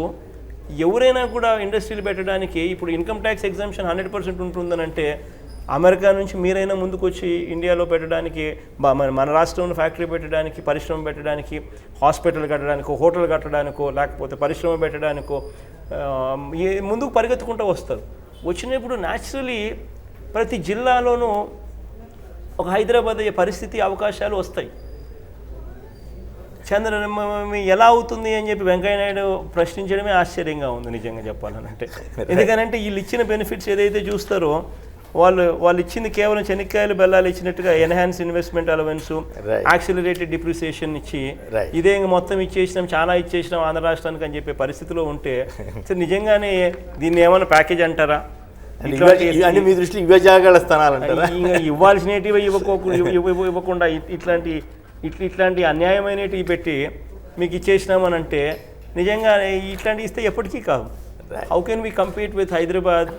ఎవరైనా కూడా ఇండస్ట్రీలు పెట్టడానికి ఇప్పుడు ఇన్కమ్ ట్యాక్స్ ఎగ్జామ్షన్ 100% ఉంటుందనంటే అమెరికా నుంచి మీరైనా ముందుకు వచ్చి ఇండియాలో పెట్టడానికి, మన రాష్ట్రంలో ఫ్యాక్టరీ పెట్టడానికి, పరిశ్రమ పెట్టడానికి, హాస్పిటల్ కట్టడానికో, హోటల్ కట్టడానికో, లేకపోతే పరిశ్రమ పెట్టడానికో ముందుకు పరిగెత్తుకుంటూ వస్తారు. వచ్చినప్పుడు న్యాచురలీ ప్రతి జిల్లాలోనూ ఒక హైదరాబాద్ అయ్యే పరిస్థితి, అవకాశాలు వస్తాయి. ఎలా అవుతుంది అని చెప్పి వెంకయ్యనాయుడు ప్రశ్నించడమే ఆశ్చర్యంగా ఉంది నిజంగా చెప్పాలనంటే. ఎందుకనంటే వీళ్ళు ఇచ్చిన బెనిఫిట్స్ ఏదైతే చూస్తారో వాళ్ళు ఇచ్చింది కేవలం చెనిక్కాయలు బెల్లాలు ఇచ్చినట్టుగా enhance investment allowance, accelerated depreciation ఇచ్చి ఇదే మొత్తం ఇచ్చేసినాం, చాలా ఇచ్చేసినాం ఆంధ్ర రాష్ట్రానికి అని చెప్పే పరిస్థితిలో ఉంటే నిజంగానే దీన్ని ఏమైనా ప్యాకేజ్ అంటారా? మీ దృష్టిలో ఇవే జాగాల స్థానాలంటారా? ఇవ్వాల్సినవి ఇవ్వకుండా ఇట్లాంటి అన్యాయమైనవి పెట్టి మీకు ఇచ్చేసినామని అంటే నిజంగా ఇట్లాంటివి ఇస్తే ఎప్పటికీ కాదు. How can we compete with Hyderabad?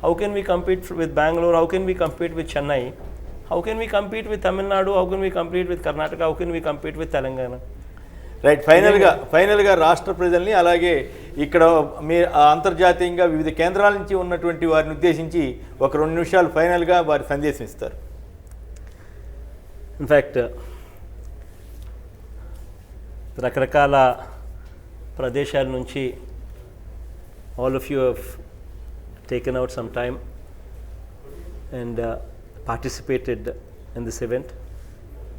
How can we compete with Bangalore? How can we compete with Chennai? How can we compete with Tamil Nadu? How can we compete with Karnataka? How can we compete with Telangana? Right. ఫైనల్గా రాష్ట్ర ప్రజల్ని అలాగే ఇక్కడ మీ అంతర్జాతీయంగా వివిధ కేంద్రాల నుంచి ఉన్నటువంటి వారిని ఉద్దేశించి ఒక 2 నిమిషాలు ఫైనల్గా వారి సందేశం ఇస్తారు. ఇన్ఫ్యాక్ట్ రకరకాల ప్రదేశాల నుంచి all of you have taken out some time and participated in this event.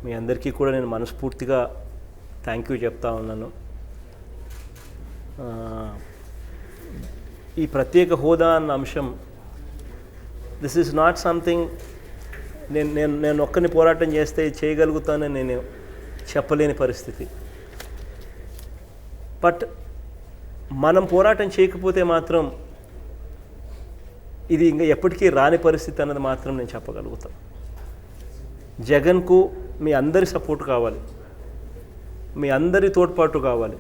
మీ అందరికీ కూడా నేను మనస్ఫూర్తిగా థ్యాంక్ యూ చెప్తా ఉన్నాను. ఈ ప్రత్యేక హోదా అన్న అంశం, దిస్ ఈజ్ నాట్ సంథింగ్ నేను ఒక్కని పోరాటం చేస్తే చేయగలుగుతానని నేను చెప్పలేని పరిస్థితి. బట్ మనం పోరాటం చేయకపోతే మాత్రం ఇది ఇంకా ఎప్పటికీ రాని పరిస్థితి అన్నది మాత్రం నేను చెప్పగలుగుతాను. జగన్కు మీ అందరి సపోర్ట్ కావాలి, మీ అందరి తోడ్పాటు కావాలి.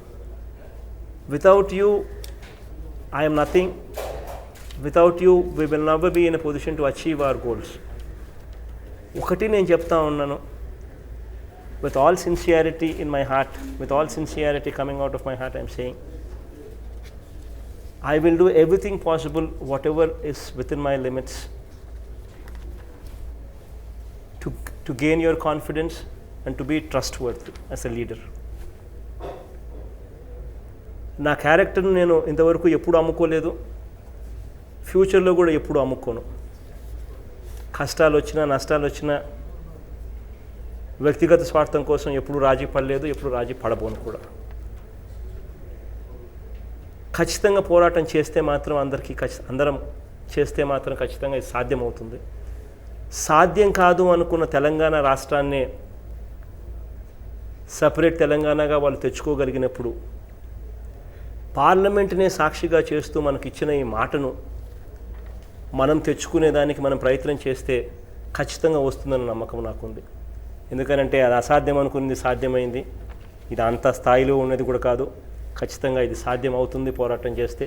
Without you I'm nothing. Without you we will never be in a position to achieve our goals. ఒకటి నేను చెప్తా ఉన్నాను, with all sincerity in my heart, with all sincerity coming out of my heart, I'm saying I will do everything possible, whatever is within my limits, to gain your confidence and to be trustworthy as a leader. నా క్యారెక్టర్ని నేను ఇంతవరకు ఎప్పుడు అమ్ముకోలేదు, ఫ్యూచర్లో కూడా ఎప్పుడు అమ్ముకోను. కష్టాలు వచ్చినా నష్టాలు వచ్చినా వ్యక్తిగత స్వార్థం కోసం ఎప్పుడు రాజీ పడలేదు, ఎప్పుడు రాజీ పడబోను కూడా. ఖచ్చితంగా పోరాటం చేస్తే మాత్రం అందరం చేస్తే మాత్రం ఖచ్చితంగా ఇది సాధ్యమవుతుంది. సాధ్యం కాదు అనుకున్న తెలంగాణ రాష్ట్రాన్నే సపరేట్ తెలంగాణగా వాళ్ళు తెచ్చుకోగలిగినప్పుడు, పార్లమెంటునే సాక్షిగా చేస్తూ మనకిచ్చిన ఈ మాటను మనం తెచ్చుకునేదానికి మనం ప్రయత్నం చేస్తే ఖచ్చితంగా వస్తుందన్న నమ్మకం నాకుంది. ఎందుకనంటే అది అసాధ్యం అనుకున్నది సాధ్యమైంది. ఇది అంత స్థాయిలో ఉన్నది కూడా కాదు. ఖచ్చితంగా ఇది సాధ్యం అవుతుంది పోరాటం చేస్తే.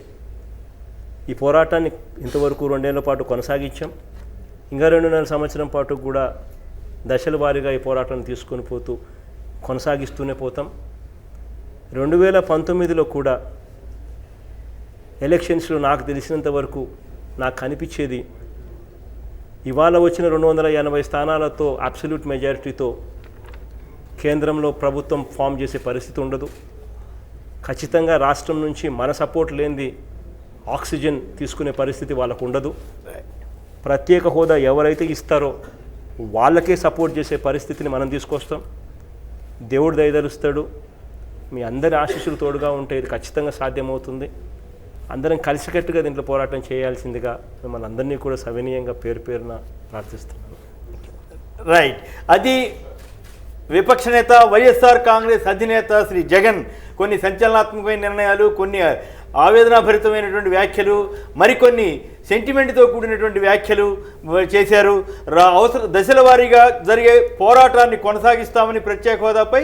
ఈ పోరాటాన్ని ఇంతవరకు 2 ఏళ్ల పాటు కొనసాగించాం. ఇంకా 2.5 సంవత్సరం పాటు కూడా దశల వారీగా ఈ పోరాటాన్ని తీసుకొని పోతూ కొనసాగిస్తూనే పోతాం. 2019లో కూడా ఎలక్షన్స్లో నాకు తెలిసినంత వరకు నాకు కనిపించేది, ఇవాళ వచ్చిన 280 స్థానాలతో అబ్సల్యూట్ మెజారిటీతో కేంద్రంలో ప్రభుత్వం ఫామ్ చేసే పరిస్థితి ఉండదు. ఖచ్చితంగా రాష్ట్రం నుంచి మన సపోర్ట్ లేనిది ఆక్సిజన్ తీసుకునే పరిస్థితి వాళ్ళకు ఉండదు. ప్రత్యేక హోదా ఎవరైతే ఇస్తారో వాళ్ళకే సపోర్ట్ చేసే పరిస్థితిని మనం తీసుకొస్తాం. దేవుడు దయదలుస్తాడు. మీ అందరి ఆశీస్సులు తోడుగా ఉంటే ఇది ఖచ్చితంగా సాధ్యమవుతుంది. అందరం కలిసికట్టుగా దీంట్లో పోరాటం చేయాల్సిందిగా మిమ్మల్ని అందరినీ కూడా సవినీయంగా పేరు పేరున ప్రార్థిస్తున్నాను. రైట్. అది విపక్ష నేత వైఎస్ఆర్ కాంగ్రెస్ అధినేత శ్రీ జగన్ కొన్ని సంచలనాత్మకమైన నిర్ణయాలు, కొన్ని ఆవేదనాభరితమైనటువంటి వ్యాఖ్యలు, మరికొన్ని సెంటిమెంట్తో కూడినటువంటి వ్యాఖ్యలు చేశారు. దశల వారీగా జరిగే పోరాటాన్ని కొనసాగిస్తామని, ప్రత్యేక హోదాపై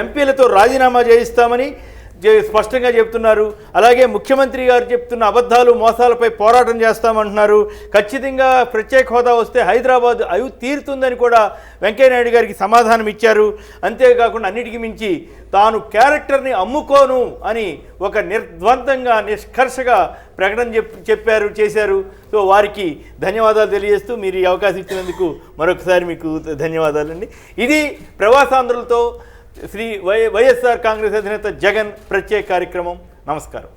ఎంపీలతో రాజీనామా చేయిస్తామని, స్పష్టంగా చెప్తున్నారు. అలాగే ముఖ్యమంత్రి గారు చెప్తున్న అబద్ధాలు మోసాలపై పోరాటం చేస్తామంటున్నారు. ఖచ్చితంగా ప్రత్యేక హోదా వస్తే హైదరాబాద్ అవి తీరుతుందని కూడా వెంకయ్యనాయుడు గారికి సమాధానం ఇచ్చారు. అంతేకాకుండా అన్నిటికీ మించి తాను క్యారెక్టర్ని అమ్ముకోను అని ఒక నిర్ద్వందంగా నిష్కర్షగా ప్రకటన చేశారు. సో వారికి ధన్యవాదాలు తెలియజేస్తూ మీరు ఈ అవకాశం ఇచ్చినందుకు మరొకసారి మీకు ధన్యవాదాలండి. ఇది ప్రవాసాంధ్రులతో శ్రీ వైఎస్ఆర్ కాంగ్రెస్ అధినేత జగన్ ప్రత్యేక కార్యక్రమం. నమస్కారం.